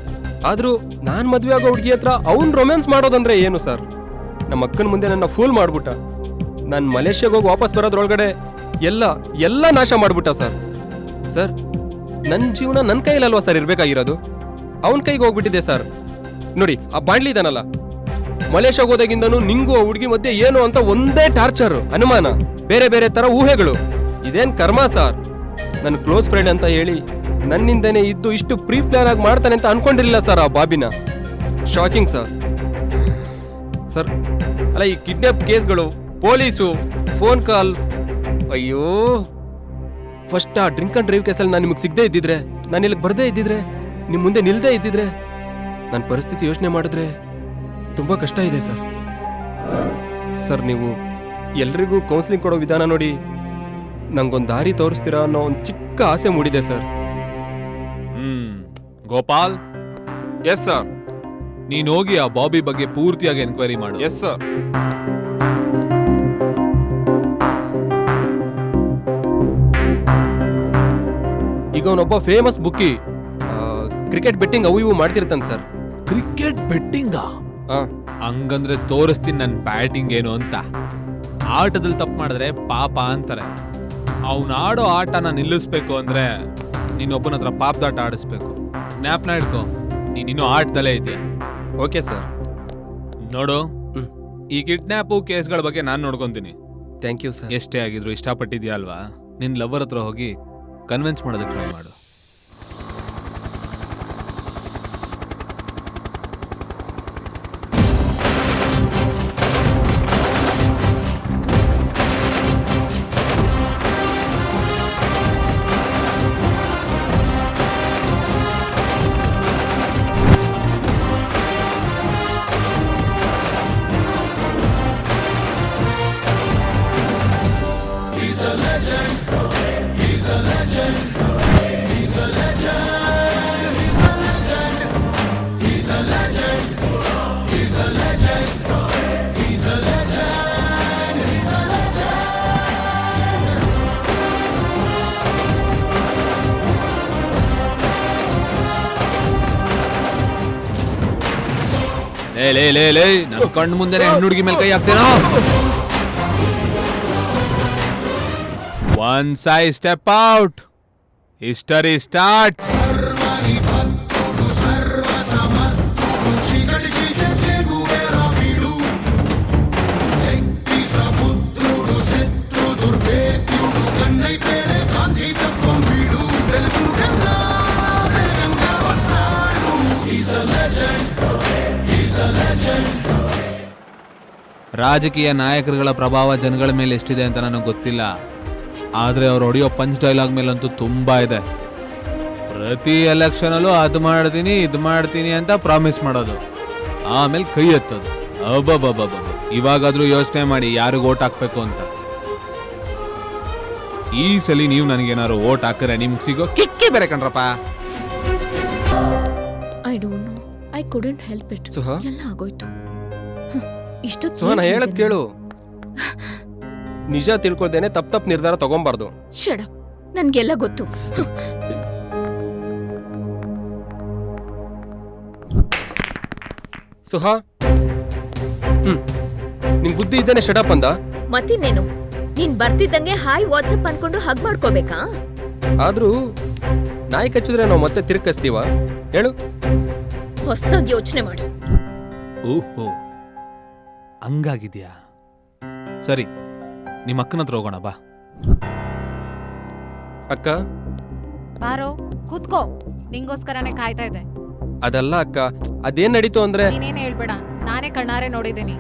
S10: ಆದ್ರೂ ನಾನ್ ಮದ್ವೆ ಆಗೋ ಹುಡುಗಿ ಹತ್ರ ಅವ್ನ್ ರೊಮ್ಯಾನ್ಸ್ ಮಾಡೋದಂದ್ರೆ ಏನು ಸರ್? ನಮ್ಮ ಅಕ್ಕನ ಮುಂದೆ ನನ್ನ ಫೂಲ್ ಮಾಡ್ಬಿಟ್ಟ. ನಾನು ಮಲೇಷ್ಯಾಗ ಹೋಗಿ ವಾಪಸ್ ಬರೋದ್ರೊಳಗಡೆ ಎಲ್ಲ ನಾಶ ಮಾಡ್ಬಿಟ್ಟ ಸರ್. ಸರ್ ನನ್ನ ಜೀವನ ನನ್ನ ಕೈಯಲ್ಲಲ್ವಾ ಸರ್ ಇರ್ಬೇಕಾಗಿರೋದು? ಅವನ ಕೈಗೆ ಹೋಗ್ಬಿಟ್ಟಿದೆ ಸರ್. ನೋಡಿ ಆ ಬಾಂಡ್ಲಿ ಇದಾನಲ್ಲ, ಮಲೇಷ್ಯಾಗ ಹೋದಾಗಿಂದನು ನಿಂಗೂ ಆ ಹುಡುಗಿ ಮಧ್ಯೆ ಏನು ಅಂತ ಒಂದೇ ಟಾರ್ಚರ್, ಅನುಮಾನ, ಬೇರೆ ಬೇರೆ ತರ ಊಹೆಗಳು. ಇದೇನ್ ಕರ್ಮ ಸರ್? ನನ್ನ ಕ್ಲೋಸ್ ಫ್ರೆಂಡ್ ಅಂತ ಹೇಳಿ ನನ್ನಿಂದನೇ ಇದ್ದು ಇಷ್ಟು ಪ್ರೀ ಪ್ಲಾನ್ ಆಗಿ ಮಾಡ್ತಾನೆ ಅಂತ ಅನ್ಕೊಂಡಿರ್ಲಿಲ್ಲ ಸರ್ ಆ ಬಾಬಿನ. Shocking sir. ಸರ್ ಅಲ್ಲ, ಈ ಕಿಡ್ನಾಪ್ ಕೇಸ್ಗಳು, ಪೊಲೀಸು, ಫೋನ್ ಕಾಲ್ಸ್, ಅಯ್ಯೋ ಫಸ್ಟ್ ಆ ಡ್ರಿಂಕ್ ಅಂಡ್ ಡ್ರೈವ್ ಕೇಸಲ್ಲಿ ನಾನು ನಿಮಗೆ ಸಿಗದೆ ಇದ್ದಿದ್ರೆ, ನಾನು ಇಲ್ಲಿಗೆ ಬರದೇ ಇದ್ದಿದ್ರೆ, ನಿಮ್ಮ ಮುಂದೆ ನಿಲ್ದೇ ಇದ್ದಿದ್ರೆ, ನನ್ನ ಪರಿಸ್ಥಿತಿ ಯೋಚನೆ ಮಾಡಿದ್ರೆ ತುಂಬಾ ಕಷ್ಟ ಇದೆ ಸರ್. ಸರ್ ನೀವು ಎಲ್ರಿಗೂ ಕೌನ್ಸಿಲಿಂಗ್ ಕೊಡೋ ವಿಧಾನ ನೋಡಿ ನಂಗೊಂದು ದಾರಿ ತೋರಿಸ್ತೀರಾ ಅನ್ನೋ ಒಂದು ಚಿಕ್ಕ ಆಸೆ ಮೂಡಿದೆ ಸರ್.
S4: ಗೋಪಾಲ್.
S1: Yes sir.
S4: ನೀನ್ ಹೋಗಿ ಆ ಬಾಬಿ ಬಗ್ಗೆ ಪೂರ್ತಿಯಾಗಿ ಎನ್ಕ್ವೈರಿ ಮಾಡು.
S1: Yes sir.
S10: ಈಗ ಅವನೊಬ್ಬ ಫೇಮಸ್ ಬುಕ್ಕಿ, ಕ್ರಿಕೆಟ್ ಬೆಟ್ಟಿಂಗ್ ಅವು ಇವು ಮಾಡ್ತಿರ್ತಾನೆ ಸರ್.
S4: ಕ್ರಿಕೆಟ್ ಬೆಟ್ಟಿಂಗ? ಹಂಗಂದ್ರೆ ತೋರಿಸ್ತೀನಿ ನನ್ನ ಬ್ಯಾಟಿಂಗ್ ಏನು ಅಂತ. ಆಟದಲ್ಲಿ ತಪ್ಪು ಮಾಡಿದ್ರೆ ಪಾಪ ಅಂತಾರೆ. ಅವ್ನು ಆಡೋ ಆಟನ ನಿಲ್ಲಿಸ್ಬೇಕು ಅಂದ್ರೆ ನೀನೊಬ್ಬನ ಹತ್ರ ಪಾಪದಾಟ ಆಡಿಸ್ಬೇಕು. ಜ್ಞಾಪನ ಇಡ್ಕೊ, ನೀನಿನ್ನೂ ಆಟದಲ್ಲೇ ಇದೆಯಾ.
S10: Okay sir.
S4: ನೋಡು, ಈ ಕಿಡ್ನಾಪು ಕೇಸ್ಗಳ ಬಗ್ಗೆ ನಾನು ನೋಡ್ಕೊಂತೀನಿ.
S10: Thank you sir.
S4: ಎಷ್ಟೇ ಆಗಿದ್ರು ಇಷ್ಟಪಟ್ಟಿದ್ಯಾ ಅಲ್ವಾ? ನಿನ್ ಲವರ್ ಹತ್ರ ಹೋಗಿ ಕನ್ವಿನ್ಸ್ ಮಾಡೋದಕ್ಕೆ ಟ್ರೈ ಮಾಡು. ಲೇ ನನ್ನ ಕಣ್ಣು ಮುಂದೆನೆ ಹೆಣ್ಣುಡುಗಿ ಮೇಲೆ ಕೈ ಹಾಕ್ತೀನೋ? Once I step out, history starts. ರಾಜಕೀಯ ನಾಯಕರುಗಳ ಪ್ರಭಾವ ಜನಗಳ ಮೇಲೆ ಎಷ್ಟಿದೆ ಅಂತ ನನಗೆ ಗೊತ್ತಿಲ್ಲ, ಆದ್ರೆ ಅವ್ರು ಹೊಡೆಯೋ ಪಂಚ್ ಡೈಲಾಗ್ ಮೇಲಂತೂ ತುಂಬಾ ಇದೆ. ಪ್ರತಿ ಎಲೆಕ್ಷನ್ ಅಲ್ಲೂ ಅದು ಮಾಡ್ತೀನಿ ಇದು ಮಾಡ್ತೀನಿ ಅಂತ ಪ್ರಾಮಿಸ್ ಮಾಡೋದು, ಆಮೇಲೆ ಕೈ ಎತ್ತೋದು. ಅಬ್ಬಬ್ಬಬ್ಬ. ಇವಾಗಾದ್ರೂ ಯೋಚನೆ ಮಾಡಿ ಯಾರಿಗೂ ಓಟ್ ಹಾಕ್ಬೇಕು ಅಂತ. ಈ ಸಲ ನೀವು ನನಗೇನಾದ್ರು ಓಟ್ ಹಾಕಿದ್ರೆ ನಿಮ್ಗೆ ಸಿಗೋ ಕಿಕ್ಕಿ ಬೇರೆ ಕಣ್ರಪ್ಪ.
S8: I don't know, I couldn't help it.
S10: Suha,
S8: ಎಲ್ಲ ಆಗೋಯ್ತು.
S10: ಸುಹಾನ ಹೇಳದ್ ಕೇಳು. ನಿಜ ತಿಳ್ಕೊಳ್ದೇನೆ ತಪ್ಪ ನಿರ್ಧಾರ ತಗೊಂಬಾರ್ದು.
S8: ಶಟ್ ಅಪ್, ನನ್ಗೆಲ್ಲ ಗೊತ್ತು.
S10: ಸುಹಾ, ನಿಂಗ್ ಬುದ್ಧಿ ಇದ್ದೇನೆ ಶಟಪ್ ಅಂದ.
S8: ಮತ್ತಿನ್ನೇನು, ನೀನ್ ಬರ್ತಿದ್ದಂಗೆ ಹಾಯ್ ವಾಟ್ಸಪ್ ಅನ್ಕೊಂಡು ಹಗ್ ಮಾಡ್ಕೋಬೇಕಾ?
S10: ಆದ್ರೂ ನಾಯಿ ಕಚ್ಚಿದ್ರೆ ನಾವು ಮತ್ತೆ ತಿರ್ಕಸ್ತೀವ ಹೇಳು?
S8: ಹೊಸದಾಗಿ ಯೋಚನೆ ಮಾಡು.
S4: ಓಹೋ, ಹಂಗಾಗಿದ್ಯಾ? ಸರಿ, ನಿಮ್ಮ ಅಕ್ಕನ ಹತ್ರ ಹೋಗೋಣ ಬಾ.
S10: ಅಕ್ಕ
S11: ಬಾರೋ, ಕೂತ್ಕೋ, ನಿಂಗೋಸ್ಕರನೇ ಕಾಯ್ತಾ ಇದೆ.
S10: ಅದಲ್ಲ ಅಕ್ಕ, ಅದೇನ್ ನಡೀತು ಅಂದ್ರೆ.
S11: ನೀನೇನ್ ಹೇಳ್ಬೇಡ, ನಾನೇ ಕಣ್ಣಾರೆ ನೋಡಿದ್ದೀನಿ.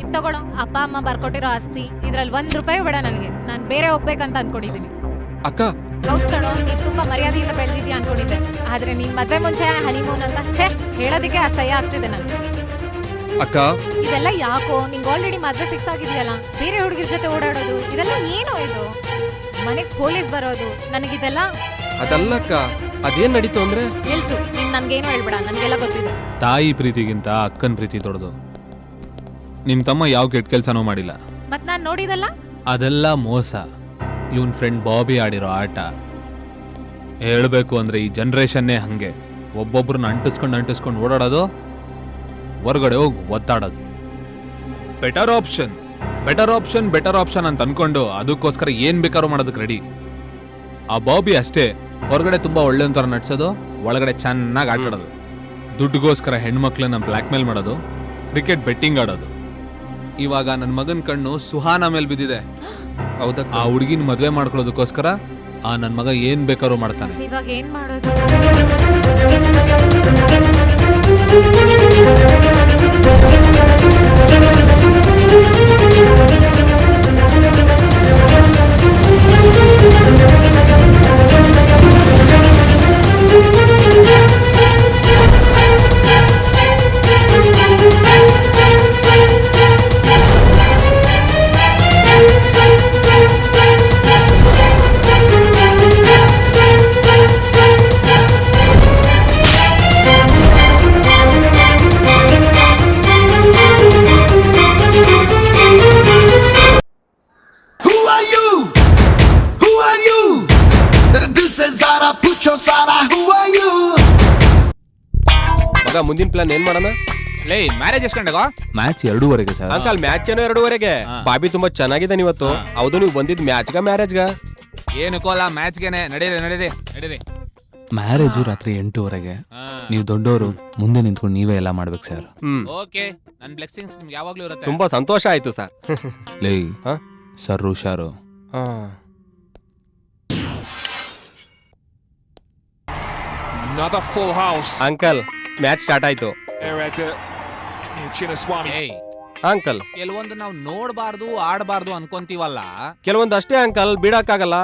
S11: ಇದ್ ತಗೊಳ್ಳೋ, ಅಪ್ಪ ಅಮ್ಮ ಬರ್ಕೊಟ್ಟಿರೋ ಆಸ್ತಿ, ಇದ್ರಲ್ಲಿ ₹1 ಬೇಡ ನನಗೆ. ನಾನ್ ಬೇರೆ ಹೋಗ್ಬೇಕಂತ ಅನ್ಕೊಂಡಿದ್ದೀನಿ.
S10: ಅಕ್ಕ
S11: ಹೌದ್ ಕಣೋ, ನೀನ್ ತುಂಬಾ ಮರ್ಯಾದೆಯಿಂದ ಬೆಳೆದಿದ್ಯಾ ಅನ್ಕೊಂಡಿದ್ದೆ. ಆದ್ರೆ ನಿನ್ ಮದ್ವೆ ಮುಂಚೆ ಹನಿಮೂನ್ ಅಂತ ಹೇಳೋದಕ್ಕೆ ಅಸಹ್ಯ ಆಗ್ತಿದೆ ನನ್ಗೆ.
S10: ಅಕ್ಕ
S11: ಇದೆಲ್ಲ ಯಾಕೋ? ನಿಂಗೆ ಆಲ್ರೆಡಿ ಮದ್ವೆ ಫಿಕ್ಸ್ ಆಗಿದೆಯಲ್ಲ, ಬೇರೆ ಹುಡುಗಿರ ಜೊತೆ ಓಡಾಡೋದು, ಇದೆಲ್ಲ ಏನೋ ಇದು? ಮನೆಗ್ ಪೊಲೀಸ್ ಬರೋದು, ನನಗಿದೆಲ್ಲ
S10: ಅದಲ್ಲಕ್ಕ, ಅದೇನ್ ನಡೀತು ಅಂದ್ರೆ
S11: ನಿಲ್ಸು, ನೀನ್ ನನ್ಗೇನು ಹೇಳ್ಬೇಡ, ನನ್ಗೆಲ್ಲ ಗೊತ್ತಿದೆ.
S4: ತಾಯಿ ಪ್ರೀತಿಗಿಂತ ಅಕ್ಕನ ಪ್ರೀತಿ ದೊಡ್ಡದು. ನಿಮ್ ತಮ್ಮ ಯಾವ ಕೆಟ್ಟ ಕೆಲ್ಸನೂ ಮಾಡಿಲ್ಲ.
S11: ಮತ್ ನಾನ್ ನೋಡಿದಲ್ಲ.
S4: ಅದೆಲ್ಲ ಮೋಸ. ಇವನ್ ಫ್ರೆಂಡ್ ಬಾಬಿ ಆಡಿರೋ ಆಟ. ಹೇಳ್ಬೇಕು ಅಂದ್ರೆ ಈ ಜನರೇಷನ್ನೇ ಹಂಗೆ. ಒಬ್ಬೊಬ್ರನ್ನ ಅಂಟಿಸ್ಕೊಂಡು ಓಡಾಡೋದು, ಹೊರಗಡೆ ಹೋಗಿ ಒದ್ದಾಡೋದು. ಬೆಟರ್ ಆಪ್ಷನ್ ಅಂತ ಅನ್ಕೊಂಡು ಅದಕ್ಕೋಸ್ಕರ ಏನ್ ಬೇಕಾದ್ರೂ ಮಾಡೋದಕ್ಕೆ ರೆಡಿ. ಆ ಬಾಬಿ ಅಷ್ಟೇ, ಹೊರಗಡೆ ತುಂಬಾ ಒಳ್ಳೆ ಒಂಥರ ನಡ್ಸೋದು, ಒಳಗಡೆ ಚೆನ್ನಾಗಿ ಆಟಾಡೋದು. ದುಡ್ಡುಗೋಸ್ಕರ ಹೆಣ್ಮಕ್ಳನ್ನ ಬ್ಲ್ಯಾಕ್ ಮೇಲ್ ಮಾಡೋದು, ಕ್ರಿಕೆಟ್ ಬೆಟ್ಟಿಂಗ್ ಆಡೋದು. ಇವಾಗ ನನ್ನ ಮಗನ ಕಣ್ಣು ಸುಹಾನ ಮೇಲೆ ಬಿದ್ದಿದೆ. ಹೌದಾ? ಆ ಹುಡುಗಿನ ಮದ್ವೆ ಮಾಡ್ಕೊಳ್ಳೋದಕ್ಕೋಸ್ಕರ ಆ ನನ್ನ ಮಗ ಏನ್ ಬೇಕಾದ್ರೂ ಮಾಡ್ತಾನೆ.
S11: ಇವಾಗ ಏನ್ ಮಾಡೋದು?
S10: ಮಗ ಮುಂದಿನ ಪ್ಲಾನ್ ಏನ್ ಮಾಡೋಣ?
S4: ಲೇ, ಮ್ಯಾರೇಜ್ ಎಷ್ಕೊಂಡಾಗ? Match 2:30 sir.
S10: ಅಂಕಲ್ ಮ್ಯಾಚ್ ಏನೋ 2:30. ಬಾಬಿ ತುಂಬಾ ಚೆನ್ನಾಗಿದೆ ಇವತ್ತು. ಹೌದು, ನೀವು ಬಂದಿದ್ ಮ್ಯಾಚ್ಗ ಮ್ಯಾರೇಜ್ಗ?
S4: ಏನಕ್ಕೋಲ್ಲ, ಮ್ಯಾಚ್ಗೆನೆ. ನಡೀರಿ. ಮ್ಯಾರೇಜು ರಾತ್ರಿ 8:30. ನೀವು ದೊಡ್ಡವರು, ಮುಂದೆ ನಿಂತ್ಕೊಂಡು ನೀವೇ ಎಲ್ಲ ಮಾಡ್ಬೇಕು ಸರ್. ಓಕೆ, ನನ್ನ ಬ್ಲೆಸ್ಸಿಂಗ್ಸ್ ನಿಮ್ಗೆ ಯಾವಾಗ್ಲೂ ಇರುತ್ತೆ.
S10: ತುಂಬಾ ಸಂತೋಷ ಆಯ್ತು ಸರ್.
S4: ಲೇ ಸರ್, ಹುಷಾರು.
S10: ಅಂಕಲ್ ಮ್ಯಾಚ್ ಸ್ಟಾರ್ಟ್ ಆಯ್ತು. ಅಂಕಲ್
S4: ಕೆಲವೊಂದು ನಾವು ನೋಡಬಾರ್ದು, ಆಡಬಾರ್ದು ಅನ್ಕೊಂತೀವಲ್ಲ.
S10: ಕೆಲವೊಂದು ಅಷ್ಟೇ ಅಂಕಲ್, ಬಿಡಕ್ಕಾಗಲ್ಲ.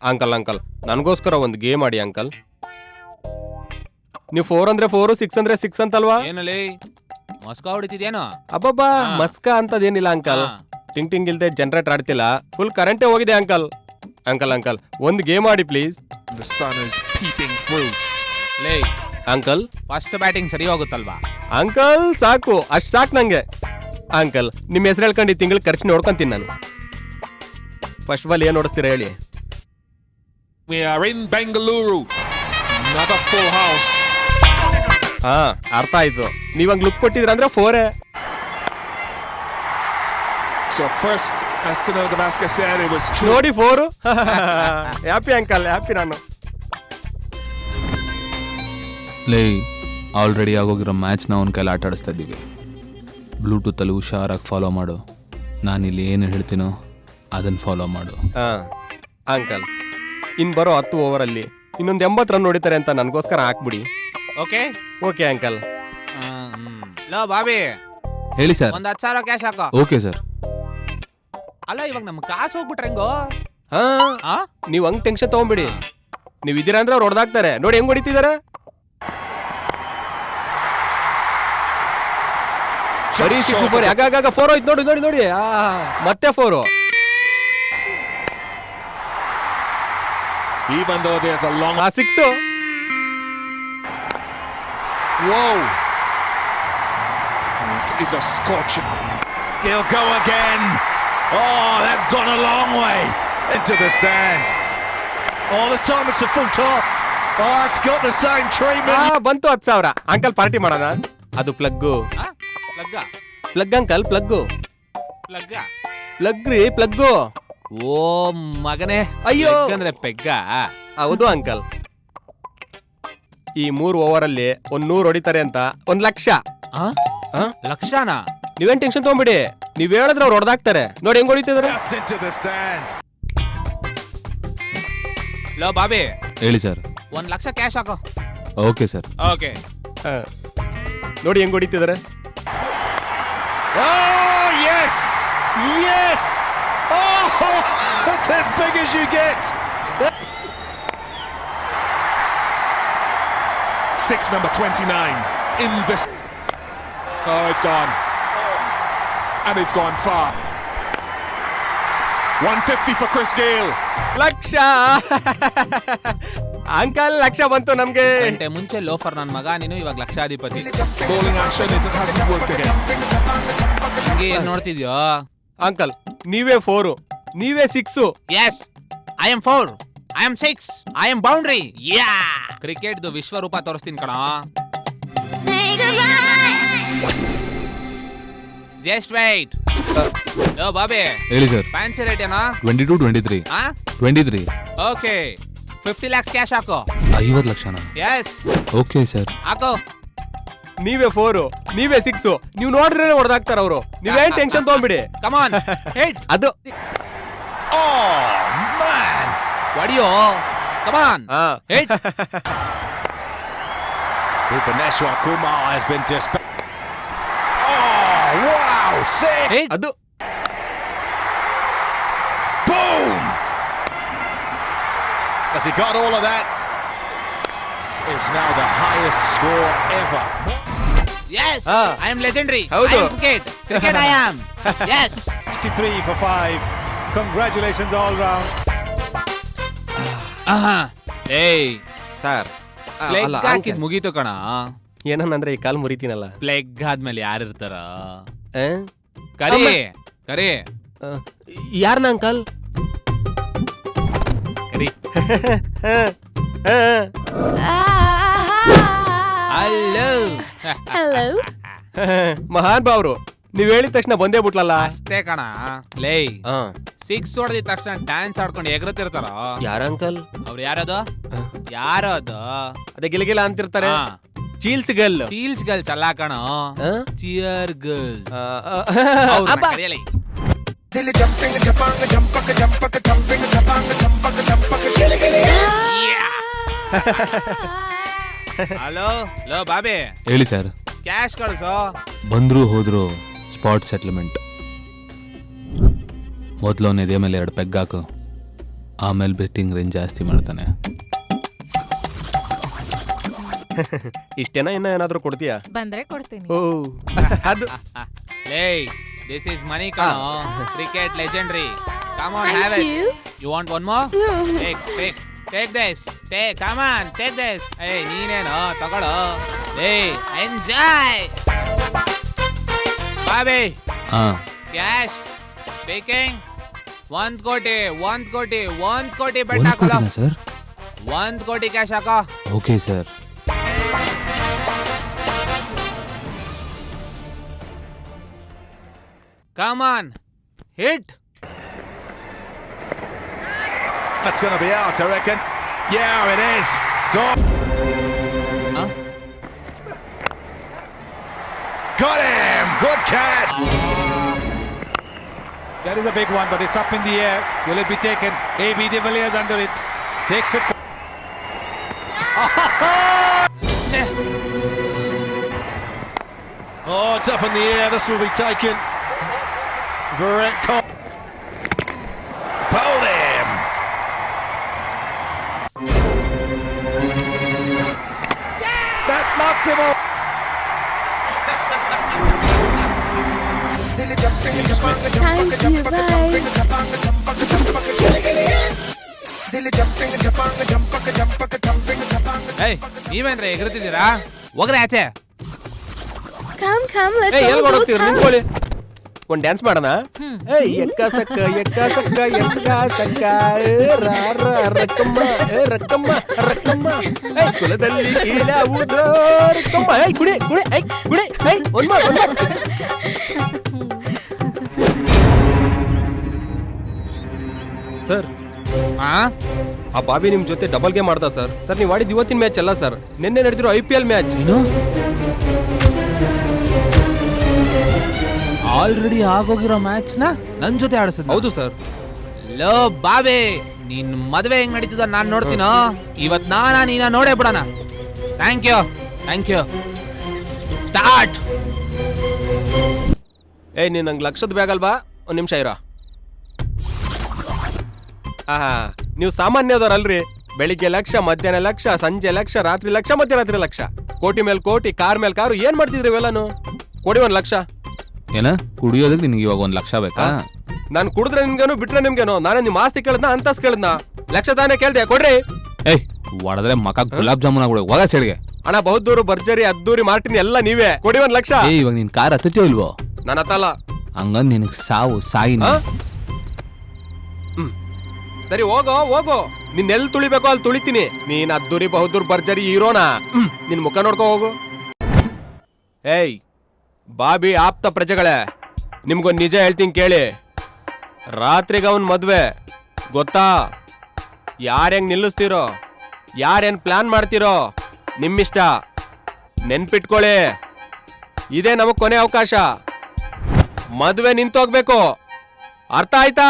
S10: ಅಂಕಲ್ ನನಗೋಸ್ಕರ ಒಂದು ಗೇಮ್ ಆಡಿ ಅಂಕಲ್. ನೀವು 4 ಅಂದ್ರೆ 4, 6 ಅಂದ್ರೆ 6 ಅಂತಲ್ವಾ?
S4: ಏನಲ್ಲಿ ಮಸ್ಕಾ ಹೊಡಿತಿದ್ಯೇನೋ?
S10: ಅಬ್ಬಬ್ಬಾ, ಮಸ್ಕಾ ಅಂತದೇನಿಲ್ಲ ಅಂಕಲ್. ಟಿಂಗ್ ಇಲ್ದೆ ಜನರೇಟರ್ ಆಡ್ತಿಲ್ಲ, ಫುಲ್ ಕರೆಂಟೇ ಹೋಗಿದೆ ಅಂಕಲ್. ಅಂಕಲ್ ಒಂದು ಗೇಮ್ ಆಡಿ ಪ್ಲೀಸ್.
S4: ಲೇ
S10: ಅಂಕಲ್,
S4: ಫಸ್ಟ್ ಬ್ಯಾಟಿಂಗ್ ಸರಿ ಹೋಗುತ್ತಲ್ವಾ?
S10: ಅಂಕಲ್ ಸಾಕು, ಅಷ್ಟ್ ಸಾಕು ನಂಗೆ. ಅಂಕಲ್, ನಿಮ್ಮ ಹೆಸರು ಹೇಳ್ಕೊಂಡು ಈ ತಿಂಗಳು ಖರ್ಚು ನೋಡ್ಕೊಂತೀನಿ ನಾನು. ಫಸ್ಟ್ ಬಾಲ್ ಏನ್ ನೋಡಿಸ್ತೀರಾ ಹೇಳಿ?
S15: We are in Bengaluru. Another full house.
S10: ಅರ್ಥ ಆಯ್ತು. ನೀವಂಗ್ ಲುಕ್ ಕೊಟ್ಟಿದ್ರ ಅಂದ್ರೆ 4.
S15: So first, as Sunil Gavaskar said, it was 2.
S10: ನೋಡಿ 4. ಹ್ಯಾಪಿ ಅಂಕಲ್, ಹ್ಯಾಪಿ ನಾನು.
S4: ಲೇ, ಆಲ್ರೆಡಿ ಆಗೋಗಿರೋ ಮ್ಯಾಚ್ನ ಅವನ ಕೈಲಿ ಆಟ ಆಡಿಸ್ತಾ ಇದ್ದೀವಿ. ಬ್ಲೂಟೂತಲ್ಲಿ ಹುಷಾರಾಗಿ ಫಾಲೋ ಮಾಡು. ನಾನಿಲ್ಲಿ ಏನು ಹೇಳ್ತೀನೋ ಅದನ್ನು ಫಾಲೋ ಮಾಡು.
S10: ಅಂಕಲ್, ಇನ್ ಬರೋ 10 ಓವರಲ್ಲಿ ಇನ್ನೊಂದು 80 ರನ್ ಹೊಡಿತಾರೆ ಅಂತ ನನಗೋಸ್ಕರ ಹಾಕ್ಬಿಡಿ. Okay uncle.
S4: ಲೋ ಬಾಬಿ, ಹೇಳಿ ಸರ್. ಒಂದು 10,000 ಕ್ಯಾಶ್ ಹಾಕೋ. Okay sir. ಅಲ್ಲ, ಇವಾಗ ನಮ್ ಕಾಸು ಹೋಗ್ಬಿಟ್ರೆ ಹೆಂಗೋ?
S10: ನೀವು ಹಂಗ್ ಟೆನ್ಷನ್ ತಗೊಂಬಿಡಿ. ನೀವ್ ಇದೀರಾ ಅಂದ್ರೆ ಅವ್ರು ಹೊಡೆದಾಕ್ತಾರೆ. ನೋಡಿ ಹೆಂಗ್ ಹೊಡಿತಿದಾರೆ. ಬರೀ 6 4. ಆಗ 4 ಹೋಯ್ತು. ನೋಡಿ ಮತ್ತೆ 4.
S15: Even though there's a long
S10: 6.
S15: Whoa! It is a scorching. They'll go again. Oh, that's gone a long way into the stands. Oh, this time it's a full toss. Oh, it's got the same treatment.
S10: ಬಂತು 10,000. Uncle party ಮಾಡೋಣ. ಅದು plug. Plug uncle, plug. Plug ರೀ, plug.
S4: ಓ ಮಗನೇ,
S10: ಅಯ್ಯೋ
S4: ಅಂದ್ರೆ ಪೆಗ್ಗ.
S10: ಹೌದು uncle. ಈ 3 ಓವರಲ್ಲಿ 100 ಹೊಡಿತಾರೆ ಅಂತ 1 ಲಕ್ಷ.
S4: ಲಕ್ಷನಾ?
S10: ನೀವೇನ್ ಟೆನ್ಷನ್ ತಗೊಂಬಿಡಿ. ನೀವ್ ಹೇಳಿದ್ರೆ ಅವ್ರು ಹೊಡೆದಾಕ್ತಾರೆ. ನೋಡಿ ಹೆಂಗ್ ಹೊಡಿತಿದಾರೆ.
S4: ಲೋ ಬಾಬಿ, ಹೇಳಿ ಸರ್.
S8: 1 ಲಕ್ಷ ಕ್ಯಾಶ್ ಹಾಕೋ.
S4: Okay sir.
S8: ಓಕೆ.
S10: ನೋಡಿ ಹೆಂಗ್ ಹೊಡಿತಿದಾರೆ.
S15: Oh yes, yes. Oh, that's as big as you get. 6 number 29 in this. Oh, it's gone. And it's gone far. 150 for Chris Gayle.
S10: Lakh. Uncle lakh ಬಂತು ನಮ್ಗೆ.
S4: ಗಂಟೆ ಮುಂಚೆ ಲೋಫರ್ ನನ್ ಮಗ ನೀನು, ಇವಾಗ ಲಕ್ಷಾಧಿಪತಿ.
S15: Bowling action, it hasn't worked again.
S4: ಹಂಗೆ ಏನ್ ನೋಡ್ತಿದ್ಯೋ?
S10: ಅಂಕಲ್ ನೀವೇ 4, ನೀವೇ 6.
S4: Yes, I am 4, I am 6, I am boundary. Yeah, cricket ವಿಶ್ವರೂಪ ತೋರಿಸ್ತೀನಿ ಕಣ. Just white. ಓ ಬಾಬೆ,
S16: ಹೇಳಿ ಸರ್.
S4: ಫ್ಯಾನ್ಸಿ ರೇಟ್ ಏನೋ?
S16: 22, 23. 23.
S4: ಓಕೆ, 50 lakhs ಕ್ಯಾಶ್ ಹಾಕೋ.
S16: 50 ಲಕ್ಷನಾ?
S4: ಎಸ್.
S16: Okay sir.
S4: ಹಾಕೋ.
S10: ನೀವೇ 4, ನೀವೇ 6. ನೀವು ನೋಡಿದ್ರೆ ಹೊಡೆದಾಕ್ತಾರ ಅವರು. ನೀವೇನ್ ಟೆನ್ಷನ್ ತಗೊಂಡ್ಬಿಡಿ.
S4: Come on, hit.
S10: ಅದು
S15: Oh, man!
S4: ಹೊಡಿಯೋ. Come on, hit.
S15: Bhubaneswar Kumar has been Oh, wow! Sick!
S4: Hit.
S10: ಅದು
S15: Boom! Has he got all of that? It's now the highest score ever.
S4: Yes, I am legendary.
S10: ಹೌದು.
S4: I am cricket I am. Yes.
S15: 63 for 5. Congratulations all round.
S4: ಏಯ್,
S10: sir
S4: plague ಹಾಕಿದ್ ಮುಗೀತು ಕಣ.
S10: ಏನಂದ್ರೆ ಈ ಕಾಲ್ ಮುರಿತೀನಲ್ಲ.
S4: Plague ಆದ್ಮೇಲೆ ಯಾರಿರ್ತಾರ?
S10: ಆ?
S4: ಕರಿ ಕರಿ
S10: ಯಾರನ್ನ ಅಂಕಲ್?
S4: ಕರಿ. ಹಲೋ.
S3: ಹಲೋ.
S10: ಮಹಾನ್ ಬಾವ್ರು, ನೀವ್ ಹೇಳಿದ ತಕ್ಷಣ ಬಂದೇ ಬಿಟ್ಲಲ್ಲ.
S4: ಅಷ್ಟೇ ಕಣ. ಲೇ, 6 ಹೊಡೆದಿದ ತಕ್ಷಣ ಡ್ಯಾನ್ಸ್ ಆಡ್ಕೊಂಡು ಎಗರತಿರ್ತಾರ.
S10: ಯಾರ ಅಂಕಲ್?
S4: ಅವ್ರು ಯಾರದು? ಯಾರದು?
S10: ಅದೇ ಗಿಲಗಿಲ ಅಂತಿರ್ತಾರೆ. ಚೀಲ್ಸ್ ಗರ್ಲ್.
S4: ಚೀಲ್ಸ್ ಗರ್ಲ್ಸ್ ಅಲ್ಲ ಕಣ, ಚಿಯರ್ ಗರ್ಲ್ಸ್. ಕರೆಯಲಿ. ಹಲೋ ಲೋ ಬಾಬೆ,
S16: ಹೇಳಿ ಸರ್.
S4: ಕ್ಯಾಶ್ ಕಳ್ಸೋ.
S16: ಬಂದ್ರು ಹೋದ್ರು ಸ್ಪಾಟ್ ಸೆಟ್ಲ್ಮೆಂಟ್. ಮೊದಲು ಅವನ ಎದೆ ಮೇಲೆ 2 ಪೆಗ್ ಹಾಕು, ಆಮೇಲೆ ಬೆಟ್ಟಿಂಗ್ ರೇಂಜ್ ಜಾಸ್ತಿ ಮಾಡ್ತಾನೆ.
S10: ಇಷ್ಟೇನಾ? ಇನ್ನ ಏನಾದ್ರೂ ಕೊಡ್ತೀಯಾ?
S11: ಬಂದ್ರೆ ಕೊಡ್ತೀನಿ.
S10: ಓ ಅದು
S4: ಲೇ, ದಿಸ್ ಇಸ್ ಮನಿ ಕಣ. Cricket legendary. Come on, have it. You want one more? Take this. Come on, take this. ಏಯ್ ನೀನೇನೋ ತಗೊಳ್ಳೋ. ಏಯ್ ಎಂಜಾಯ್. ಬಾಬೆ, cash speaking. 1 ಕೋಟಿ ಬೆಟ್ ಹಾಕೋ
S16: ಸರ್.
S4: 1 ಕೋಟಿ ಕ್ಯಾಶ್ ಹಾಕೋ.
S16: Okay sir.
S4: Come on, hit.
S15: That's going to be out, I reckon. Yeah, it is. Go.
S4: Huh?
S15: Got him. Good catch.
S17: That is a big one, but it's up in the air. Will it be taken? A.B. de Villiers under it. Takes it.
S15: Oh, it's up in the air. This will be taken. Virat Kohli. Bowled him. That knocked him off.
S3: Thank you, bye.
S4: ಏಯ್, ನೀವೇನ್ರಿ ಎಗರ್ತಿದ್ದೀರಾ? ಹೋಗ್ರೆ ಆಚೆ.
S3: Come, let's
S10: ಏಯ್,
S3: all
S10: ಎಲ್ಲಿ
S3: go.
S10: ಹೊರಡ್ತೀರಿ?
S3: Come.
S10: ನಿಂತ್ಕೊಳ್ಳಿ. ಒಂದ್ dance ಮಾಡೋಣ. ಏಯ್ ಎಕ್ಕ ಸಕ್ಕ ಎಕ್ಕ ಸಕ್ಕ ಎಕ್ಕ ಸಕ್ಕ ರಾ ರಾ ರಕ್ಕಮ್ಮ ರಕ್ಕಮ್ಮ ರಕ್ಕಮ್ಮ. ಏಯ್ ಕುಲದಲ್ಲಿ ಕೀಳಾವುದೋ ರಕ್ಕಮ್ಮ. ಏಯ್ ಕುಡಿ ಕುಡಿ. ಏಯ್ ಕುಡಿ. ಏಯ್ ಒಂದ್ ಮಾಡ್. ಸರ್, ಆ ಬಾಬಿ ನಿಮ್ ಜೊತೆ ಡಬಲ್ ಗೇಮ್ ಮಾಡ್ದ ಸರ್. ಸರ್, ನೀವು ಆಡಿದ ಇವತ್ತಿನ ಮ್ಯಾಚ್ ಅಲ್ಲ ಸರ್, ನಿನ್ನೆ ನಡೆದಿರೋ IPL ಮ್ಯಾಚ್.
S4: ಆಲ್ರೆಡಿ ಆಗೋಗಿರೋ ಮ್ಯಾಚ್ ನ ನನ್ ಜೊತೆ ಆಡಿಸಿದ?
S10: ಹೌದು ಸರ್.
S4: ಲೋ ಬಾಬೆ, ನಿನ್ ಮದ್ವೆ ಹೆಂಗ್ ನಡೀತದ ನಾನ್ ನೋಡ್ತೀನೋ. ಇವತ್ ನೀನ ನೋಡೇ ಬಿಡೋಣ. Thank you. ಸ್ಟಾರ್ಟ್.
S10: ಏಯ್ ನೀನ್ ನಂಗೆ ಲಕ್ಷದ ಬ್ಯಾಗ್ ಅಲ್ವಾ? ಒಂದ್ ನಿಮಿಷ ಇರ. ನೀವು ಸಾಮಾನ್ಯದವ್ರಲ್ರಿ. ಬೆಳಿಗ್ಗೆ ಲಕ್ಷ, ಮಧ್ಯಾಹ್ನ ಲಕ್ಷ, ಸಂಜೆ ಲಕ್ಷ, ರಾತ್ರಿ ಲಕ್ಷ, ಮಧ್ಯರಾತ್ರಿ ಲಕ್ಷ. ಕೋಟಿ ಮೇಲೆ ಕೋಟಿ, ಕಾರ್ ಮೇಲೆ ಕಾರು. ಏನ್ ಮಾಡ್ತಿದ್ರಿ ಇವೆಲ್ಲಾನು? ಕೊಡಿ 1 ಲಕ್ಷ.
S16: ಏನ ಕುಡಿಯೋದಕ್ಕೆ ನಿನಗೆ ಇವಾಗ 1 ಲಕ್ಷ ಬೇಕಾ?
S10: ನಾನು ಕುಡಿದ್ರೆ ನಿಮ್ಗೇನು, ಬಿಟ್ರೆ ನಿಮ್ಗೇನು? ನಾನೇ ನಿಮ್ ಆಸ್ತಿ ಕೇಳದ್ನ, ಅಂತಸ್ ಕೇಳದ್ನ? ಲಕ್ಷ ತಾನೇ ಕೇಳ್ದೆ, ಕೊಡ್ರಿ.
S16: ಏಯ್ ಹೊಡೆದ್ರೆ ಮಕ ಗುಲಾಬ್ ಜಾಮೂನ್ ಆಗ್ಬಿಡ ಹೋಗ ಸೈಡ್ಗೆ.
S10: ಅಣ್ಣ ಬಹುದೂರು ಭರ್ಜರಿ ಅದ್ದೂರಿ ಮಾರ್ಟಿನ್ ಎಲ್ಲ ನೀವೇ ಕೊಡಿ 1 ಲಕ್ಷ.
S16: ಏ ಇವಾಗ ನಿನ್ ಕಾರ್ ಹತ್ತೋ ಇಲ್ವೋ?
S10: ನಾನು ಹತ್ತಲ್ಲ.
S16: ಹಂಗಂದ್ ನಿನಗ್ ಸಾಯಿ
S10: ಸರಿ ಹೋಗೋ ನಿನ್ನೆಲ್ಲಿ ತುಳಿಬೇಕೋ ಅಲ್ಲಿ ತುಳಿತೀನಿ. ನೀನ್ ಅದ್ದೂರಿ ಬಹುದೂರ್ ಭರ್ಜರಿ ಹೀರೋನಾ? ನಿನ್ ಮುಖ ನೋಡ್ಕೊ ಹೋಗು. ಏಯ್ ಬಾಬಿ ಆಪ್ತ ಪ್ರಜೆಗಳೇ, ನಿಮ್ಗೊಂದು ನಿಜ ಹೇಳ್ತೀನಿ ಕೇಳಿ. ರಾತ್ರಿಗೆ ಅವನ್ ಮದ್ವೆ ಗೊತ್ತಾ? ಯಾರ್ ಹೆಂಗ್ ನಿಲ್ಲಿಸ್ತೀರೋ, ಯಾರೇನ್ ಪ್ಲಾನ್ ಮಾಡ್ತೀರೋ ನಿಮ್ಮಿಷ್ಟ. ನೆನ್ಪಿಟ್ಕೊಳ್ಳಿ, ಇದೇ ನಮಗ್ ಕೊನೆ ಅವಕಾಶ. ಮದ್ವೆ ನಿಂತೋಗ್ಬೇಕು, ಅರ್ಥ ಆಯ್ತಾ?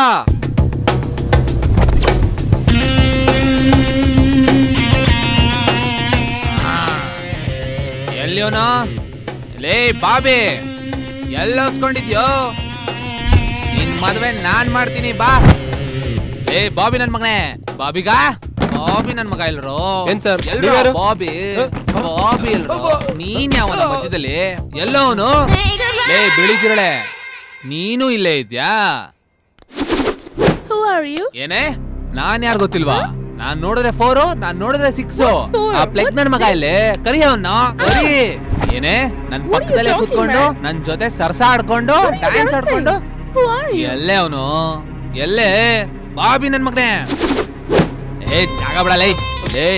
S16: ಎಲ್ಲಿಯೋನೋ ಲೇ ಬಾಬಿ, ಎಲ್ಲೋಸ್ಕೊಂಡಿದ್ಯೋ? ನಿನ್ ಮದ್ವೆ ನಾನ್ ಮಾಡ್ತೀನಿ ಬಾ. ಏ ಬಾಬಿ ನನ್ ಮಗನೇ, ಬಾಬಿ ನನ್ ಮಗ ಎಲ್ರು?
S10: ಏನ್ ಸರ್
S16: ಬಾಬಿ ಎಲ್ರು? ನೀನ್ ಯಾವನ ಮಧ್ಯದಲ್ಲಿ ಎಲ್ಲೋನು? ಲೇ ಬಿಳಿಜಿರಳೆ, ನೀನು ಇಲ್ಲೇ ಇದ್ಯಾ? ಏನೇ ನಾನ್ ಯಾರು ಗೊತ್ತಿಲ್ವಾ? ನಾನ್ ನೋಡಿದ್ರೆ 4, ನಾನ್ ನೋಡಿದ್ರೆ 6. ಆ ಪ್ಲೆಗ್ ನನ್ ಮಗ ಇಲ್ಲೇ ಕರಿಯವನ್ನ ಕರಿ. ಏನೇ ನನ್ ಪಕ್ಕದಲ್ಲೇ ಕೂತ್ಕೊಂಡು ನನ್ ಜೊತೆ ಸರ್ಸ ಆಡ್ಕೊಂಡು ಡ್ಯಾನ್ಸ್ ಆಡ್ಕೊಂಡು ಎಲ್ಲೇ ಅವನು? ಎಲ್ಲೇ ಬಾಬಿ ನನ್ ಮಗನೇ? ಏ ಜಾಗ ಬಿಡಲೇ. ಲೇ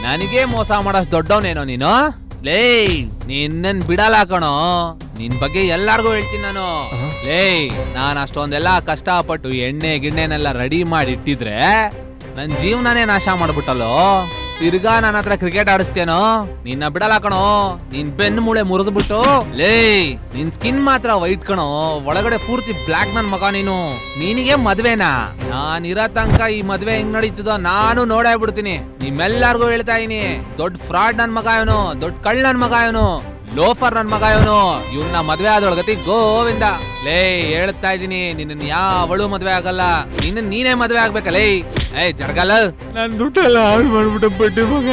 S16: ನನಗೆ ಮೋಸ ಮಾಡೋಷ್ಟು ದೊಡ್ಡವನೇನೋ ನೀನು? ಲೇ ನಿನ್ನನ್ ಬಿಡಲ್ಲ ಕಣೋ, ನಿನ್ ಬಗ್ಗೆ ಎಲ್ಲಾರ್ಗು ಹೇಳ್ತೀನಿ ನಾನು. ಲೇ ನಾನ್ ಅಷ್ಟೊಂದೆಲ್ಲ ಕಷ್ಟಪಟ್ಟು ಎಣ್ಣೆ ಗಿಣ್ಣೆನೆಲ್ಲ ರೆಡಿ ಮಾಡಿ ಇಟ್ಟಿದ್ರೆ ನನ್ ಜೀವನನೇ ನಾಶ ಮಾಡ್ಬಿಟ್ಟಲ್ಲೋ. ತಿರ್ಗಾ ನನ್ನ ಹತ್ರ ಕ್ರಿಕೆಟ್ ಆಡಿಸ್ತೇನೋ? ನಿನ್ನ ಬಿಡಲ್ಲ ಕಣೋ, ನಿನ್ ಬೆನ್ನು ಮೂಳೆ ಮುರಿದ್ಬಿಟ್ಟು. ಲೇ ನಿನ್ ಸ್ಕಿನ್ ಮಾತ್ರ ವೈಟ್ ಕಣೋ, ಒಳಗಡೆ ಪೂರ್ತಿ ಬ್ಲಾಕ್ ನನ್ ಮಗ ನೀನು. ನಿನಗೆ ಮದ್ವೆನಾ? ನಾನ್ ಇರೋ ತನಕ ಈ ಮದ್ವೆ ಹೆಂಗ್ ನಡೀತದೋ ನಾನು ನೋಡೇ ಬಿಡ್ತೀನಿ. ನಿಮ್ಮೆಲ್ಲರಿಗೂ ಹೇಳ್ತಾ ಇದೀನಿ, ದೊಡ್ಡ ಫ್ರಾಡ್ ನನ್ ಮಗ ಇವನು, ದೊಡ್ಡ ಕಳ್ಳ ನನ್ ಮಗ ಇವನು, ಲೋಫರ್ ನನ್ ಮಗ ಇವನು. ಇವನ್ನ ಮದ್ವೆ ಆದೊಳಗತಿ ಗೋವಿಂದ. ಲೇ ಹೇಳ್ತಾ ಇದೀನಿ, ನಿನ್ನ ಯಾವಳು ಮದ್ವೆ ಆಗಲ್ಲ, ನೀನೇ ಮದ್ವೆ ಆಗ್ಬೇಕಲ್ಲೇ. ಏ ಜರ್ಗಲ್ಲ, ನನ್ ದುಡ್ಡೆಲ್ಲ ಹಾಳು ಮಾಡ್ಬಿಟ್ಟ ಬಡ್ಡಿ ಮಗ.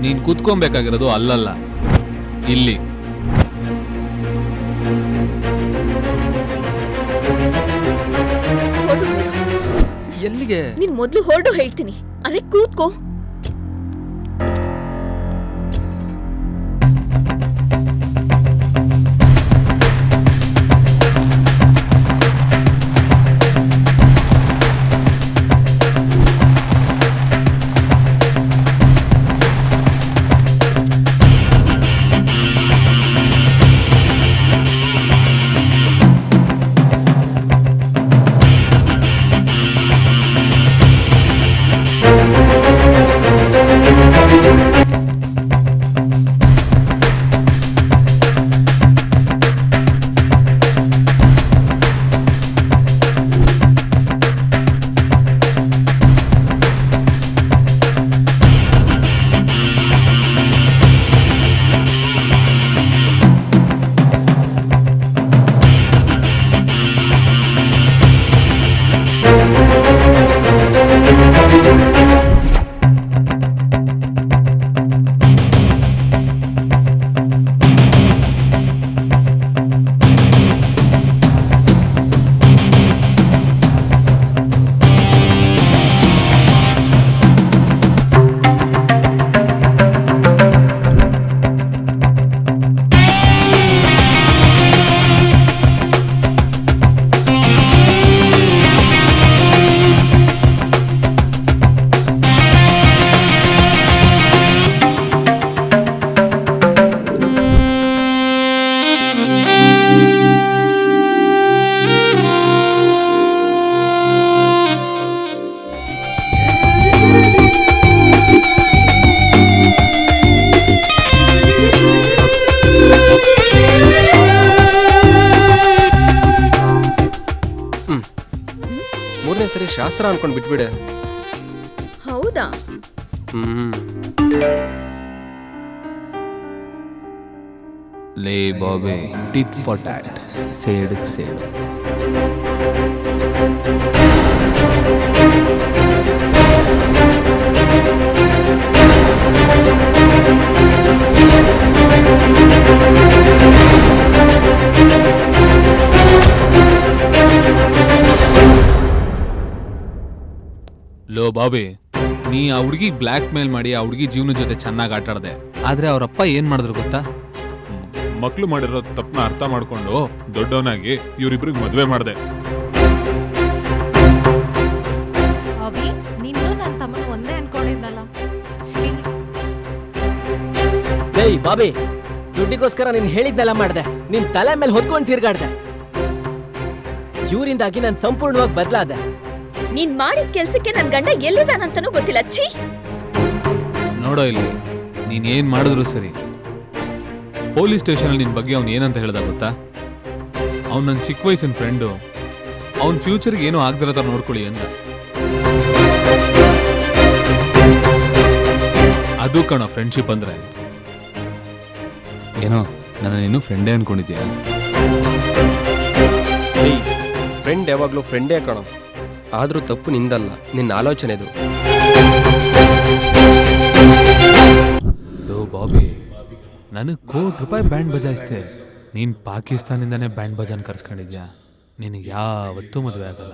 S4: ನೀನ್ ಕೂತ್ಕೊಬೇಕಾಗಿರೋದು ಅಲ್ಲಲ್ಲ, ಇಲ್ಲಿ.
S10: ಎಲ್ಲಿಗೆ?
S8: ನೀನ್ ಮೊದ್ಲು ಹೊರಡು ಹೇಳ್ತೀನಿ. ಅರೆ ಕೂತ್ಕೋ.
S10: ಮೂರನೇ ಸರಿ ಶಾಸ್ತ್ರ ಅನ್ಕೊಂಡ್ ಬಿಟ್ಬಿಡೆ.
S8: ಹೌದಾ?
S4: ಲೇ ಬಾಬೆ, ಟಿಟ್ ಫಾರ್ ಟ್ಯಾಟ್, ಸೇಡ್ ಸೇಡ್. ಲೋ ಬಾಬೆ, ನೀ ಆ ಹುಡುಗಿ ಬ್ಲ್ಯಾಕ್ ಮೇಲ್ ಮಾಡಿ ಆ ಹುಡುಗಿ ಜೀವನ ಜೊತೆ ಚೆನ್ನಾಗಿ ಆಟಾಡ್ದೆ. ಆದ್ರೆ ಅವರಪ್ಪ ಏನ್ ಮಾಡಿದ್ರು ಗೊತ್ತಾ? ಮಕ್ಳು ಮಾಡಿರೋ ತಪ್ಪನ ಅರ್ಥ ಮಾಡ್ಕೊಂಡು ದೊಡ್ಡವನಾಗಿ ಇವ್ರಿಬ್ರಿಗೆ ಮದ್ವೆ ಮಾಡ್ದೆ.
S11: ಅಭಿ, ನಿನ್ನೂ ನನ್ನ ತಮ್ಮನು ಒಂದೇ ಅನ್ಕೊಂಡಿದ್ನಲ್ಲ.
S9: ಏಯ್ ಬಾಬಿ, ದುಡ್ಡಿಗೋಸ್ಕರ ನೀನ್ ಹೇಳಿದ್ನೆಲ್ಲ ಮಾಡ್ದೆ. ನಿನ್ ತಲೆ ಮೇಲೆ ಹೊತ್ಕೊಂಡು ತಿರ್ಗಾಡ್ದೆ. ಇವರಿಂದಾಗಿ ನಾನು ಸಂಪೂರ್ಣವಾಗಿ ಬದಲಾದೆ.
S8: ನೀನ್ ಮಾಡಿದ ಕೆಲ್ಸಕ್ಕೆ ನನ್ ಗಂಡ ಎಲ್ಲಿದ್ದಾನಂತನೂ ಗೊತ್ತಿಲ್ಲ. ಛೀ!
S4: ನೋಡೋ ಇಲ್ಲಿ, ನೀನ್ ಏನ್ ಮಾಡಿದ್ರು ಸರಿ, ಪೊಲೀಸ್ ಸ್ಟೇಷನ್ ನಿನ್ ಬಗ್ಗೆ ಅವ್ನು ಏನಂತ ಹೇಳ್ದ ಗೊತ್ತಾ? ಅವ್ನು ನನ್ನ ಚಿಕ್ಕ ವಯಸ್ಸಿನ ಫ್ರೆಂಡು, ಅವ್ನ ಫ್ಯೂಚರ್ಗೆ ಏನೂ ಆಗ್ದಿರೋ ತರ ನೋಡ್ಕೊಳ್ಳಿ ಅಂತ. ಅದು ಕಣ ಫ್ರೆಂಡ್ಶಿಪ್ ಅಂದ್ರೆ. ಏನೋ ನನ್ನ ನೀನು ಫ್ರೆಂಡೇ ಅನ್ಕೊಂಡಿದ್ಯಾ?
S10: ಫ್ರೆಂಡ್ ಯಾವಾಗ್ಲೂ ಫ್ರೆಂಡೇ ಕಣ. ಆದ್ರೂ ತಪ್ಪು ನಿಂದಲ್ಲ, ನಿನ್ನ ಆಲೋಚನೆದು.
S4: ಬಾಬಿ, ನನಗೆ ₹1,00,00,000 ಬ್ಯಾಂಡ್ ಬಜಾಯಿಸ್ತೆ. ನೀನ್ ಪಾಕಿಸ್ತಾನಿಂದಾನೇ ಬ್ಯಾಂಡ್ ಬಜಾನ್ ಕರ್ಸ್ಕೊಂಡಿದ್ಯಾ? ನಿನಗೆ ಯಾವತ್ತೂ ಮದುವೆ ಆಗಲ್ಲ.